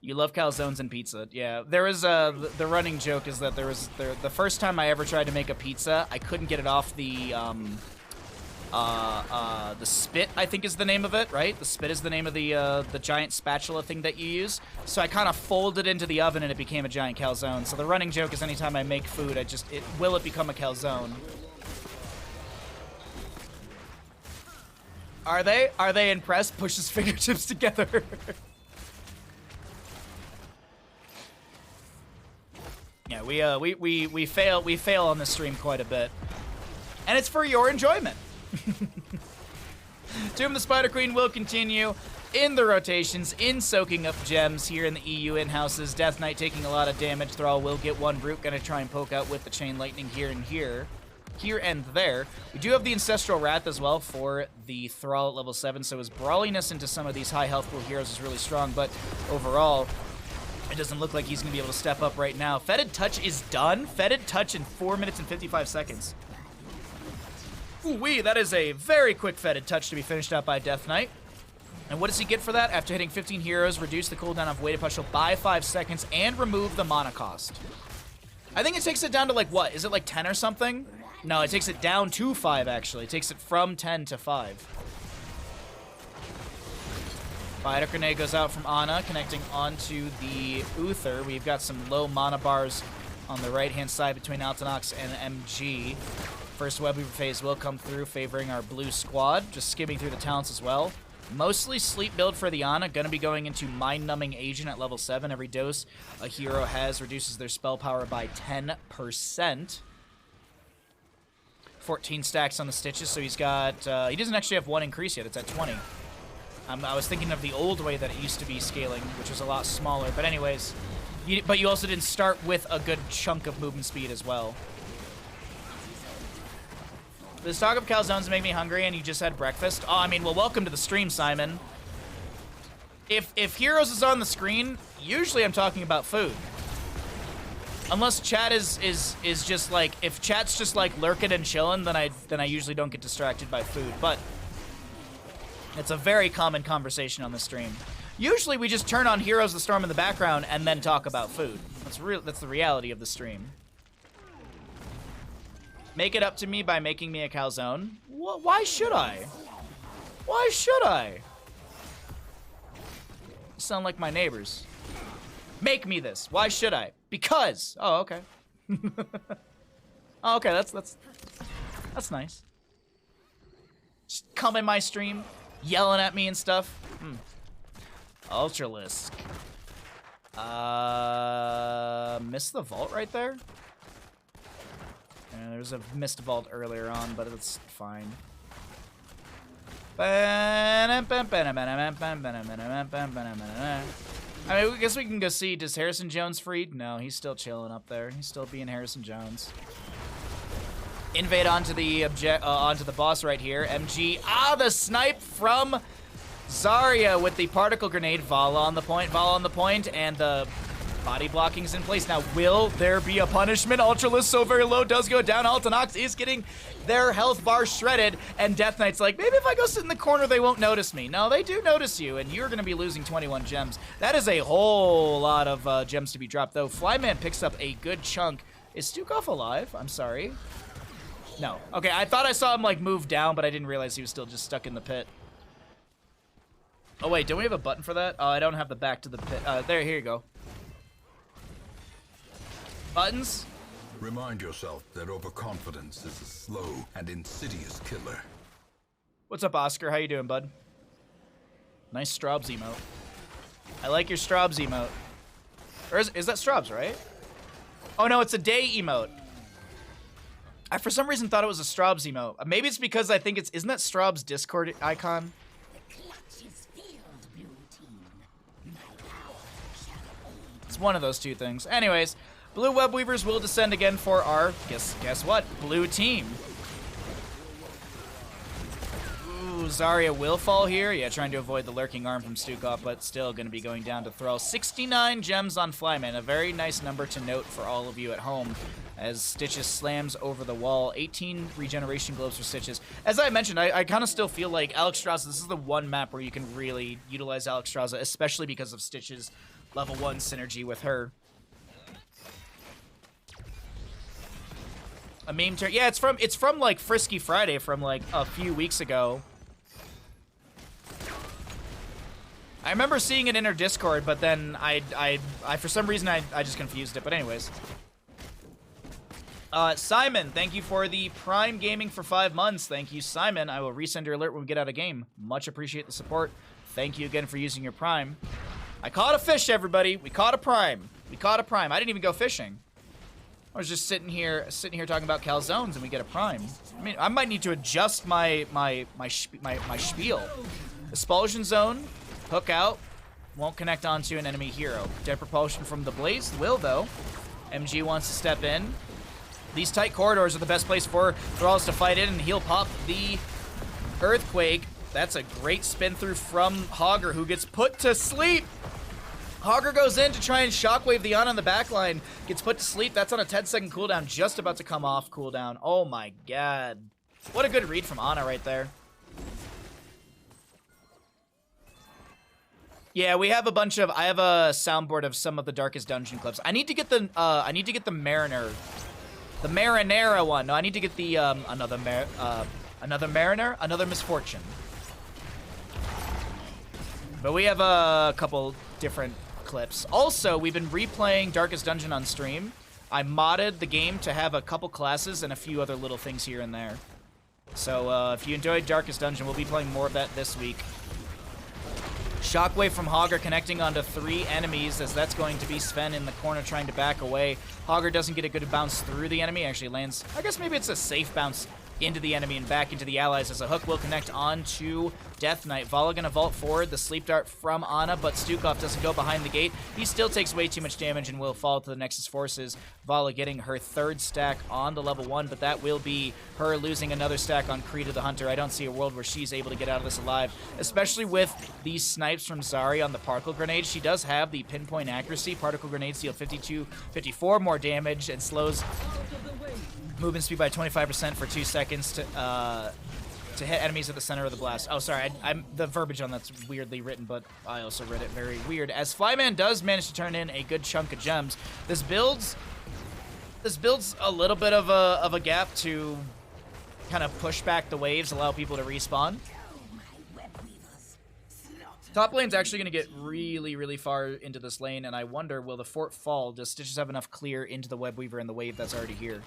You love calzones and pizza. Yeah, there is the running joke is that the first time I ever tried to make a pizza, I couldn't get it off the spit, I think is the name of it, right? The spit is the name of the giant spatula thing that you use. So I kind of folded it into the oven and it became a giant calzone. So the running joke is anytime I make food, will it become a calzone? Are they impressed? Pushes fingertips together. we fail on this stream quite a bit, and it's for your enjoyment. Tomb of the Spider Queen will continue in the rotations, in soaking up gems here in the EU in-houses. Death Knight taking a lot of damage. Thrall will get one root. Gonna try and poke out with the Chain Lightning here and there. We do have the Ancestral Wrath as well for the Thrall at level 7, so his brawliness into some of these high health pool heroes is really strong, but overall, it doesn't look like he's gonna be able to step up right now. Fetid Touch is done. Fetid Touch in 4 minutes and 55 seconds. Ooh-wee, that is a very quick Fetid Touch to be finished out by Death Knight. And what does he get for that? After hitting 15 heroes, reduce the cooldown of Weighted Pustule by 5 seconds and remove the mana cost. I think it takes it down to like, what? Is it like 10 or something? No, it takes it down to 5, actually. It takes it from 10 to 5. Spider Grenade goes out from Ana, connecting onto the Uther. We've got some low mana bars on the right-hand side between Altanox and MG. First web weaver phase will come through, favoring our blue squad. Just skimming through the talents as well. Mostly sleep build for the Ana. Gonna be going into Mind-Numbing Agent at level 7. Every dose a hero has reduces their spell power by 10%. 14 stacks on the Stitches, so he's got... he doesn't actually have one increase yet. It's at 20. I was thinking of the old way that it used to be scaling, which was a lot smaller. But anyways, but you also didn't start with a good chunk of movement speed as well. This talk of calzones make me hungry, and you just had breakfast. Oh, I mean, well, welcome to the stream, Simon. If Heroes is on the screen, usually I'm talking about food. Unless chat is just like, if chat's just like lurking and chilling, then I usually don't get distracted by food. But it's a very common conversation on the stream. Usually we just turn on Heroes of the Storm in the background and then talk about food. That's the reality of the stream. Make it up to me by making me a calzone. Why should I? Why should I? You sound like my neighbors. Make me this. Why should I? Because. Oh, okay. Oh, okay. That's nice. Just come in my stream, yelling at me and stuff. Ultralisk. Missed the vault right there. Yeah, there was a missed vault earlier on, but it's fine. I mean, I guess we can go see, does Harrison Jones freed? No, he's still chilling up there. He's still being Harrison Jones. Invade onto the boss right here. MG, the snipe from Zarya with the particle grenade. Vala on the point, and the body blocking's in place. Now, will there be a punishment? Ultralisk so very low, does go down. Altanox is getting their health bar shredded, and Death Knight's like, maybe if I go sit in the corner, they won't notice me. No, they do notice you, and you're going to be losing 21 gems. That is a whole lot of gems to be dropped, though. Flyman picks up a good chunk. Is Stukov alive? I'm sorry. No. Okay, I thought I saw him, like, move down, but I didn't realize he was still just stuck in the pit. Oh, wait, don't we have a button for that? Oh, I don't have the back to the pit. There, here you go. Buttons? Remind yourself that overconfidence is a slow and insidious killer. What's up, Oscar? How you doing, bud? Nice Straubs emote. I like your Straubs emote. Or is that Straubs, right? Oh, no, it's a day emote. I, for some reason, thought it was a Straubs emote. Maybe it's because I think it's... Isn't that Straubs' Discord icon? It's one of those two things. Anyways... Blue Web Weavers will descend again for our, guess what, blue team. Ooh, Zarya will fall here. Yeah, trying to avoid the lurking arm from Stukov, but still going to be going down to Thrall. 69 gems on Flyman, a very nice number to note for all of you at home as Stitches slams over the wall. 18 regeneration globes for Stitches. As I mentioned, I kind of still feel like Alexstrasza, this is the one map where you can really utilize Alexstrasza, especially because of Stitches' level 1 synergy with her. A meme turn. Yeah, it's from like Frisky Friday from like a few weeks ago. I remember seeing it in her Discord, but then I for some reason I just confused it. But anyways. Simon, thank you for the Prime Gaming for 5 months. Thank you, Simon. I will resend your alert when we get out of game. Much appreciate the support. Thank you again for using your Prime. I caught a fish, everybody. We caught a Prime. We caught a Prime. I didn't even go fishing. I was just sitting here talking about calzones, and we get a prime. I mean, I might need to adjust my spiel. Expulsion zone, hook out, won't connect onto an enemy hero. Dead propulsion from the Blaze will though. MG wants to step in. These tight corridors are the best place for Thralls to fight in, and he'll pop the Earthquake. That's a great spin through from Hogger, who gets put to sleep. Hogger goes in to try and shockwave the Ana on the backline. Gets put to sleep. That's on a 10-second cooldown, just about to come off cooldown. Oh my god. What a good read from Ana right there. Yeah, we have a bunch of... I have a soundboard of some of the Darkest Dungeon clips. I need to get the Mariner... The Marinera one. No, I need to get the, another Mariner, another Misfortune. But we have a couple different clips. Also, we've been replaying Darkest Dungeon on stream. I modded the game to have a couple classes and a few other little things here and there. So, if you enjoyed Darkest Dungeon, we'll be playing more of that this week. Shockwave from Hogger connecting onto 3 enemies, as that's going to be Sven in the corner trying to back away. Hogger doesn't get a good bounce through the enemy, actually lands... I guess maybe it's a safe bounce into the enemy and back into the allies, as a hook will connect onto Death Knight. Vala gonna vault forward, the sleep dart from Ana, but Stukov doesn't go behind the gate. He still takes way too much damage and will fall to the Nexus forces. Vala getting her 3rd stack on the level 1, but that will be her losing another stack on Creed of the Hunter. I don't see a world where she's able to get out of this alive, especially with these snipes from Zari on the particle grenade. She does have the pinpoint accuracy. Particle grenades deal 54 more damage and slows movement speed by 25% for 2 seconds to hit enemies at the center of the blast. Oh, sorry, I'm the verbiage on that's weirdly written, but I also read it very weird. As Flyman does manage to turn in a good chunk of gems, this builds a little bit of a gap to kind of push back the waves, allow people to respawn. Top lane's actually going to get really, really far into this lane, and I wonder, will the fort fall? Does Stitches have enough clear into the Web Weaver and the wave that's already here?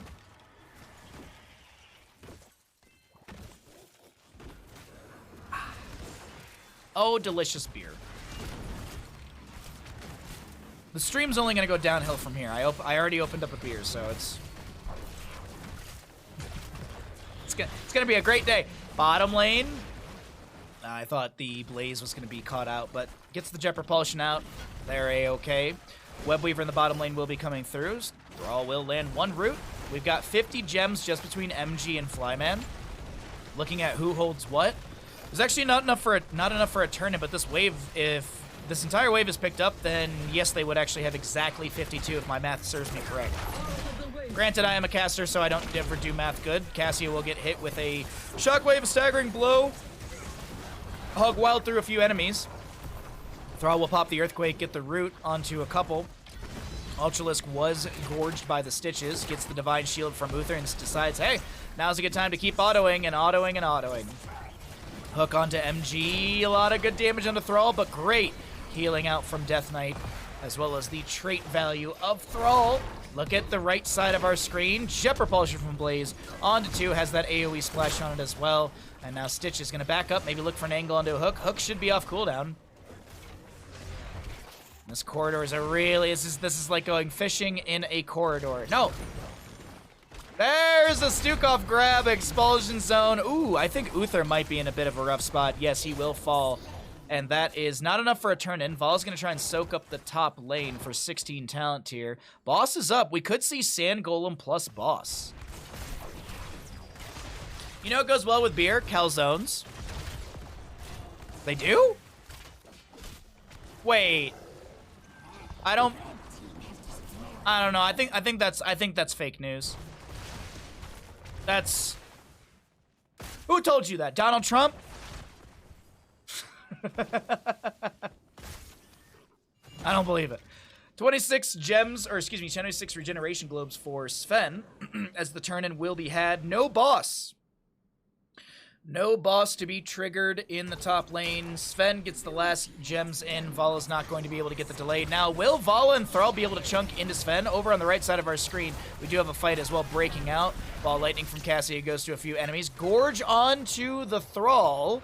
Oh, delicious beer. The stream's only going to go downhill from here. I already opened up a beer, so it's gonna be a great day. Bottom lane. I thought the Blaze was going to be caught out, but gets the Jet Propulsion out. They're A-okay. Webweaver in the bottom lane will be coming through. Thrall will land 1 root. We've got 50 gems just between MG and Flyman. Looking at who holds what. There's actually not enough for a turn-in, but this wave, if this entire wave is picked up, then yes, they would actually have exactly 52 if my math serves me correct. Granted, I am a caster, so I don't ever do math good. Cassia will get hit with a Shockwave, a staggering blow. Hog wild through a few enemies. Thrall will pop the Earthquake, get the root onto a couple. Ultralisk was gorged by the Stitches, gets the Divine Shield from Uther and decides, hey, now's a good time to keep autoing and autoing and autoing. Hook onto MG, a lot of good damage onto Thrall, but great healing out from Death Knight, as well as the trait value of Thrall. Look at the right side of our screen. Jet Propulsion from Blaze onto 2, has that AoE splash on it as well. And now Stitch is going to back up, maybe look for an angle onto a hook. Hook should be off cooldown. This corridor is this is like going fishing in a corridor. No! There's a Stukov grab, Expulsion Zone. Ooh, I think Uther might be in a bit of a rough spot. Yes, he will fall. And that is not enough for a turn-in. Val's going to try and soak up the top lane for 16 talent tier. Boss is up. We could see Sand Golem plus Boss. You know what goes well with beer? Calzones. They do? Wait. I don't know. I think that's fake news. That's... Who told you that? Donald Trump? I don't believe it. 26 gems, or excuse me, 26 regeneration globes for Sven, as the turn-in will be had. No boss. No boss to be triggered in the top lane. Sven gets the last gems in. Vala's not going to be able to get the delay. Now, will Vala and Thrall be able to chunk into Sven? Over on the right side of our screen, we do have a fight as well breaking out. Ball lightning from Cassia goes to a few enemies. Gorge onto the Thrall.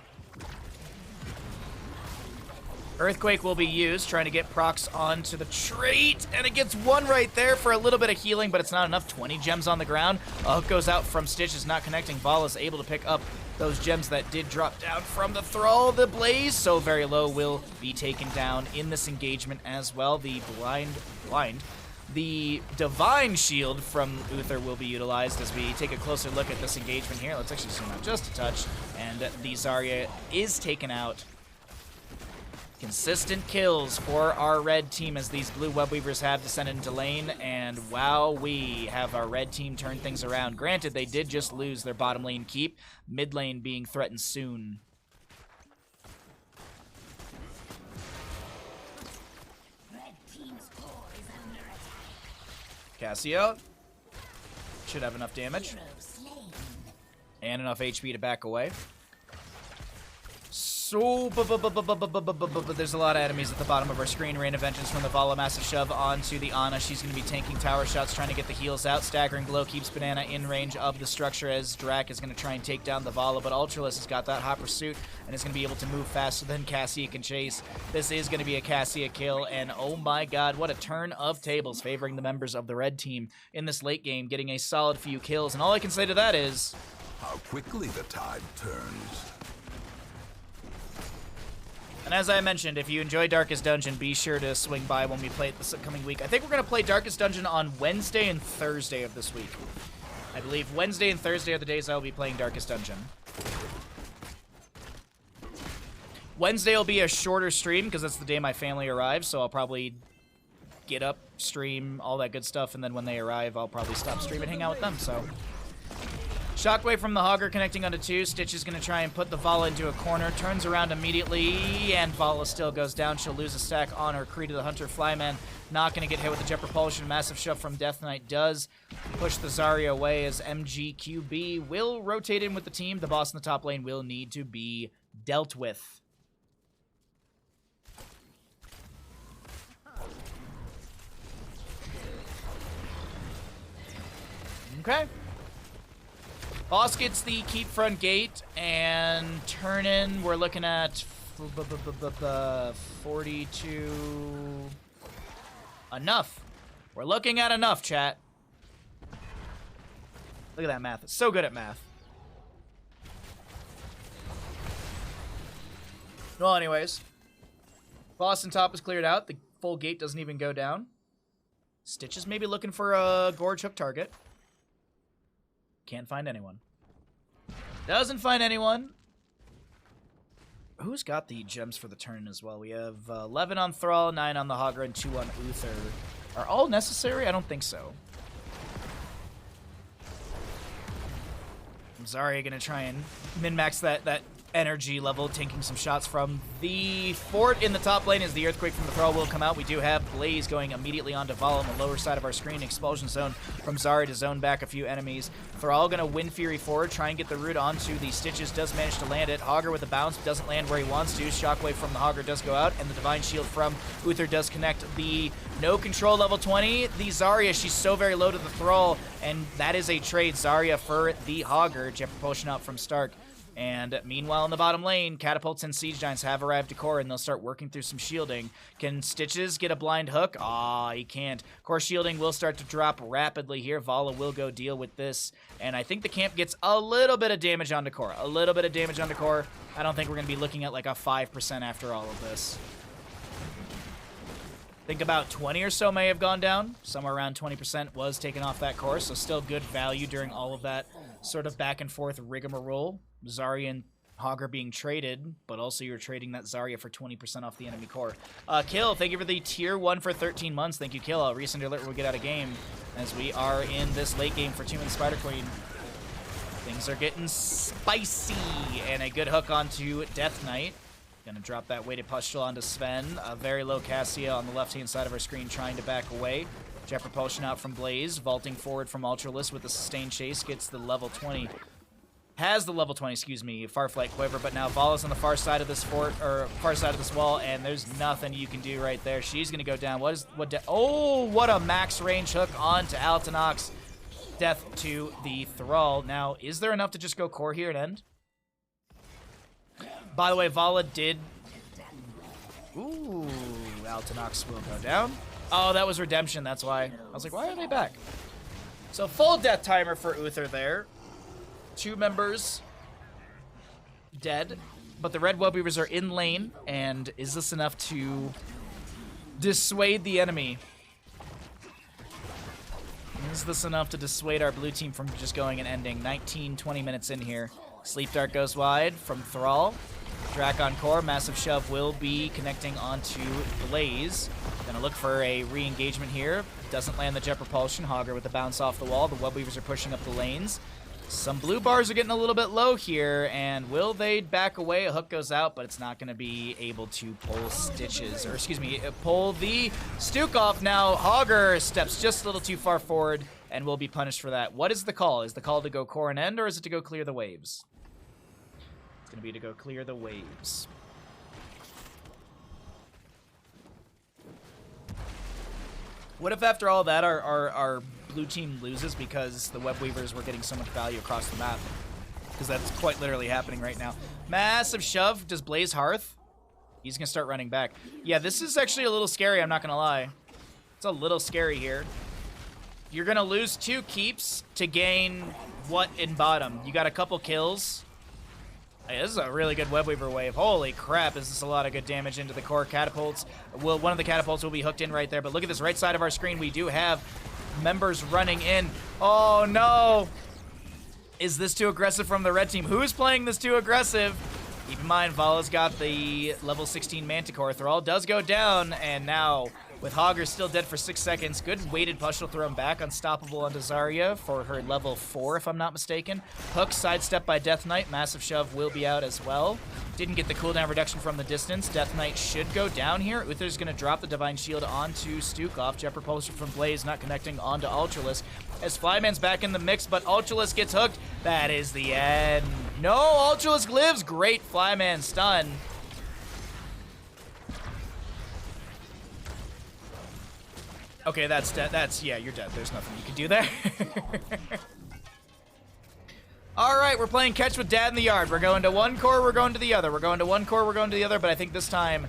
Earthquake will be used, trying to get procs onto the trait, and it gets one right there for a little bit of healing, but it's not enough. 20 gems on the ground. A hook goes out from Stitch, is not connecting. Vala is able to pick up those gems that did drop down from the Thrall. The Blaze, so very low, will be taken down in this engagement as well. The The Divine Shield from Uther will be utilized as we take a closer look at this engagement here. Let's actually zoom out just a touch, and the Zarya is taken out. Consistent kills for our red team as these blue web weavers have descended into lane, and wow, we have our red team turn things around. Granted, they did just lose their bottom lane keep, mid lane being threatened soon. Cassio should have enough damage and enough HP to back away. So, there's a lot of enemies at the bottom of our screen. Rain of Vengeance from the Vala, massive shove onto the Ana. She's going to be tanking tower shots, trying to get the heals out. Staggering Blow keeps Banana in range of the structure as Drak is going to try and take down the Vala, but Ultralisk has got that hot pursuit and is going to be able to move faster than Cassia can chase. This is going to be a Cassia kill, and oh my god, what a turn of tables favoring the members of the red team in this late game, getting a solid few kills. And all I can say to that is, how quickly the tide turns. and as I mentioned, if you enjoy Darkest Dungeon, be sure to swing by when we play it this upcoming week. I think we're going to play Darkest Dungeon on Wednesday and Thursday of this week. I believe Wednesday and Thursday are the days I will be playing Darkest Dungeon. Wednesday will be a shorter stream because that's the day my family arrives, so I'll probably get up, stream, all that good stuff, and then when they arrive, I'll probably stop stream and hang out with them, so... Shockwave from the Hogger connecting onto 2. Stitch is going to try and put the Vala into a corner. Turns around immediately, and Vala still goes down. She'll lose a stack on her Kree to the Hunter. Flyman not going to get hit with the Jet Propulsion. Massive shove from Death Knight does push the Zarya away as MGQB will rotate in with the team. The boss in the top lane will need to be dealt with. Okay. Boss gets the keep front gate, and turn in, we're looking at 42. Enough. We're looking at enough, chat. Look at that math. It's so good at math. Well, anyways. Boss and top is cleared out. The full gate doesn't even go down. Stitch is maybe looking for a Gorge hook target. Can't find anyone. Doesn't find anyone. Who's got the gems for the turn as well? We have 11 on Thrall, 9 on the Hogger, and 2 on Uther. Are all necessary? I don't think so. Zarya gonna try and min-max that energy level, taking some shots from the fort in the top lane as the Earthquake from the Thrall will come out. We do have Blaze going immediately onto Vala on the lower side of our screen. Expulsion zone from Zarya to zone back a few enemies. Thrall gonna Wind Fury forward, try and get the root onto the Stitches, does manage to land it. Hogger with a bounce, doesn't land where he wants to. Shockwave from the Hogger does go out, and the Divine Shield from Uther does connect. The no control level 20. The Zarya, she's so very low to the Thrall, and that is a trade. Zarya for the Hogger. Jet Propulsion out from Stark. And meanwhile in the bottom lane, Catapults and Siege Giants have arrived to core, and they'll start working through some shielding. Can Stitches get a blind hook? He can't. Core shielding will start to drop rapidly here. Vala will go deal with this, and I think the camp gets a little bit of damage onto core. A little bit of damage onto core. I don't think we're going to be looking at like a 5% after all of this. I think about 20 or so may have gone down. Somewhere around 20% was taken off that core, so still good value during all of that sort of back and forth rigmarole. Zarya and Hogger being traded, but also you're trading that Zarya for 20% off the enemy core. Kill, thank you for the tier 1 for 13 months. Thank you, Kill. Recent alert will get out of game as we are in this late game for Tomb of the Spider Queen. Things are getting spicy, and a good hook onto Death Knight. Gonna drop that weighted pustule onto Sven. A very low Cassia on the left-hand side of our screen trying to back away. Jet Propulsion out from Blaze, vaulting forward from Ultralisk with a sustained chase, gets the level 20. Has the level 20, excuse me, Farflight Quiver, but now Vala's on the far side of this fort, or far side of this wall, and there's nothing you can do right there. She's gonna go down. What a max range hook onto Altanox. Death to the Thrall. Now, is there enough to just go core here and end? By the way, Vala did Ooh, Altinox will go down. Oh, that was redemption, that's why. I was like, why are they back? So full death timer for Uther there. 2 members dead, but the red web weavers are in lane, and is this enough to dissuade the enemy? Is this enough to dissuade our blue team from just going and ending? 19, 20 minutes in here. Sleep Dart goes wide from Thrall. Drakon Core, Massive Shove will be connecting onto Blaze. Gonna look for a re-engagement here. Doesn't land the Jet Propulsion. Hogger with the bounce off the wall. The Web Weavers are pushing up the lanes. Some blue bars are getting a little bit low here, and will they back away? A hook goes out, but it's not going to be able to pull Stitches, or excuse me, pull the Stuke off now. Hogger steps just a little too far forward and will be punished for that. What is the call? Is the call to go core and end, or is it to go clear the waves? It's going to be to go clear the waves. What if after all that our blue team loses because the web weavers were getting so much value across the map? Because that's quite literally happening right now. Massive shove. Does Blaze Hearth? He's going to start running back. Yeah, this is actually a little scary, I'm not going to lie. It's a little scary here. You're going to lose 2 keeps to gain what in bottom? You got a couple kills. Hey, this is a really good web weaver wave. Holy crap, is this a lot of good damage into the core catapults. One of the catapults will be hooked in right there, but look at this right side of our screen. We do have members running in. Oh no! Is this too aggressive from the red team? Who's playing this too aggressive? Keep in mind, Vala's got the level 16 Manticore. Thrall does go down, and now with Hogger still dead for 6 seconds. Good weighted push will throw him back. Unstoppable onto Zarya for her level 4, if I'm not mistaken. Hook sidestep by Death Knight. Massive shove will be out as well. Didn't get the cooldown reduction from the distance. Death Knight should go down here. Uther's going to drop the Divine Shield onto Stukov. Jet Propulsion from Blaze not connecting onto Ultralisk. As Flyman's back in the mix, but Ultralisk gets hooked. That is the end. No, Ultralisk lives. Great Flyman stun. Okay, that's dead. Yeah, you're dead. There's nothing you can do there. All right, we're playing catch with Dad in the yard. We're going to one core, we're going to the other. We're going to one core, we're going to the other, but I think this time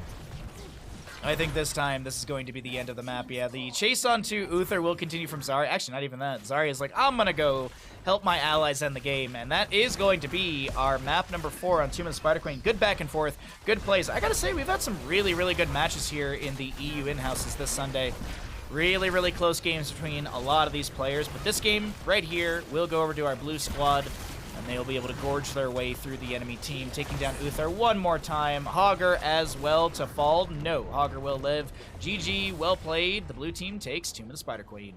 this is going to be the end of the map. Yeah, the chase onto Uther will continue from Zarya. Actually, not even that. Zarya is like, I'm going to go help my allies end the game, and that is going to be our map number 4 on Tomb of the Spider Queen. Good back and forth, good plays. I got to say, we've had some really, really good matches here in the EU in-houses this Sunday. Really, really close games between a lot of these players, but this game right here will go over to our blue squad, and they'll be able to gorge their way through the enemy team, taking down Uther one more time. Hogger as well to fall. No, Hogger will live. GG, well played. The blue team takes Tomb of the Spider Queen.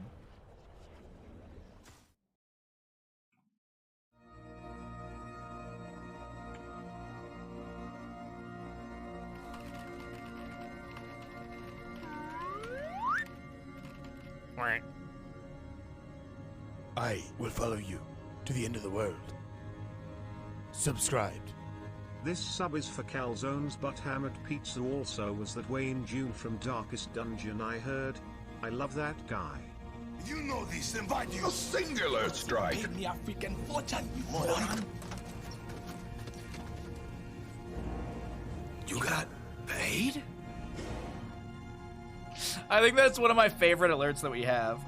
I will follow you to the end of the world. Subscribed. This sub is for Calzones, but Hammered Pizza also was that way in June from Darkest Dungeon I heard. I love that guy. You know this, then why do you... A singular strike! Pay me African fortune, you moron! You got paid? I think that's one of my favorite alerts that we have.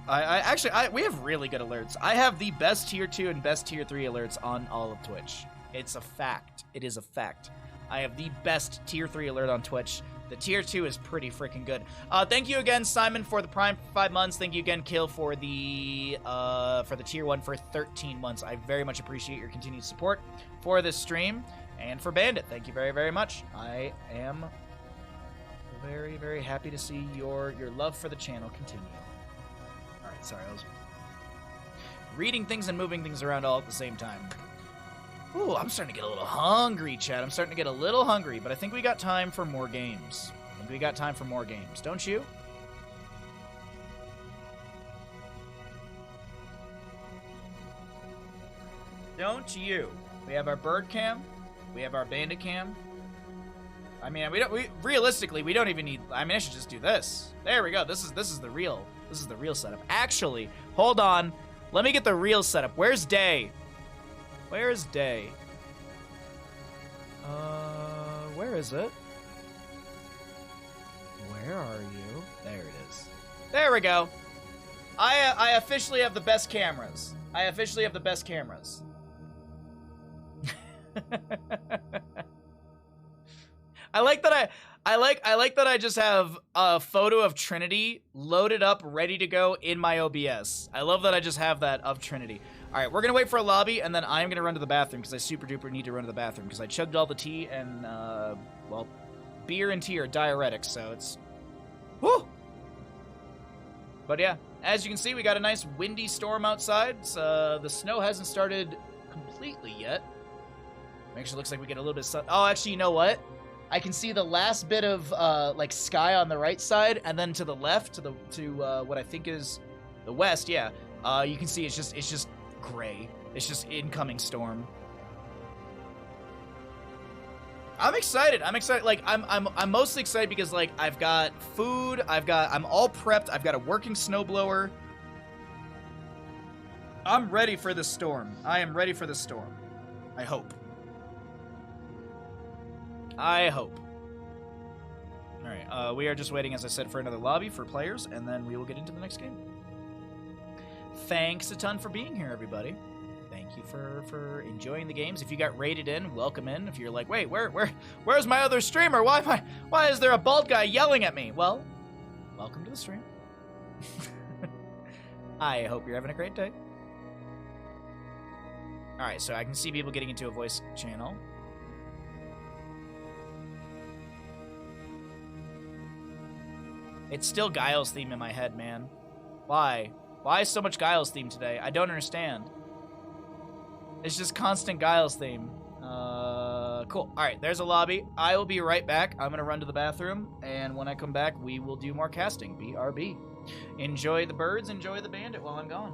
We have really good alerts. I have the best tier 2 and best tier 3 alerts on all of Twitch. It's a fact. It is a fact. I have the best tier 3 alert on Twitch. The tier 2 is pretty freaking good. Thank you again, Simon, for the Prime for 5 months. Thank you again, Kill, for the tier 1 for 13 months. I very much appreciate your continued support for this stream. And for Bandit, thank you very, very much. I am very, very happy to see your love for the channel continue. All right, sorry, I was reading things and moving things around all at the same time. Ooh, I'm starting to get a little hungry, chat. I'm starting to get a little hungry, but I think we got time for more games. Don't you? Don't you? We have our bird cam. We have our bandit cam. I mean, realistically, we don't even need. I mean, I should just do this. There we go. This is the real setup. Actually, hold on. Let me get the real setup. Where's Day? Where's Day? Where is it? Where are you? There it is. There we go. I officially have the best cameras. I officially have the best cameras. I like that I like that I just have a photo of Trinity loaded up, ready to go in my OBS. I love that I just have that of Trinity. All right, we're gonna wait for a lobby, and then I'm gonna run to the bathroom because I super duper need to run to the bathroom because I chugged all the tea and well, beer and tea are diuretics, so it's whoo. But yeah, as you can see, we got a nice windy storm outside. The snow hasn't started completely yet. Actually, looks like we get a little bit of sun. Oh, actually, you know what? I can see the last bit of like sky on the right side, and then to the left, to what I think is the west. Yeah, you can see it's just gray. It's just incoming storm. I'm excited. I'm excited. Like I'm mostly excited because like I've got food. I'm all prepped. I've got a working snowblower. I'm ready for the storm. I am ready for the storm. I hope. I hope. All right, we are just waiting, as I said, for another lobby for players, and then we will get into the next game. Thanks a ton for being here, everybody. Thank you for enjoying the games. If you got raided in, welcome in. If you're like, wait, where's my other streamer? Why is there a bald guy yelling at me? Well, welcome to the stream. I hope you're having a great day. All right, so I can see people getting into a voice channel. It's still Guile's theme in my head, man. Why? Why so much Guile's theme today? I don't understand. It's just constant Guile's theme. Cool. All right, there's a lobby. I will be right back. I'm going to run to the bathroom, and when I come back, we will do more casting. BRB. Enjoy the birds, enjoy the bandit while I'm gone.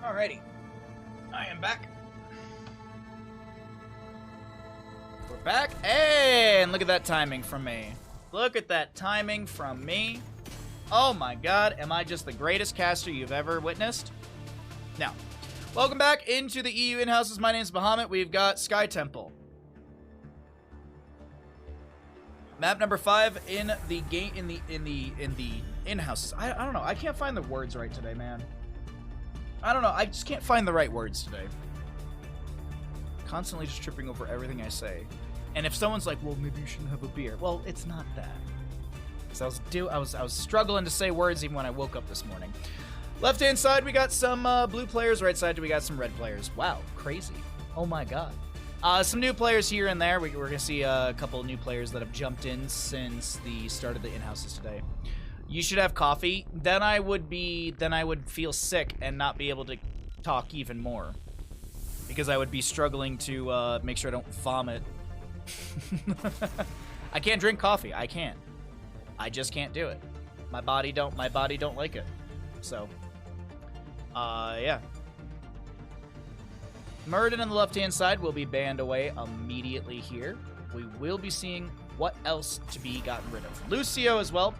Alrighty, I am back. We're back, and look at that timing from me. Look at that timing from me. Oh my god, am I just the greatest caster you've ever witnessed? Now, welcome back into the EU in-houses. My name is Bahamut. We've got Sky Temple. Map number 5 in the game in the in-houses. I don't know. I can't find the words right today, man. I don't know. I just can't find the right words today. Constantly just tripping over everything I say. And if someone's like, "Well, maybe you shouldn't have a beer." Well, it's not that. Because I was struggling to say words even when I woke up this morning. Left-hand side, we got some blue players. Right side, we got some red players. Wow, crazy. Oh my god. Some new players here and there. We're gonna see a couple new players that have jumped in since the start of the in-houses today. You should have coffee. Then I would feel sick and not be able to talk even more. Because I would be struggling to make sure I don't vomit. I can't drink coffee. I can't. I just can't do it. My body don't like it. So, yeah. Murden on the left-hand side will be banned away immediately here. We will be seeing what else to be gotten rid of. Lucio as well.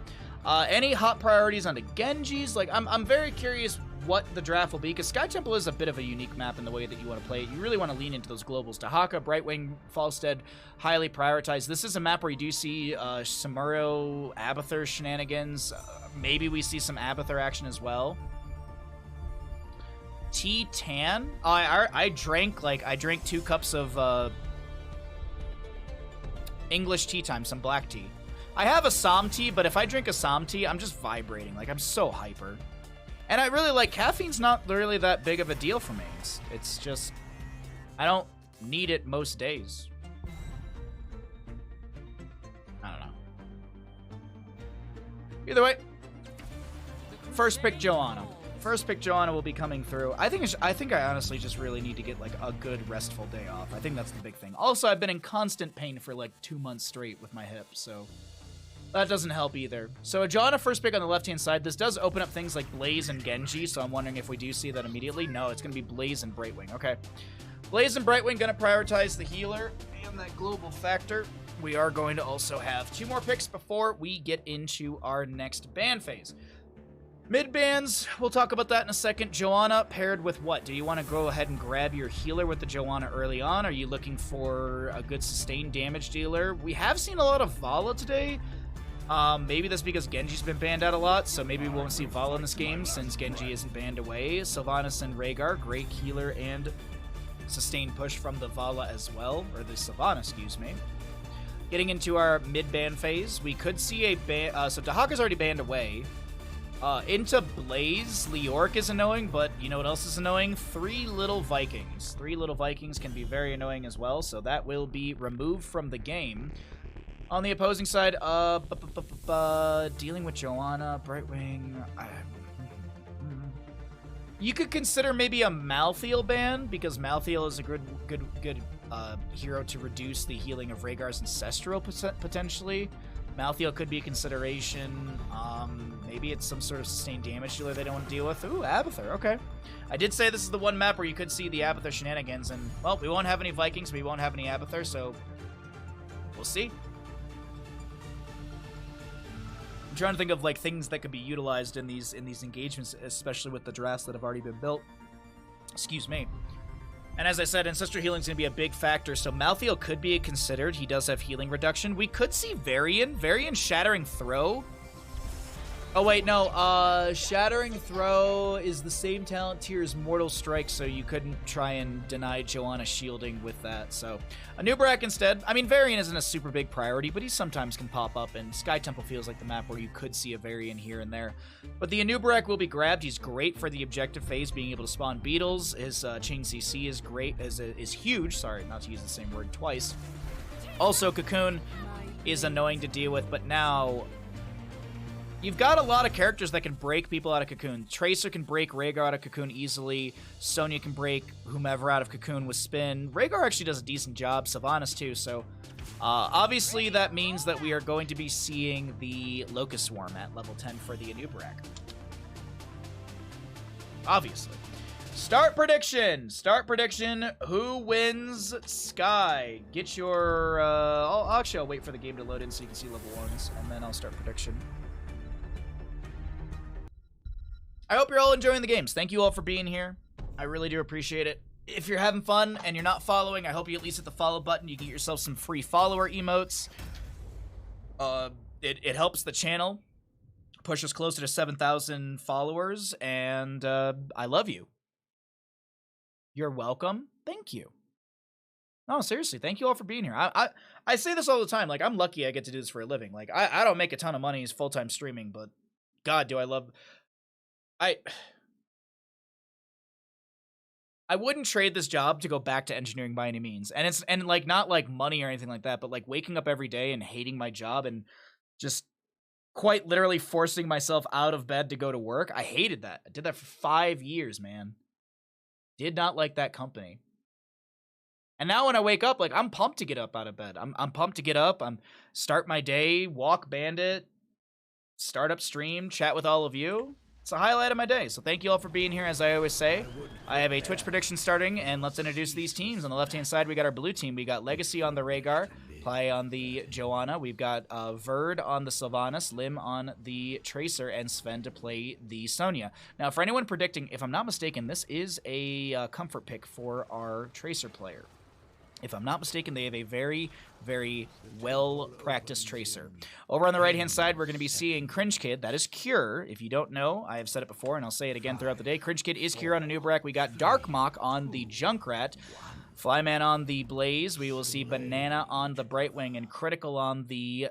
Any hot priorities on the Genjis? Like, I'm very curious what the draft will be, because Sky Temple is a bit of a unique map in the way that you want to play it. You really want to lean into those globals. Dahaka, Brightwing, Falstead, highly prioritized. This is a map where you do see Samuro, Abathur shenanigans. Maybe we see some Abathur action as well. Tea Tan? I drank 2 cups of English tea time, some black tea. I have a Som tea, but if I drink a Som tea, I'm just vibrating. Like, I'm so hyper. And I really like, caffeine's not really that big of a deal for me. It's just, I don't need it most days. I don't know. Either way, first pick Joanna. First pick Joanna will be coming through. I think I honestly just really need to get like a good restful day off. I think that's the big thing. Also, I've been in constant pain for like 2 months straight with my hip, so that doesn't help either. So a Joanna first pick on the left-hand side. This does open up things like Blaze and Genji, so I'm wondering if we do see that immediately. No, it's going to be Blaze and Brightwing. Okay. Blaze and Brightwing going to prioritize the healer and that global factor. We are going to also have 2 more picks before we get into our next ban phase. Mid bans, we'll talk about that in a second. Joanna paired with what? Do you want to go ahead and grab your healer with the Joanna early on? Are you looking for a good sustained damage dealer? We have seen a lot of Vala today. Maybe that's because Genji's been banned out a lot, so maybe we won't see Vala in this game since Genji isn't banned away. Sylvanas and Rhaegar, great healer and sustained push from the Vala as well, or the Sylvana, excuse me. Getting into our mid-ban phase, we could see a ban. So Dahaka's already banned away. Into Blaze, Leoric is annoying, but you know what else is annoying? 3 little Vikings. 3 little Vikings can be very annoying as well, so that will be removed from the game. On the opposing side, dealing with Joanna, Brightwing. You could consider maybe a Malthael ban, because Malthael is a good hero to reduce the healing of Rhaegar's Ancestral potentially. Malthael could be a consideration. Maybe it's some sort of sustained damage dealer they don't want to deal with. Ooh, Abathur, okay. I did say this is the one map where you could see the Abathur shenanigans, and, well, we won't have any Vikings, we won't have any Abathur, so we'll see. I'm trying to think of, like, things that could be utilized in these engagements, especially with the drafts that have already been built. Excuse me. And as I said, Ancestral Healing is going to be a big factor, so Malthael could be considered. He does have healing reduction. We could see Varian. Varian Shattering Throw. Oh, wait, no. Shattering Throw is the same talent tier as Mortal Strike, so you couldn't try and deny Joanna shielding with that. So, Anub'arak instead. I mean, Varian isn't a super big priority, but he sometimes can pop up, and Sky Temple feels like the map where you could see a Varian here and there. But the Anub'arak will be grabbed. He's great for the objective phase, being able to spawn beetles. His chain CC is great, is huge. Sorry, not to use the same word twice. Also, Cocoon is annoying to deal with, but now you've got a lot of characters that can break people out of Cocoon. Tracer can break Rhaegar out of Cocoon easily. Sonya can break whomever out of Cocoon with Spin. Rhaegar actually does a decent job. Sylvanas too, so obviously that means that we are going to be seeing the Locust Swarm at level 10 for the Anub'arak. Obviously. Start prediction! Start prediction. Who wins Sky? Get your... I'll wait for the game to load in so you can see level 1s, and then I'll start prediction. I hope you're all enjoying the games. Thank you all for being here. I really do appreciate it. If you're having fun and you're not following, I hope you at least hit the follow button. You can get yourself some free follower emotes. It helps the channel push us closer to 7,000 followers, and I love you. You're welcome. Thank you. No, seriously, thank you all for being here. I say this all the time. Like, I'm lucky I get to do this for a living. Like, I don't make a ton of money as full-time streaming, but God, do I love... I wouldn't trade this job to go back to engineering by any means. And like not like money or anything like that, but like waking up every day and hating my job and just quite literally forcing myself out of bed to go to work. I hated that. I did that for 5 years, man. Did not like that company. And now when I wake up, like I'm pumped to get up out of bed. I'm pumped to get up. Start my day, walk Bandit, start up stream, chat with all of you. It's a highlight of my day, so thank you all for being here. As I always say, I have a Twitch prediction starting, and let's introduce these teams. On the left-hand side, we got our blue team. We got Legacy on the Rhaegar, play on the Joanna. We've got Verd on the Sylvanas, Lim on the Tracer, and Sven to play the Sonya. Now, for anyone predicting, if I'm not mistaken, this is a comfort pick for our Tracer player. If I'm not mistaken, they have a very, very well-practiced Tracer. Over on the right-hand side, we're going to be seeing Cringe Kid. That is Cure. If you don't know, I have said it before, and I'll say it again throughout the day. Cringe Kid is Cure on a Nubrak. We got Dark Mach on the Junkrat. Flyman on the Blaze. We will see Banana on the Brightwing and Critical on the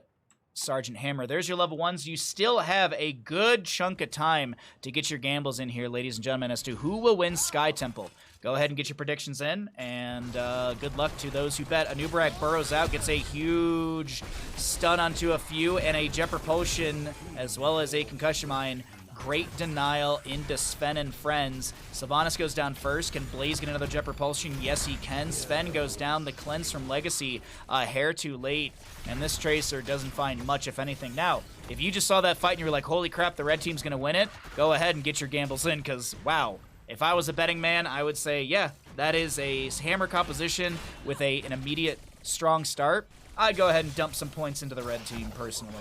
Sergeant Hammer. There's your level 1s. You still have a good chunk of time to get your gambles in here, ladies and gentlemen, as to who will win Sky Temple. Go ahead and get your predictions in, and good luck to those who bet. Anubarak burrows out, gets a huge stun onto a few, and a Jet Propulsion, as well as a Concussion Mine. Great denial into Sven and friends. Sylvanas goes down first. Can Blaze get another Jet Propulsion? Yes, he can. Sven goes down. The cleanse from Legacy, a hair too late, and this Tracer doesn't find much, if anything. Now, if you just saw that fight and you were like, holy crap, the red team's going to win it, go ahead and get your gambles in, because, wow. If I was a betting man, I would say, yeah, that is a hammer composition with an immediate strong start. I'd go ahead and dump some points into the red team, personally.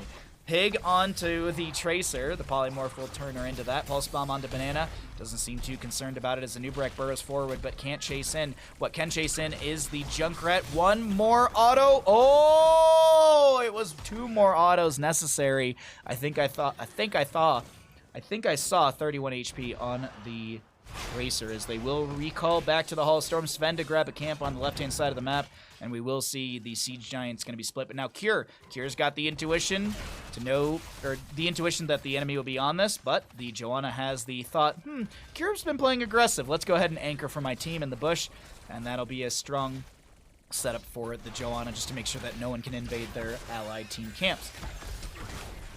Pig onto the Tracer. The Polymorph will turn her into that. Pulse Bomb onto Banana. Doesn't seem too concerned about it as the Nubrak burrows forward, but can't chase in. What can chase in is the Junkrat. One more auto. Oh, it was 2 more autos necessary. I think I saw 31 HP on the Tracer, as they will recall back to the Hall of Storm. Sven to grab a camp on the left-hand side of the map, and we will see the Siege Giants going to be split. But now Cure's got the intuition to know, or the intuition that the enemy will be on this, but the Joanna has the thought, Cure's been playing aggressive. Let's go ahead and anchor for my team in the bush, and that'll be a strong setup for the Joanna, just to make sure that no one can invade their allied team camps.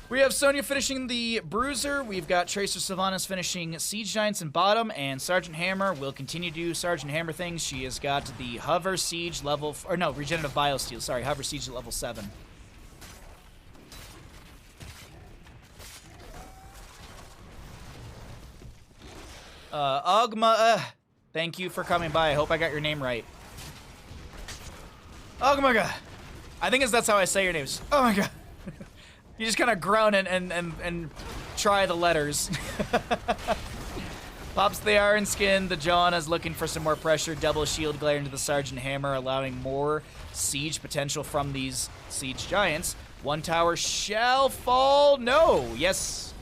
We have Sonya finishing the Bruiser. We've got Tracer Sylvanas finishing Siege Giants in bottom, and Sergeant Hammer will continue to do Sergeant Hammer things. She has got the Hover Siege level, or no, Regenerative Biosteel, sorry, Hover Siege at level 7. Ogma, thank you for coming by. I hope I got your name right. Ogmaga. I think that's how I say your names. Oh my god. You just kind of groan and try the letters. Pops the Iron Skin. The Joanna's looking for some more pressure. Double Shield Glare into the Sergeant Hammer, allowing more siege potential from these Siege Giants. One tower shall fall. No. Yes.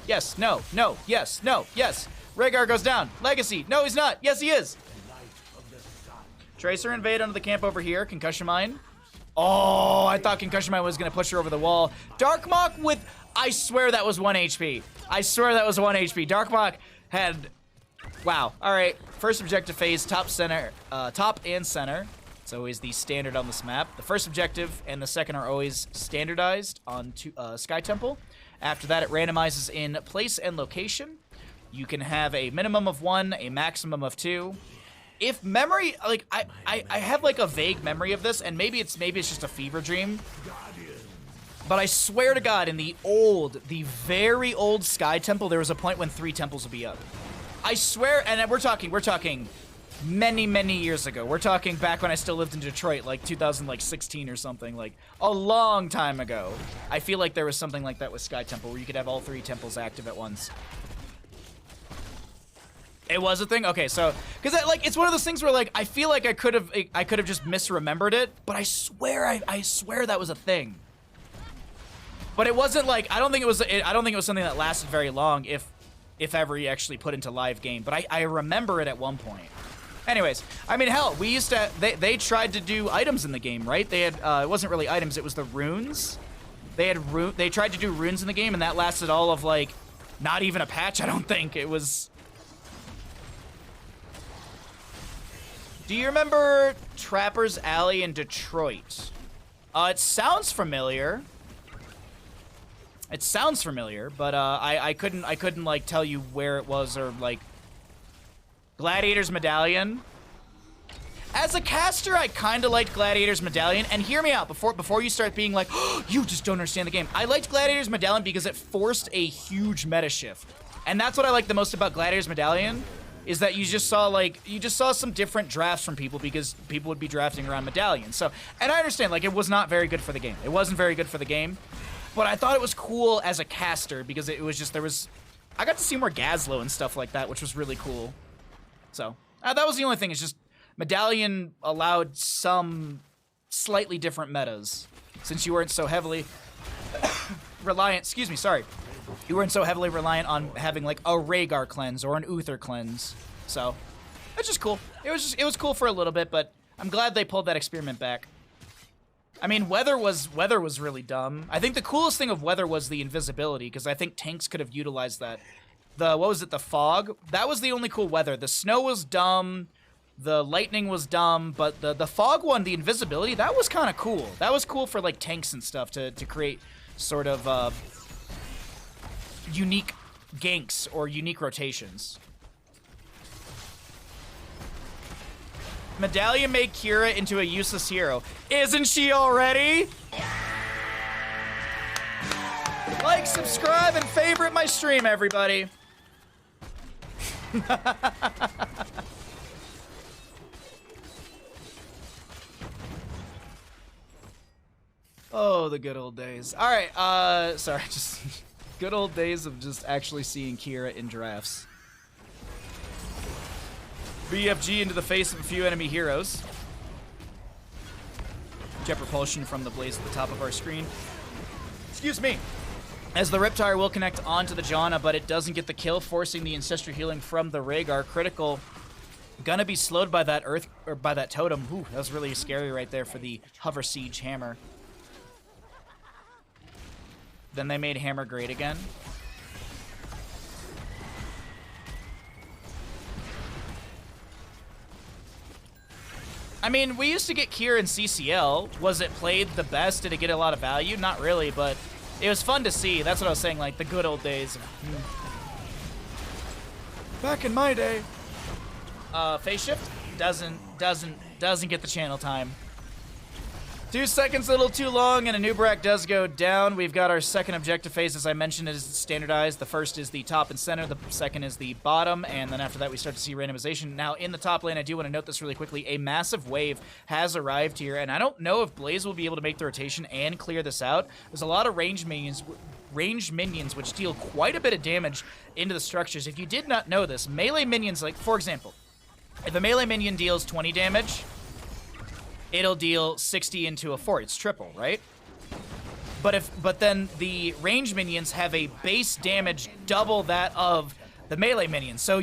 Yes. No. No. Yes. No. Yes. Rhaegar goes down. Legacy. No, he's not. Yes, he is. Tracer invade onto the camp over here. Concussion Mine. Oh, I thought Concussion Mine was going to push her over the wall. Dark Mach with... I swear that was 1 HP. I swear that was 1 HP. Dark Mach had... Wow. All right. First objective phase, top and center. It's always the standard on this map. The first objective and the second are always standardized on Sky Temple. After that, it randomizes in place and location. You can have a minimum of 1, a maximum of 2. If memory, like, I have like a vague memory of this, and maybe it's just a fever dream, but I swear to God, in the very old Sky Temple, there was a point when 3 temples would be up. I swear, and we're talking many years ago. We're talking back when I still lived in Detroit, like 2016 or something, like a long time ago. I feel like there was something like that with Sky Temple, where you could have all 3 temples active at once. It was a thing? Okay, so, because like it's one of those things where like I feel like I could have just misremembered it, but I swear that was a thing. But it wasn't like I don't think it was something that lasted very long, if ever you actually put into live game. But I remember it at one point. Anyways, I mean, hell, we used to they tried to do items in the game, right? They had it wasn't really items, it was the runes. They tried to do runes in the game, and that lasted all of like not even a patch. I don't think it was. Do you remember Trapper's Alley in Detroit? It sounds familiar. It sounds familiar, but I couldn't like tell you where it was, or like Gladiator's Medallion. As a caster, I kind of liked Gladiator's Medallion, and hear me out before you start being like, oh, you just don't understand the game. I liked Gladiator's Medallion because it forced a huge meta shift, and that's what I like the most about Gladiator's Medallion. is that you just saw some different drafts from people because people would be drafting around medallions. So, and I understand, like, it was not very good for the game. It wasn't very good for the game, but I thought it was cool as a caster because it was just, I got to see more Gazlo and stuff like that, which was really cool. So, that was the only thing, is just medallion allowed some slightly different metas since you weren't so heavily reliant, excuse me, sorry. You weren't so heavily reliant on having like a Rhaegar cleanse or an Uther cleanse. So, that's just cool. It was cool for a little bit, but I'm glad they pulled that experiment back. I mean, weather was really dumb. I think the coolest thing of weather was the invisibility, because I think tanks could have utilized that. What was it, the fog? That was the only cool weather. The snow was dumb, the lightning was dumb, but the fog one, the invisibility, that was kind of cool. That was cool for like tanks and stuff to create sort of unique ganks or unique rotations. Medallion made Kira into a useless hero. Isn't she already? Like, subscribe, and favorite my stream, everybody. Oh, the good old days. All right, sorry, just good old days of just actually seeing Kira in drafts. BFG into the face of a few enemy heroes. Jet propulsion from the blaze at the top of our screen. Excuse me. As the Riptire will connect onto the Janna, but it doesn't get the kill, forcing the Ancestral Healing from the Rhaegar. Critical. Gonna be slowed by that Earth, or by that Totem. Ooh, that was really scary right there for the Hover Siege Hammer. Then they made Hammer great again. I mean, we used to get Kira in CCL. Was it played the best? Did it get a lot of value? Not really, but it was fun to see. That's what I was saying, like the good old days. Back in my day. Phase shift doesn't get the channel time. 2 seconds, a little too long, and a Nubrak does go down. We've got our second objective phase, as I mentioned, is standardized. The first is the top and center, the second is the bottom, and then after that we start to see randomization. Now, in the top lane, I do want to note this really quickly. A massive wave has arrived here, and I don't know if Blaze will be able to make the rotation and clear this out. There's a lot of ranged minions which deal quite a bit of damage into the structures. If you did not know this, melee minions, like, for example, if a melee minion deals 20 damage, it'll deal 60 into a 4. It's triple, right? But then the range minions have a base damage double that of the melee minions. So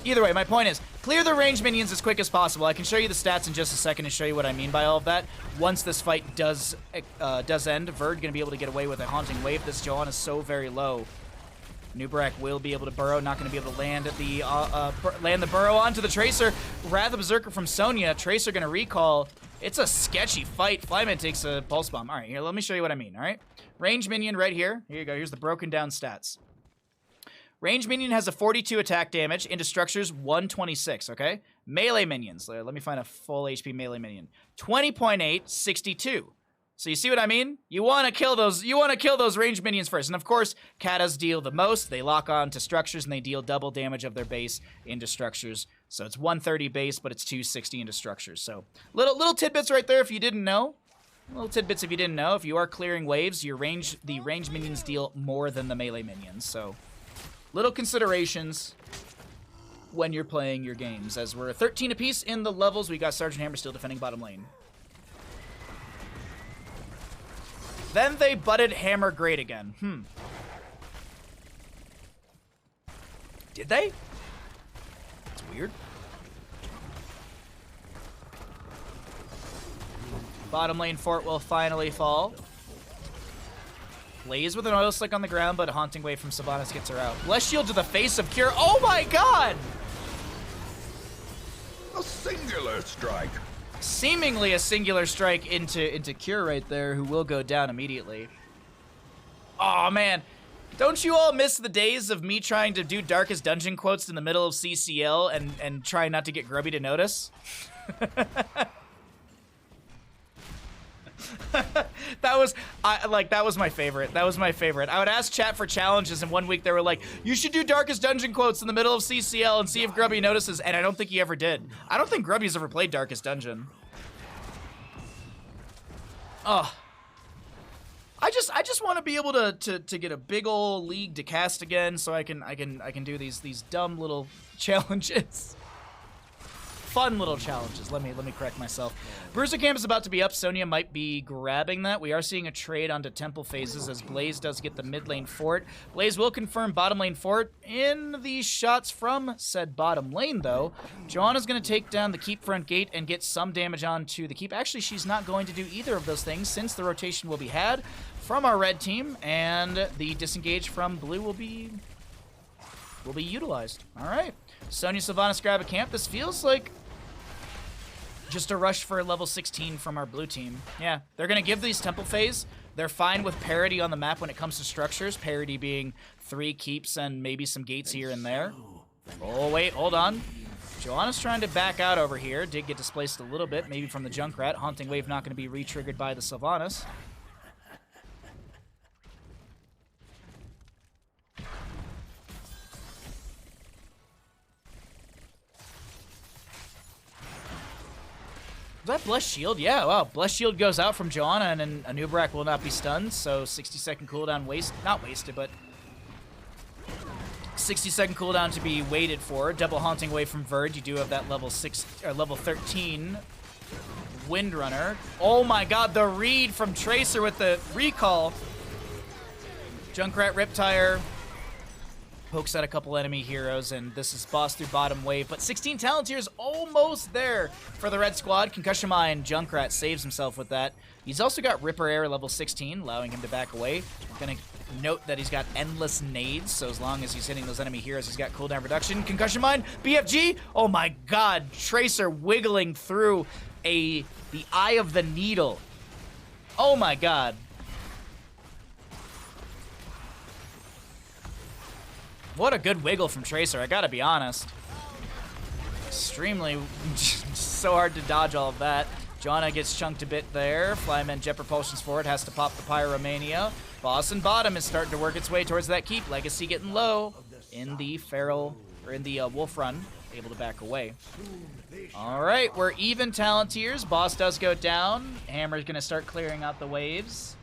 either way, my point is, clear the range minions as quick as possible. I can show you the stats in just a second and show you what I mean by all of that. Once this fight does end, Verd gonna be able to get away with a Haunting Wave. This Johann is so very low. Nubrak will be able to burrow, not going to be able to land the burrow onto the Tracer. Wrath of Berserker from Sonya. Tracer going to recall. It's a sketchy fight. Flyman takes a Pulse Bomb. All right, here, let me show you what I mean, all right? Range Minion right here. Here you go. Here's the broken down stats. Range Minion has a 42 attack damage. Into structures, 126, okay? Melee Minions. Let me find a full HP Melee Minion. 20.8, 62. So you see what I mean? You want to kill those ranged minions first. And of course, Katas deal the most. They lock on to structures and they deal double damage of their base into structures. So it's 130 base, but it's 260 into structures. So little tidbits right there if you didn't know. Little tidbits if you didn't know. If you are clearing waves, the ranged minions deal more than the melee minions. So little considerations when you're playing your games. As we're 13 apiece in the levels, we got Sergeant Hammer still defending bottom lane. Then they butted Hammer great again. Did they? That's weird. Bottom lane fort will finally fall. Blaze with an oil slick on the ground, but a Haunting Wave from Sylvanas gets her out. Bless Shield to the face of Cure. Oh my god! A singular strike. Seemingly a singular strike into Cure right there, who will go down immediately. Oh man, don't you all miss the days of me trying to do Darkest Dungeon quotes in the middle of CCL and trying not to get Grubby to notice? That was my favorite. That was my favorite. I would ask chat for challenges, and one week they were like, you should do Darkest Dungeon quotes in the middle of CCL and see if Grubby notices, and I don't think he ever did. I don't think Grubby's ever played Darkest Dungeon. Oh. I just want to be able to get a big old league to cast again, so I can do these dumb little challenges. Fun little challenges. Let me correct myself. Bruiser Camp is about to be up. Sonya might be grabbing that. We are seeing a trade onto temple phases as Blaze does get the mid lane fort. Blaze will confirm bottom lane fort in the shots from said bottom lane, though. Joanna's going to take down the keep front gate and get some damage onto the keep. Actually, she's not going to do either of those things since the rotation will be had from our red team, and the disengage from blue will be utilized. All right. Sonya Sylvanas grab a camp. This feels like just a rush for level 16 from our blue team. Yeah, they're going to give these temple phase. They're fine with parity on the map when it comes to structures. Parity being 3 keeps and maybe some gates here and there. Oh, wait, hold on. Joanna's trying to back out over here. Did get displaced a little bit, maybe from the Junkrat. Haunting Wave not going to be re-triggered by the Sylvanas. Is that Bless Shield? Yeah, wow. Bless Shield goes out from Joanna, and then Anubarak will not be stunned, so 60-second cooldown not wasted, but 60-second cooldown to be waited for. Double Haunting Wave from Verd. You do have that level 13 Windrunner. Oh my god, the read from Tracer with the recall. Junkrat Riptire pokes at a couple enemy heroes, and this is boss through bottom wave, but 16 Talontiers almost there for the red squad. Concussion Mine, Junkrat saves himself with that. He's also got Ripper Air level 16, allowing him to back away. Gonna note that he's got endless nades, so as long as he's hitting those enemy heroes, he's got cooldown reduction. Concussion Mine, BFG, oh my god, Tracer wiggling through the eye of the needle. Oh my god. What a good wiggle from Tracer, I gotta be honest. Extremely, so hard to dodge all of that. Joanna gets chunked a bit there. Flyman Jet Propulsions forward, has to pop the Pyromania. Boss and bottom is starting to work its way towards that keep. Legacy getting low in the Feral, or in the Wolf Run, able to back away. All right, we're even Talontiers. Boss does go down. Hammer's gonna start clearing out the waves.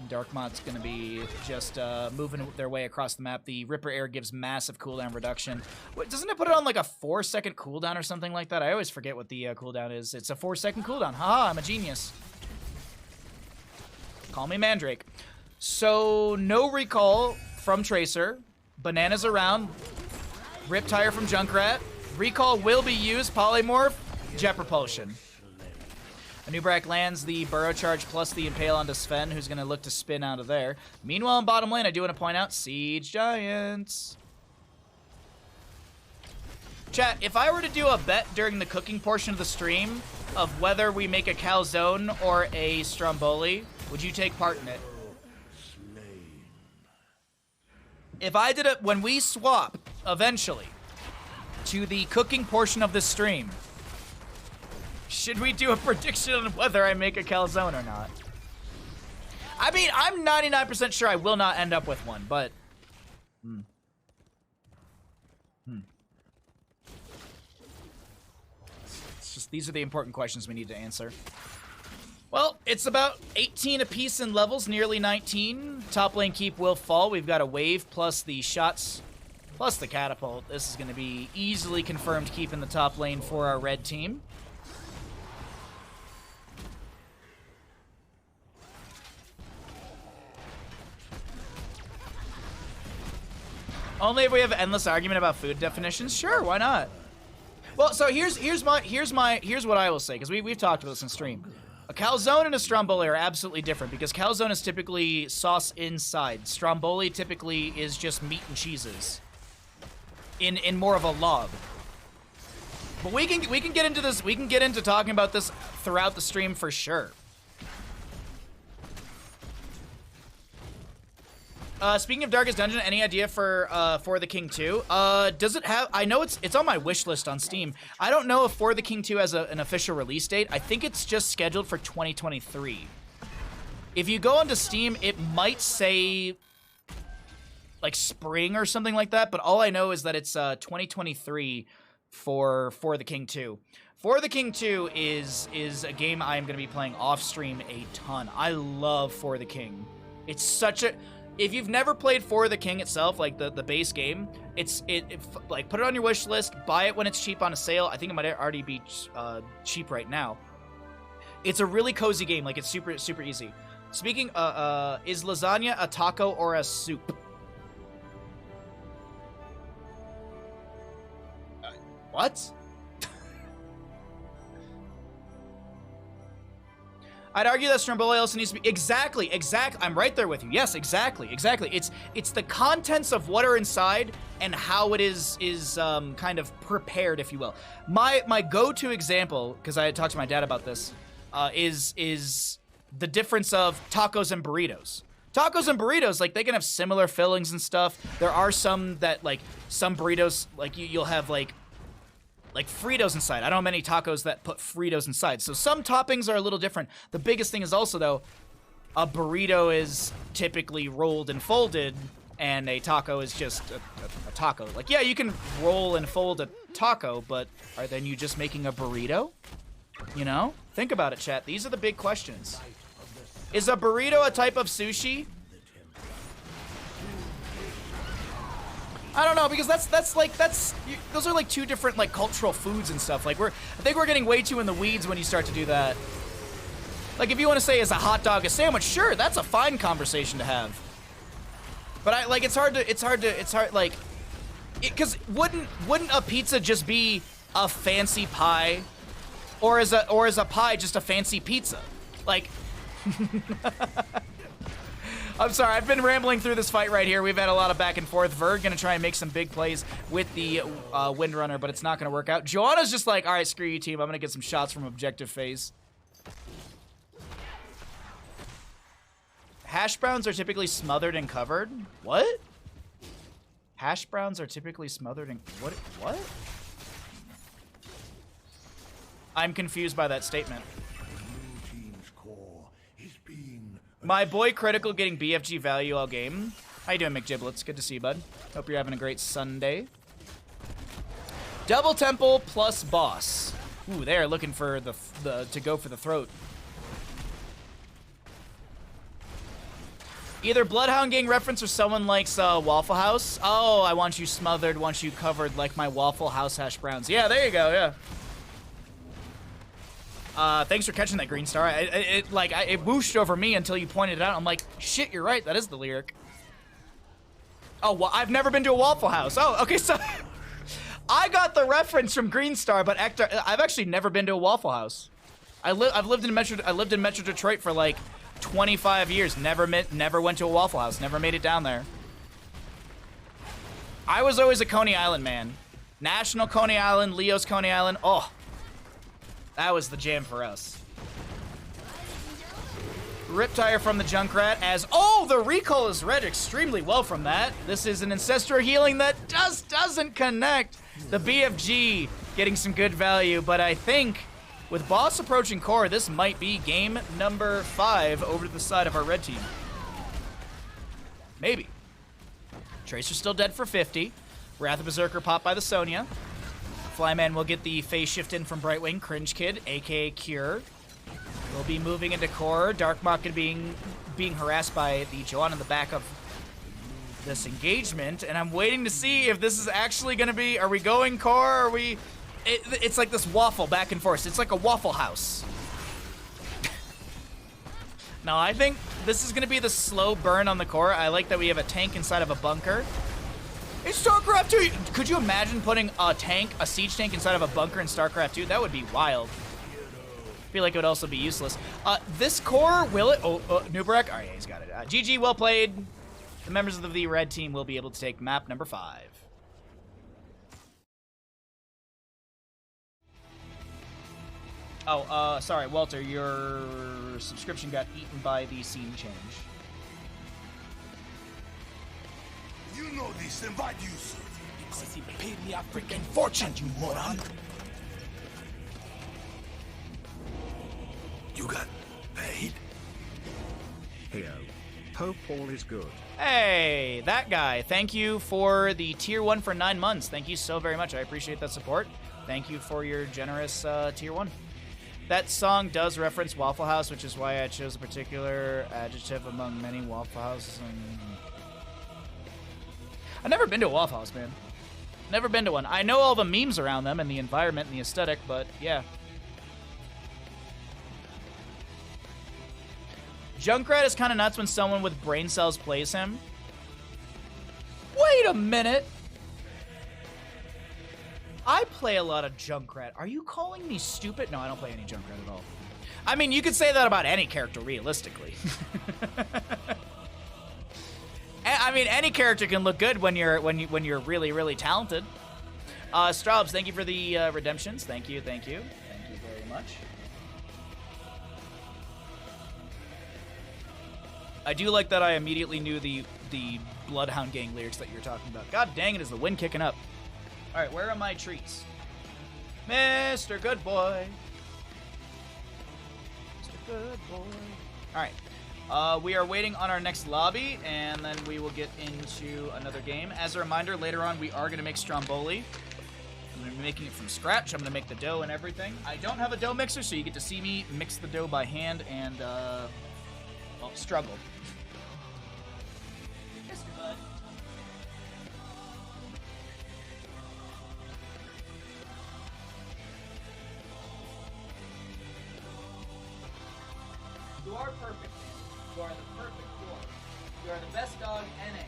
Darkmont's going to be just moving their way across the map. The Ripper Air gives massive cooldown reduction. Wait, doesn't it put it on like a 4-second cooldown or something like that? I always forget what the cooldown is. It's a 4-second cooldown. Haha, I'm a genius. Call me Mandrake. So, no recall from Tracer. Bananas around. Riptire from Junkrat. Recall will be used. Polymorph. Jet Propulsion. Anubarak lands the Burrow Charge plus the Impale onto Sven, who's going to look to spin out of there. Meanwhile, in bottom lane, I do want to point out Siege Giants. Chat, if I were to do a bet during the cooking portion of the stream of whether we make a calzone or a stromboli, would you take part in it? If I did it, when we swap, eventually, to the cooking portion of the stream, should we do a prediction on whether I make a calzone or not? I mean, I'm 99% sure I will not end up with one, but... It's just, these are the important questions we need to answer. Well, it's about 18 apiece in levels, nearly 19. Top lane keep will fall. We've got a wave plus the shots, plus the catapult. This is going to be easily confirmed keep in the top lane for our red team. Only if we have endless argument about food definitions? Sure, why not? Well, so here's what I will say, because we've talked about this in stream. A calzone and a stromboli are absolutely different, because calzone is typically sauce inside. Stromboli typically is just meat and cheeses in more of a log. But we can get into this. We can get into talking about this throughout the stream for sure. Speaking of Darkest Dungeon, any idea for the King 2? Does it have? I know it's on my wish list on Steam. I don't know if For the King 2 has an official release date. I think it's just scheduled for 2023. If you go onto Steam, it might say like spring or something like that. But all I know is that it's 2023 for the King 2. For the King 2 is a game I am going to be playing off stream a ton. I love For the King. It's such a... If you've never played For the King itself, like the base game, like put it on your wish list, buy it when it's cheap on a sale. I think it might already be cheap right now. It's a really cozy game. Like it's super easy. Speaking, is lasagna a taco or a soup? What? I'd argue that Stromboli also needs to be... Exactly. I'm right there with you. Yes, exactly. It's the contents of what are inside and how it is kind of prepared, if you will. My go-to example, because I had talked to my dad about this, is the difference of tacos and burritos. Tacos and burritos, like, they can have similar fillings and stuff. There are some that, like, some burritos, like, you'll have, like Fritos inside. I don't know many tacos that put Fritos inside. So some toppings are a little different. The biggest thing is also, though, a burrito is typically rolled and folded, and a taco is just a taco. Like, yeah, you can roll and fold a taco, but are then you just making a burrito? You know? Think about it, chat. These are the big questions. Is a burrito a type of sushi? I don't know, because those are like two different like cultural foods and stuff. Like I think we're getting way too in the weeds when you start to do that. Like if you want to say is a hot dog a sandwich, sure, that's a fine conversation to have. But it's hard like, because wouldn't a pizza just be a fancy pie, or is a pie just a fancy pizza? Like. I'm sorry, I've been rambling through this fight right here. We've had a lot of back and forth. Verd gonna try and make some big plays with the Windrunner, but it's not gonna work out. Joanna's just like, all right, screw you, team. I'm gonna get some shots from objective phase. Hash browns are typically smothered and covered. What? Hash browns are typically smothered and... What? I'm confused by that statement. My boy Critical getting BFG value all game. How you doing, McGiblets? Good to see you, bud. Hope you're having a great Sunday. Double Temple plus boss. Ooh, they're looking for to go for the throat. Either Bloodhound Gang reference or someone likes Waffle House. Oh, I want you smothered, want you covered like my Waffle House hash browns. Yeah, there you go, yeah. Thanks for catching that, Green Star. It whooshed over me until you pointed it out. I'm like, shit, you're right. That is the lyric. Oh, well, I've never been to a Waffle House. Oh, okay, so I got the reference from Green Star, but Ector, I've actually never been to a Waffle House. I've lived in Metro Detroit for like 25 years. Never went to a Waffle House. Never made it down there. I was always a Coney Island man. National Coney Island, Leo's Coney Island. Oh. That was the jam for us. Riptire from the Junkrat as... Oh, the recall is read extremely well from that. This is an Ancestral Healing that just doesn't connect. The BFG getting some good value, but I think with boss approaching core, this might be game number 5 over to the side of our red team. Maybe. Tracer's still dead for 50. Wrath of Berserker popped by the Sonya. Flyman will get the phase shift in from Brightwing. Cringe Kid, aka Cure, will be moving into core. Darkmok being harassed by the Joanna in the back of this engagement, and I'm waiting to see if this is actually going to be. Are we going core? Are we? It's like this waffle back and forth. It's like a Waffle House. No, I think this is going to be the slow burn on the core. I like that we have a tank inside of a bunker. It's StarCraft 2! Could you imagine putting a siege tank inside of a bunker in StarCraft 2? That would be wild. I feel like it would also be useless. This core, will it? Oh, Nubarak? Oh, yeah, he's got it. GG, well played. The members of the red team will be able to take map number 5. Oh, sorry, Walter, your subscription got eaten by the scene change. You know this, then why do you serve? Because he paid me a freaking fortune, you moron. You got paid? Heyo. Hope all is good. Hey, that guy. Thank you for the tier 1 for 9 months. Thank you so very much. I appreciate that support. Thank you for your generous tier 1. That song does reference Waffle House, which is why I chose a particular adjective among many Waffle Houses. I've never been to a Waffle House, man. Never been to one. I know all the memes around them and the environment and the aesthetic, but yeah. Junkrat is kind of nuts when someone with brain cells plays him. Wait a minute. I play a lot of Junkrat. Are you calling me stupid? No, I don't play any Junkrat at all. I mean, you could say that about any character, realistically. I mean, any character can look good when you're really, really talented. Straubs, thank you for the redemptions. Thank you very much. I do like that I immediately knew the Bloodhound Gang lyrics that you're talking about. God dang it, is the wind kicking up. All right, where are my treats? Mr. Good Boy. Mr. Good Boy. All right. We are waiting on our next lobby, and then we will get into another game. As a reminder, later on, we are going to make Stromboli. I'm going to be making it from scratch. I'm going to make the dough and everything. I don't have a dough mixer, so you get to see me mix the dough by hand and, well, struggle. Mr. Bud. You are perfect. You are the perfect dog. You are the best dog, NA.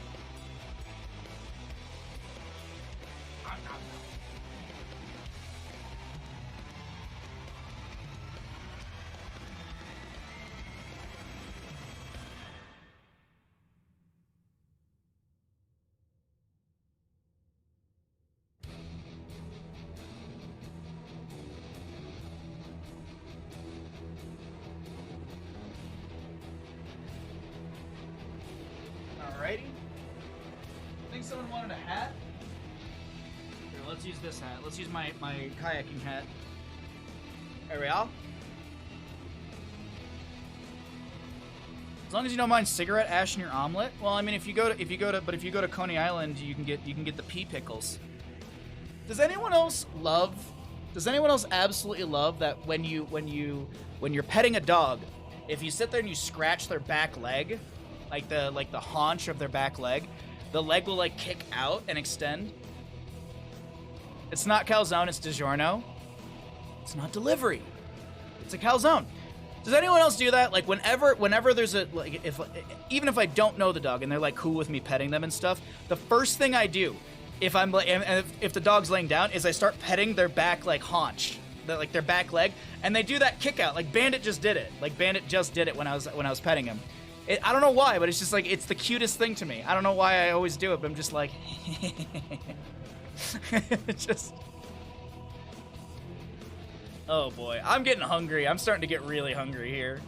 Alrighty. I think someone wanted a hat. Here, let's use this hat. Let's use my kayaking hat. There we are. As long as you don't mind cigarette ash in your omelet. Well, I mean, if you go to Coney Island, you can get the pea pickles. Does anyone else absolutely love that when you're petting a dog, if you sit there and you scratch their back leg, like the haunch of their back leg, the leg will like kick out and extend. It's not calzone, it's DiGiorno. It's not delivery. It's a calzone. Does anyone else do that? Like whenever there's a like even if I don't know the dog and they're like cool with me petting them and stuff, the first thing I do if I'm like if the dog's laying down is I start petting their back like haunch, their back leg, and they do that kick out. Like Bandit just did it. When I was petting him. I don't know why, but it's just like, it's the cutest thing to me. I don't know why I always do it, but I'm just like, just. Oh boy, I'm getting hungry. I'm starting to get really hungry here.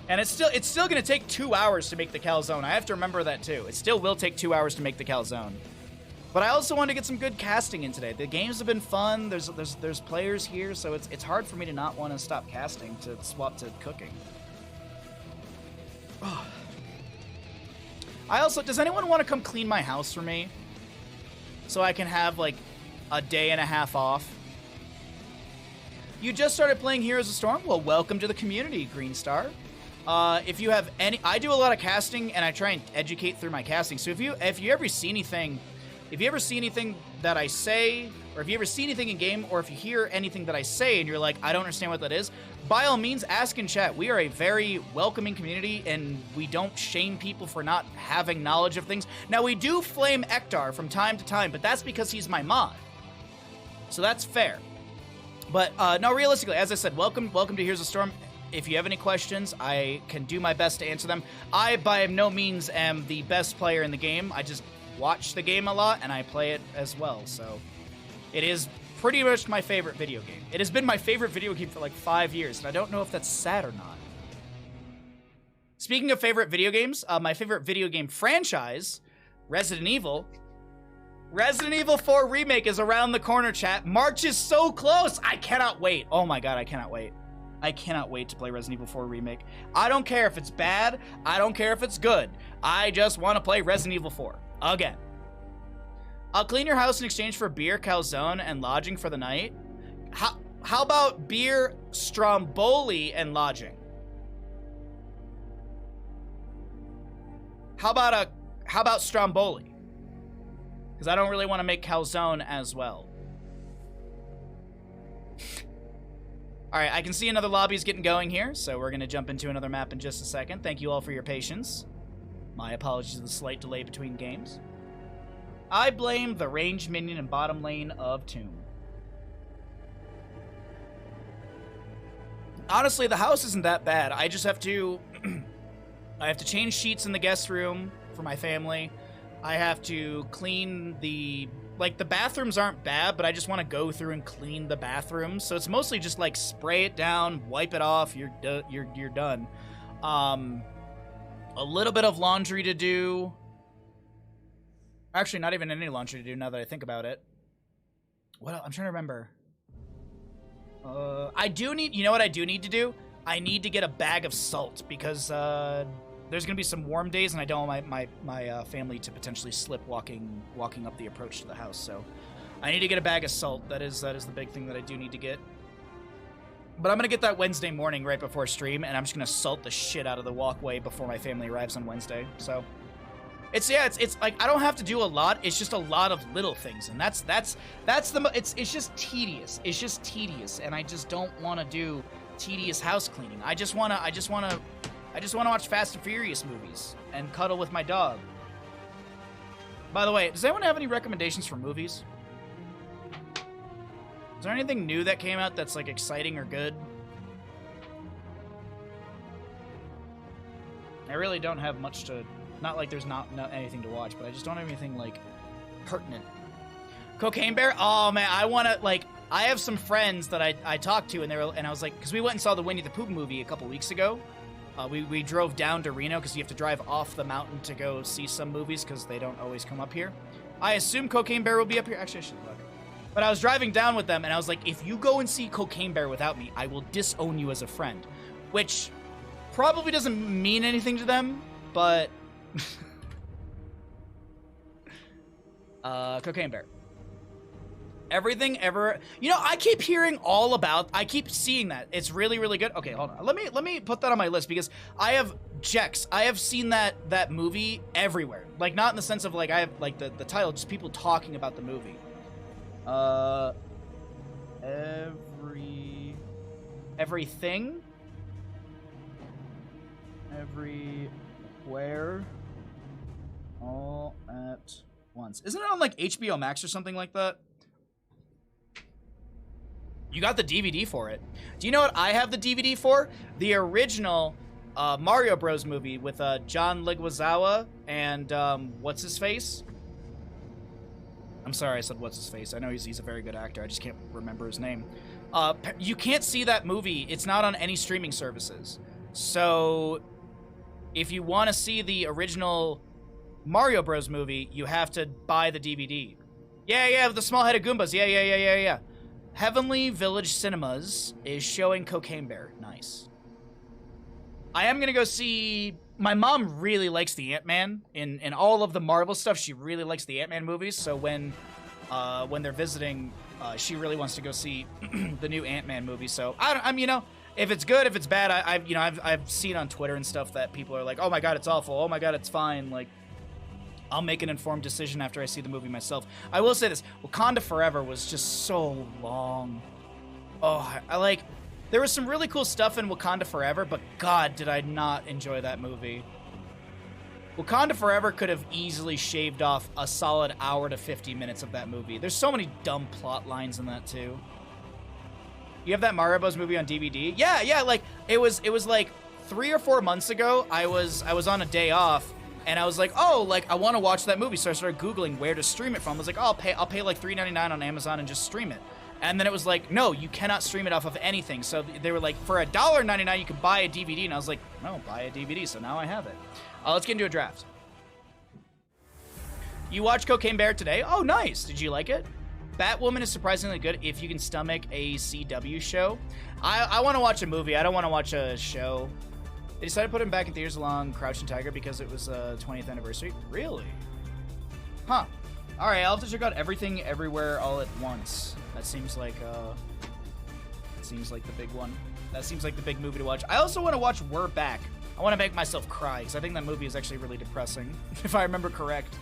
And it's still gonna take 2 hours to make the calzone. I have to remember that too. It still will take 2 hours to make the calzone. But I also want to get some good casting in today. The games have been fun. There's players here, so it's hard for me to not want to stop casting to swap to cooking. Oh. Does anyone want to come clean my house for me? So I can have, like, a day and a half off? You just started playing Heroes of Storm? Well, welcome to the community, Green Star. If you have any... I do a lot of casting, and I try and educate through my casting. So if you ever see anything that I say, or if you ever see anything in game, or if you hear anything that I say and you're like, I don't understand what that is, by all means, ask in chat. We are a very welcoming community, and we don't shame people for not having knowledge of things. Now, we do flame Ektar from time to time, but that's because he's my mod. So that's fair. But, no, realistically, as I said, welcome to Heroes of Storm. If you have any questions, I can do my best to answer them. I, by no means, am the best player in the game. I just watch the game a lot, and I play it as well, so it is pretty much my favorite video game. It has been my favorite video game for like 5 years, and I don't know if that's sad or not. Speaking of favorite video games, my favorite video game franchise, Resident Evil, Resident Evil 4 Remake is around the corner, chat. March is so close. I cannot wait. Oh my god, I cannot wait. I cannot wait to play Resident Evil 4 Remake. I don't care if it's bad. I don't care if it's good. I just want to play Resident Evil 4 again. I'll clean your house in exchange for beer, calzone, and lodging for the night. How about beer, stromboli, and lodging? How about stromboli? Because I don't really want to make calzone as well. All right, I can see another lobby is getting going here, so we're going to jump into another map in just a second. Thank you all for your patience. My apologies for the slight delay between games. I blame the ranged minion in bottom lane of Tomb. Honestly, the house isn't that bad. I just have to... I have to change sheets in the guest room for my family. I have to clean the... Like, the bathrooms aren't bad, but I just want to go through and clean the bathrooms. So it's mostly just, like, spray it down, wipe it off, you're done. A little bit of laundry to do. Actually, not even any laundry to do now that I think about it. What else? I'm trying to remember. I do need... You know what I do need to do? I need to get a bag of salt, because, there's going to be some warm days, and I don't want my family to potentially slip walking up the approach to the house. So I need to get a bag of salt. That is the big thing that I do need to get. But I'm going to get that Wednesday morning right before stream, and I'm just going to salt the shit out of the walkway before my family arrives on Wednesday. So it's like I don't have to do a lot. It's just a lot of little things, and it's just tedious. It's just tedious, and I just don't want to do tedious house cleaning. I just want to watch Fast and Furious movies and cuddle with my dog. By the way, does anyone have any recommendations for movies? Is there anything new that came out that's, like, exciting or good? I really don't have much to... Not like there's not anything to watch, but I just don't have anything, like, pertinent. Cocaine Bear? Oh, man, I want to, like... I have some friends that I talked to, and I was like... Because we went and saw the Winnie the Pooh movie a couple weeks ago. We drove down to Reno because you have to drive off the mountain to go see some movies because they don't always come up here. I assume Cocaine Bear will be up here. Actually, I should look. But I was driving down with them, and I was like, if you go and see Cocaine Bear without me, I will disown you as a friend. Which probably doesn't mean anything to them, but... Cocaine Bear. Everything ever... You know, I keep hearing all about... I keep seeing that. It's really, really good. Okay, hold on. Let me put that on my list, because I have... Jex, I have seen that movie everywhere. Like, not in the sense of, like, I have, like, the title, just people talking about the movie. Everything? Everywhere? All at once. Isn't it on, like, HBO Max or something like that? You got the DVD for it. Do you know what I have the DVD for? The original Mario Bros. Movie with John Leguizamo and what's his face? I'm sorry I said what's his face. I know he's a very good actor. I just can't remember his name. You can't see that movie. It's not on any streaming services. So if you want to see the original Mario Bros. Movie, you have to buy the DVD. Yeah, the small-headed Goombas. Yeah. Heavenly Village Cinemas is showing Cocaine Bear. Nice. I am going to go see... My mom really likes the Ant-Man. In all of the Marvel stuff, she really likes the Ant-Man movies. So when they're visiting, she really wants to go see the new Ant-Man movie. So, I'm you know, if it's good, if it's bad, I've seen on Twitter and stuff that people are like, oh my god, it's awful. Oh my god, it's fine. Like, I'll make an informed decision after I see the movie myself. I will say this, Wakanda Forever was just so long. Oh, there was some really cool stuff in Wakanda Forever, but god, did I not enjoy that movie. Wakanda Forever could have easily shaved off a solid hour to 50 minutes of that movie. There's so many dumb plot lines in that too. You have that Mario Bros. Movie on DVD? Yeah, like, it was like 3 or 4 months ago, I was on a day off, and I was like, oh, like, I want to watch that movie. So I started Googling where to stream it from. I was like, oh, I'll pay like $3.99 on Amazon and just stream it. And then it was like, no, you cannot stream it off of anything. So they were like, for $1.99, you can buy a DVD. And I was like, no, buy a DVD. So now I have it. Let's get into a draft. You watched Cocaine Bear today? Oh, nice. Did you like it? Batwoman is surprisingly good if you can stomach a CW show. I want to watch a movie. I don't want to watch a show. They decided to put him back in theaters along Crouching Tiger because it was 20th anniversary. Really? Huh. All right, I'll have to check out Everything Everywhere All at Once. That seems like the big one. That seems like the big movie to watch. I also want to watch We're Back. I want to make myself cry because I think that movie is actually really depressing, if I remember correct.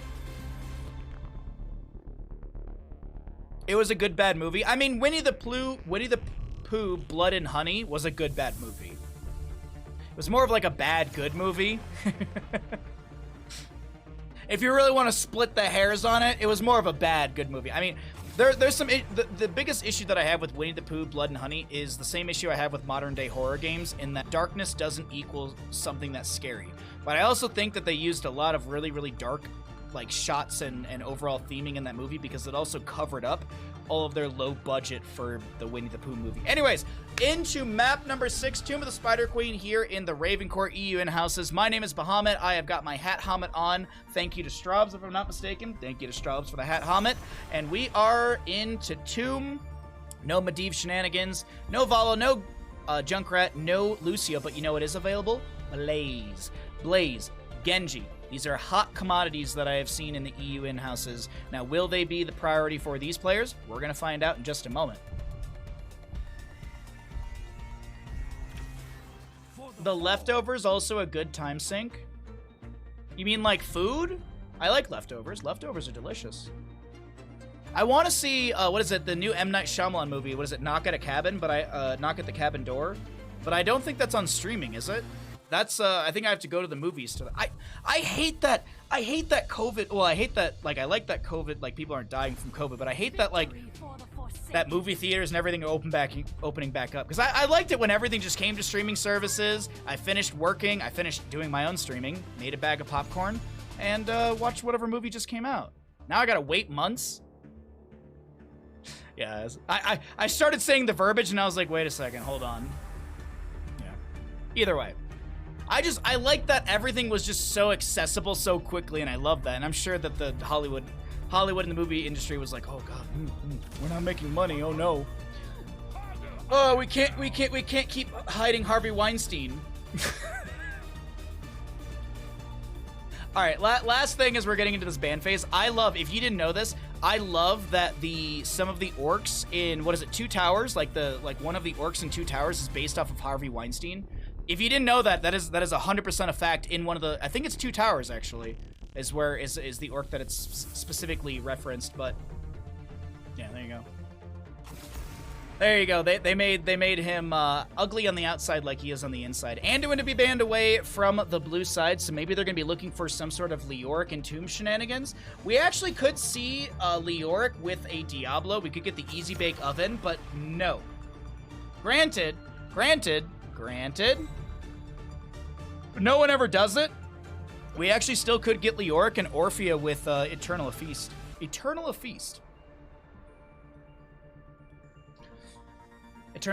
It was a good bad movie. I mean, Winnie the Pooh, Blood and Honey was a good bad movie. It was more of like a bad good movie. If you really want to split the hairs on it, it was more of a bad good movie. I mean, there's some the biggest issue that I have with Winnie the Pooh, Blood and Honey is the same issue I have with modern day horror games, in that darkness doesn't equal something that's scary. But I also think that they used a lot of really, really dark like shots and overall theming in that movie because it also covered up all of their low budget for the Winnie the Pooh movie. Anyways, into map number 6, Tomb of the Spider Queen here in the Ravencourt EU in-houses. My name is Bahamut. I have got my hat helmet on. Thank you to Straubs, if I'm not mistaken. Thank you to Straubs for the hat helmet. And we are into Tomb. No Medivh shenanigans. No Valo, no Junkrat, no Lucio, but you know what is available? Blaze. Blaze. Genji. These are hot commodities that I have seen in the EU in-houses. Now, will they be the priority for these players? We're going to find out in just a moment. The Leftovers also a good time sink? You mean like food? I like Leftovers. Leftovers are delicious. I want to see, what is it, the new M. Night Shyamalan movie. What is it, Knock at a Cabin? Knock at the Cabin Door. But I don't think that's on streaming, is it? That's, I think I have to go to the movies to... I hate that COVID... Well, I hate that, like, I like that COVID, like, people aren't dying from COVID, but I hate that, like, that movie theaters and everything are opening back up. Because I liked it when everything just came to streaming services. I finished working, I finished doing my own streaming, made a bag of popcorn, and watched whatever movie just came out. Now I gotta wait months? Yeah, I started saying the verbiage and I was like, wait a second, hold on. Yeah. Either way. I like that everything was just so accessible so quickly, and I love that. And I'm sure that the Hollywood in the movie industry was like, oh god, we're not making money. Oh no. Oh, we can't keep hiding Harvey Weinstein. All right, last thing as we're getting into this ban phase, I love, if you didn't know this, I love that some of the orcs in, what is it, Two Towers, like one of the orcs in Two Towers is based off of Harvey Weinstein. If you didn't know that is 100% a fact in one of the, I think it's Two Towers actually, is the orc that it's specifically referenced, but yeah, there you go. There you go. They made him ugly on the outside like he is on the inside. Anduin to be banned away from the blue side, so maybe they're going to be looking for some sort of Leoric and Tomb shenanigans. We actually could see Leoric with a Diablo. We could get the Easy Bake Oven, but no. Granted. No one ever does it. We actually still could get Leoric and Orphea with Eternal Feast. Eternal Feast. It's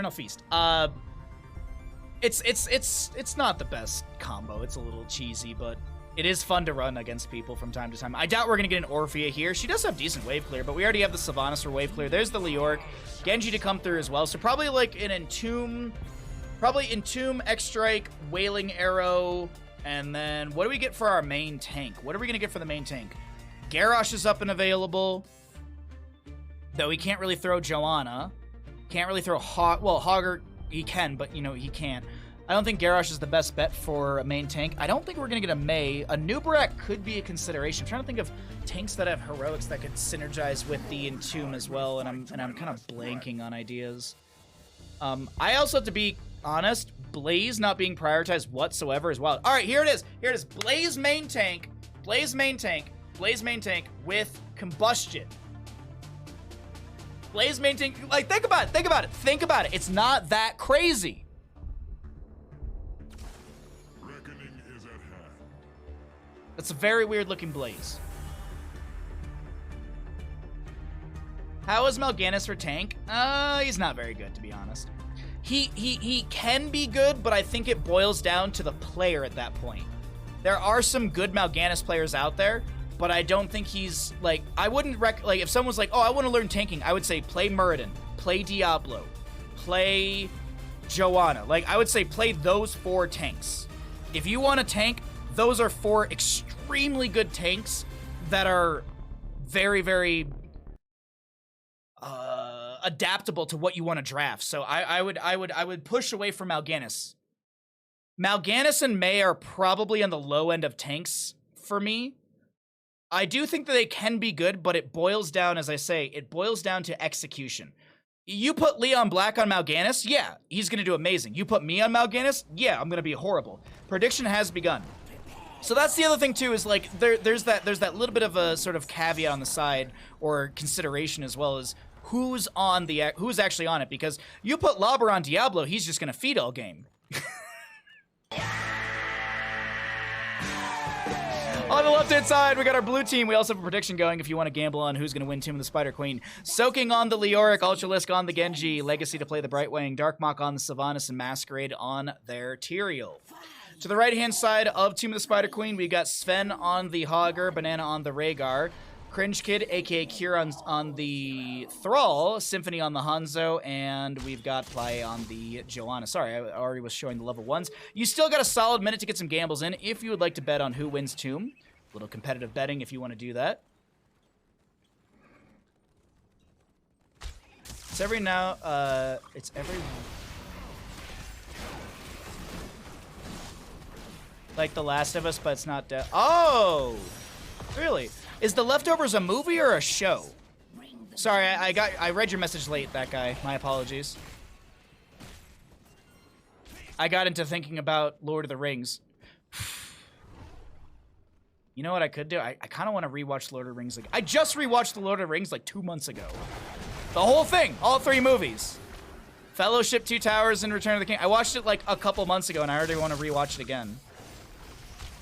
not the best combo. It's a little cheesy, but it is fun to run against people from time to time. I doubt we're gonna get an Orphea here. She does have decent wave clear, but we already have the Sylvanas for wave clear. There's the Leoric, Genji to come through as well. So probably like an Entomb, X-Strike, Wailing Arrow, and then what do we get for our main tank? What are we gonna get for the main tank? Garrosh is up and available, though he can't really throw Joanna. Can't really throw Hogger, he can, but, you know, he can't. I don't think Garrosh is the best bet for a main tank. I don't think we're going to get a Mei. A Nubarak could be a consideration. I'm trying to think of tanks that have heroics that could synergize with the Entomb as well, and I'm kind of blanking on ideas. I also have to be honest, Blaze not being prioritized whatsoever is wild. All right, here it is. Blaze main tank with Combustion. Blaze main tank, like, think about it. It's not that crazy. Reckoning is at hand. That's a very weird looking Blaze. How is Mal'Ganis for tank? He's not very good, to be honest. He can be good, but I think it boils down to the player at that point. There are some good Mal'Ganis players out there, but I don't think he's, like, I wouldn't like, if someone was like, oh, I want to learn tanking, I would say play Muradin, play Diablo, play Joanna. Like, I would say play those 4 tanks. If you want to tank, those are 4 extremely good tanks that are very, very adaptable to what you want to draft. So I would push away from Mal'Ganis. Mal'Ganis and Mei are probably on the low end of tanks for me. I do think that they can be good, but it boils down, as I say, it boils down to execution. You put Leon Black on Mal'Ganis, yeah, he's going to do amazing. You put me on Mal'Ganis, yeah, I'm going to be horrible. Prediction has begun. So that's the other thing too, is like there's that little bit of a sort of caveat on the side, or consideration, as well as who's actually on it, because you put Lauber on Diablo, he's just going to feed all game. On the left-hand side, we got our blue team. We also have a prediction going if you want to gamble on who's going to win Tomb of the Spider Queen. Soaking on the Leoric, Ultralisk on the Genji, Legacy to play the Brightwing, Darkmok on the Sylvanas, and Masquerade on their Tyrael. To the right-hand side of Tomb of the Spider Queen, we got Sven on the Hogger, Banana on the Rhaegar, Cringe Kid, aka Kieran on the Thrall, Symphony on the Hanzo, and we've got Playa on the Joanna. Sorry, I already was showing the level 1s. You still got a solid minute to get some gambles in if you would like to bet on who wins Tomb. A little competitive betting if you want to do that. It's every like The Last of Us, but it's not dead. Oh! Really? Is The Leftovers a movie or a show? Sorry, I read your message late, that guy. My apologies. I got into thinking about Lord of the Rings. You know what I could do? I kind of want to rewatch Lord of the Rings. I just rewatched the Lord of the Rings like 2 months ago. The whole thing, all 3 movies. Fellowship, 2 Towers, and Return of the King. I watched it like a couple months ago, and I already want to rewatch it again.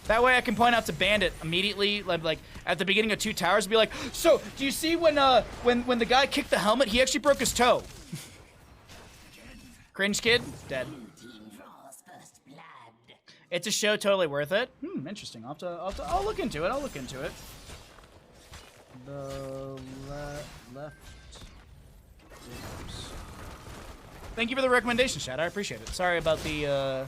That way I can point out to Bandit immediately, like at the beginning of 2 Towers, and be like, so, do you see when the guy kicked the helmet, he actually broke his toe? Cringe Kid, dead. It's a show, totally worth it. Interesting. I'll look into it. I'll look into it. The left. Thank you for the recommendation, Chad. I appreciate it. Sorry about the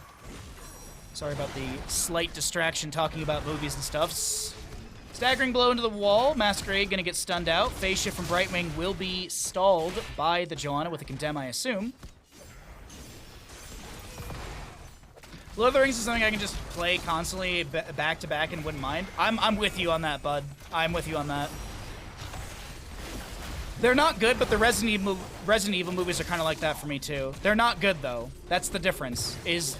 slight distraction talking about movies and stuff. Staggering blow into the wall. Masquerade gonna get stunned out. Phase shift from Brightwing will be stalled by the Joanna with a condemn, I assume. Lord of the Rings is something I can just play constantly back to back and wouldn't mind. I'm with you on that, bud. I'm with you on that. They're not good, but the Resident Evil movies are kind of like that for me too. They're not good though. That's the difference. Is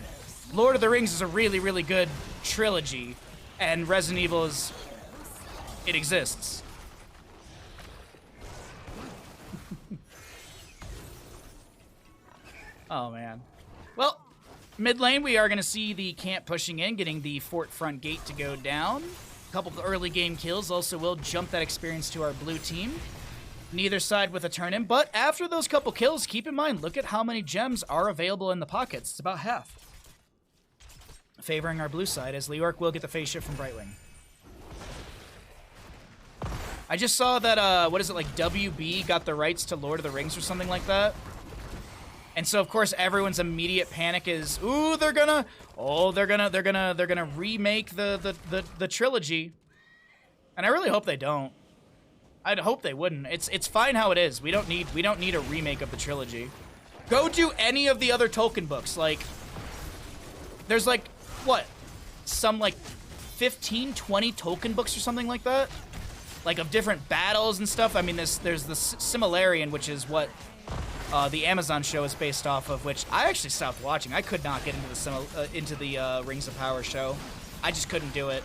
Lord of the Rings is a really, really good trilogy, and Resident Evil is, it exists. Oh man. Well, mid lane, we are going to see the camp pushing in, getting the fort front gate to go down. A couple of early game kills also will jump that experience to our blue team. Neither side with a turn-in, but after those couple kills, keep in mind, look at how many gems are available in the pockets. It's about half. Favoring our blue side, as Leoric will get the phase shift from Brightwing. I just saw that, what is it, like WB got the rights to Lord of the Rings or something like that. And so, of course, everyone's immediate panic is, ooh, they're gonna remake the trilogy. And I really hope they don't. I'd hope they wouldn't. It's fine how it is. We don't need a remake of the trilogy. Go do any of the other Tolkien books. Like, there's like, what? Some like 15, 20 Tolkien books or something like that? Like of different battles and stuff. I mean, there's the Silmarillion, which is what the Amazon show is based off of, which I actually stopped watching. I could not get into the Rings of Power show. I just couldn't do it.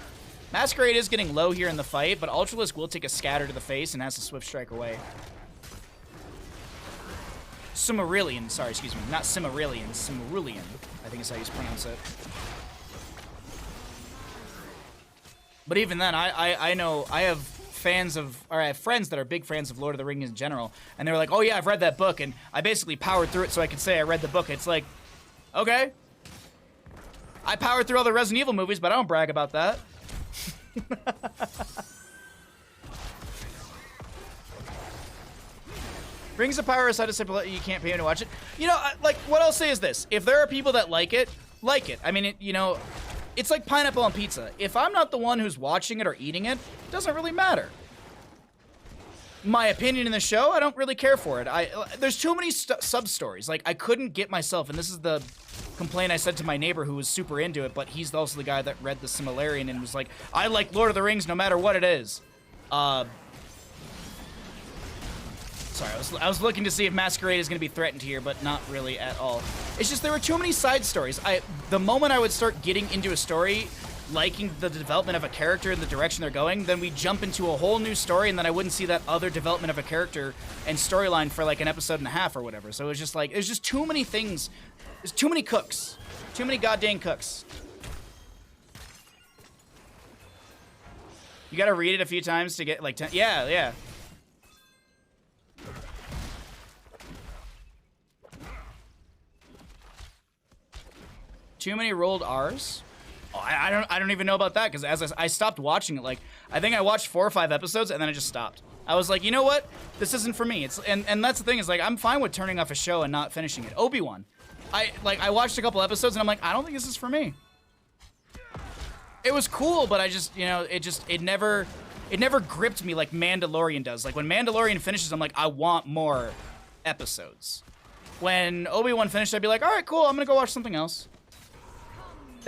Masquerade is getting low here in the fight, but Ultralisk will take a scatter to the face and has to swift strike away. Silmarillion, sorry, excuse me, not Silmarillion, Silmarillion, I think is how you pronounce it. But even then, I know, I have friends that are big fans of Lord of the Rings in general, and they're like, oh yeah, I've read that book, and I basically powered through it so I could say I read the book. It's like, okay. I powered through all the Resident Evil movies, but I don't brag about that. Rings of Power aside, you can't pay me to watch it. You know, like, what I'll say is this. If there are people that like it, like it. I mean, you know, it's like pineapple on pizza. If I'm not the one who's watching it or eating it, it doesn't really matter. My opinion in the show, I don't really care for it. There's too many sub-stories. Like, I couldn't get myself, and this is the complaint I said to my neighbor who was super into it, but he's also the guy that read the Similarian and was like, I like Lord of the Rings no matter what it is. Sorry, I was looking to see if Masquerade is going to be threatened here, but not really at all. It's just there were too many side stories. The moment I would start getting into a story, liking the development of a character and the direction they're going, then we jump into a whole new story, and then I wouldn't see that other development of a character and storyline for like an episode and a half or whatever. So it was just like, there's just too many things. There's too many cooks. Too many goddamn cooks. You gotta read it a few times to get like 10. Yeah, yeah. Too many rolled R's? Oh, I don't even know about that, because as I stopped watching it, like, I think I watched 4 or 5 episodes, and then I just stopped. I was like, you know what? This isn't for me. And that's the thing, is like, I'm fine with turning off a show and not finishing it. Obi-Wan. I watched a couple episodes, and I'm like, I don't think this is for me. It was cool, but I just, you know, it never gripped me like Mandalorian does. Like, when Mandalorian finishes, I'm like, I want more episodes. When Obi-Wan finished, I'd be like, all right, cool, I'm gonna go watch something else.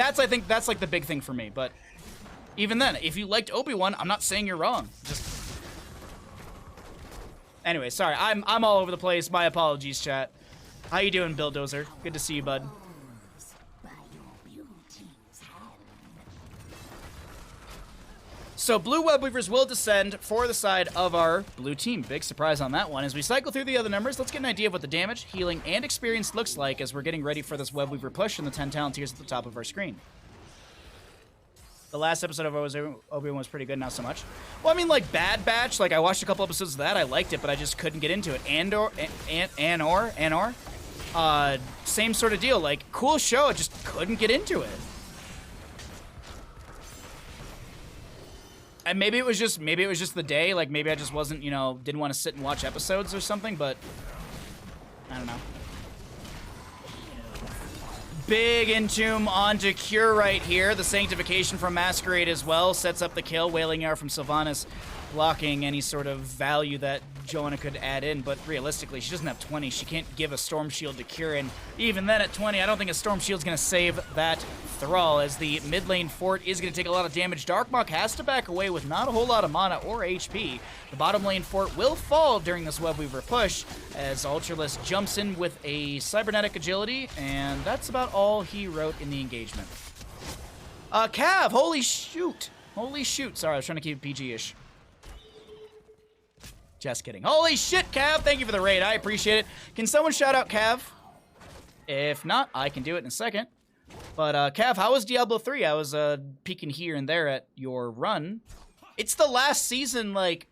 I think that's like the big thing for me, but even then, if you liked Obi-Wan, I'm not saying you're wrong. Just anyway, sorry, I'm all over the place. My apologies, chat. How you doing, Billdozer? Good to see you, bud. So blue web weavers will descend for the side of our blue team. Big surprise on that one. As we cycle through the other numbers, let's get an idea of what the damage, healing, and experience looks like as we're getting ready for this web weaver push and the 10 talent tiers at the top of our screen. The last episode of Obi-Wan was pretty good, not so much. Well, I mean, like Bad Batch, like I watched a couple episodes of that, I liked it, but I just couldn't get into it. Andor, same sort of deal. Like, cool show, I just couldn't get into it. And maybe it was just the day, like maybe I just wasn't, you know, didn't want to sit and watch episodes or something, but I don't know. Big Entomb onto Cure right here. The Sanctification from Masquerade as well sets up the kill. Wailing Arrow from Sylvanas blocking any sort of value that Joanna could add in, but realistically, she doesn't have 20. She can't give a Storm Shield to Cure, and even then at 20, I don't think a Storm Shield's gonna save that Thrall, as the mid lane fort is gonna take a lot of damage. Darkmok has to back away with not a whole lot of mana or HP. The bottom lane fort will fall during this Web Weaver push, as Ultralisk jumps in with a Cybernetic Agility, and that's about all he wrote in the engagement. Cav, holy shoot. Holy shoot. Sorry, I was trying to keep it PG-ish. Just kidding. Holy shit, Cav! Thank you for the raid. I appreciate it. Can someone shout out Cav? If not, I can do it in a second. But, Cav, how was Diablo 3? I was, peeking here and there at your run. It's the last season, like...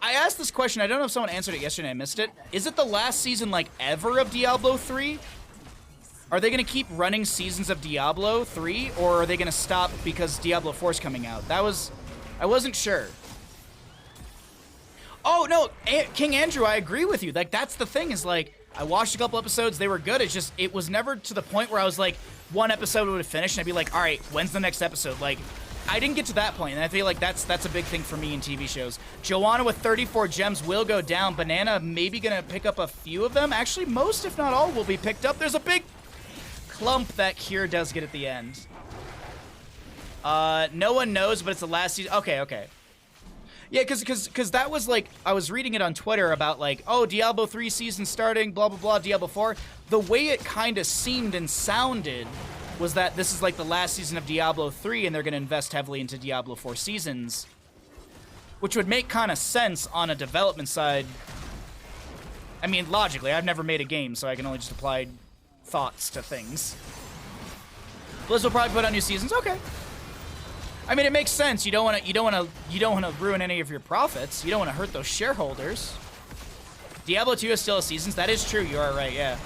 I asked this question. I don't know if someone answered it yesterday and I missed it. Is it the last season, like, ever of Diablo 3? Are they going to keep running seasons of Diablo 3? Or are they going to stop because Diablo 4 is coming out? I wasn't sure. Oh, no, King Andrew, I agree with you. Like, that's the thing, is, like, I watched a couple episodes, they were good. It's just, it was never to the point where I was, like, one episode would have finished, and I'd be like, all right, when's the next episode? Like, I didn't get to that point, and I feel like that's a big thing for me in TV shows. Joanna with 34 gems will go down. Banana maybe gonna pick up a few of them. Actually, most, if not all, will be picked up. There's a big clump that Cure does get at the end. No one knows, but it's the last season. Okay. Yeah, because that was like, I was reading it on Twitter about like, oh, Diablo 3 season starting, blah, blah, blah, Diablo 4. The way it kind of seemed and sounded was that this is like the last season of Diablo 3 and they're going to invest heavily into Diablo 4 seasons, which would make kind of sense on a development side. I mean, logically, I've never made a game, so I can only just apply thoughts to things. Blizz will probably put on new seasons. Okay. I mean, it makes sense. You don't want to ruin any of your profits. You don't want to hurt those shareholders. Diablo 2 is still a seasons. That is true. You are right. Yeah.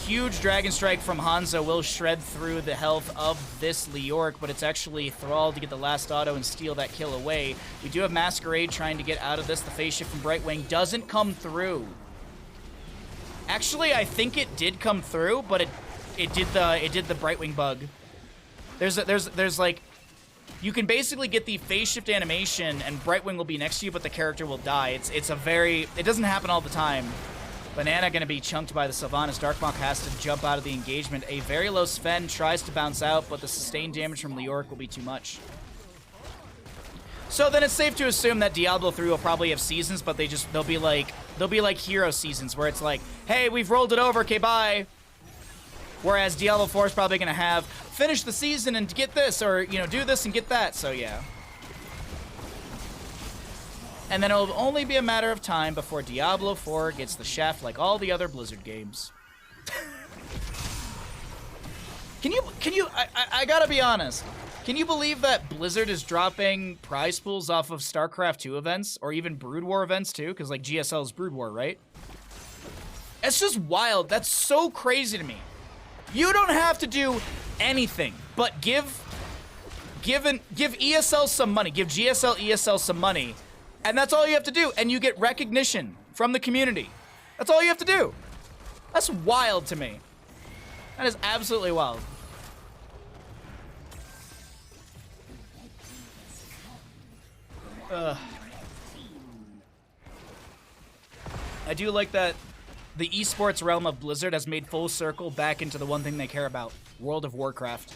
huge Dragon Strike from Hanzo will shred through the health of this Leoric, but it's actually Thrall to get the last auto and steal that kill away. We do have Masquerade trying to get out of this. The phase shift from Brightwing doesn't come through. Actually, I think it did come through, but it did the Brightwing bug. There's like, you can basically get the phase shift animation and Brightwing will be next to you, but the character will die. It doesn't happen all the time. Banana gonna be chunked by the Sylvanas. Darkmok has to jump out of the engagement. A very low Sven tries to bounce out, but the sustained damage from Leoric will be too much. So then it's safe to assume that Diablo 3 will probably have seasons, but they'll be like hero seasons where it's like, hey, we've rolled it over, okay, bye. Whereas Diablo 4 is probably gonna have finish the season and get this, or do this and get that. So yeah. And then it'll only be a matter of time before Diablo 4 gets the shaft like all the other Blizzard games. I gotta be honest. Can you believe that Blizzard is dropping prize pools off of StarCraft 2 events, or even Brood War events too? Because like GSL is Brood War, right? It's just wild. That's so crazy to me. You don't have to do anything, but give ESL some money. Give GSL, ESL some money. And that's all you have to do, and you get recognition from the community. That's all you have to do. That's wild to me. That is absolutely wild. I do like that the esports realm of Blizzard has made full circle back into the one thing they care about, World of Warcraft.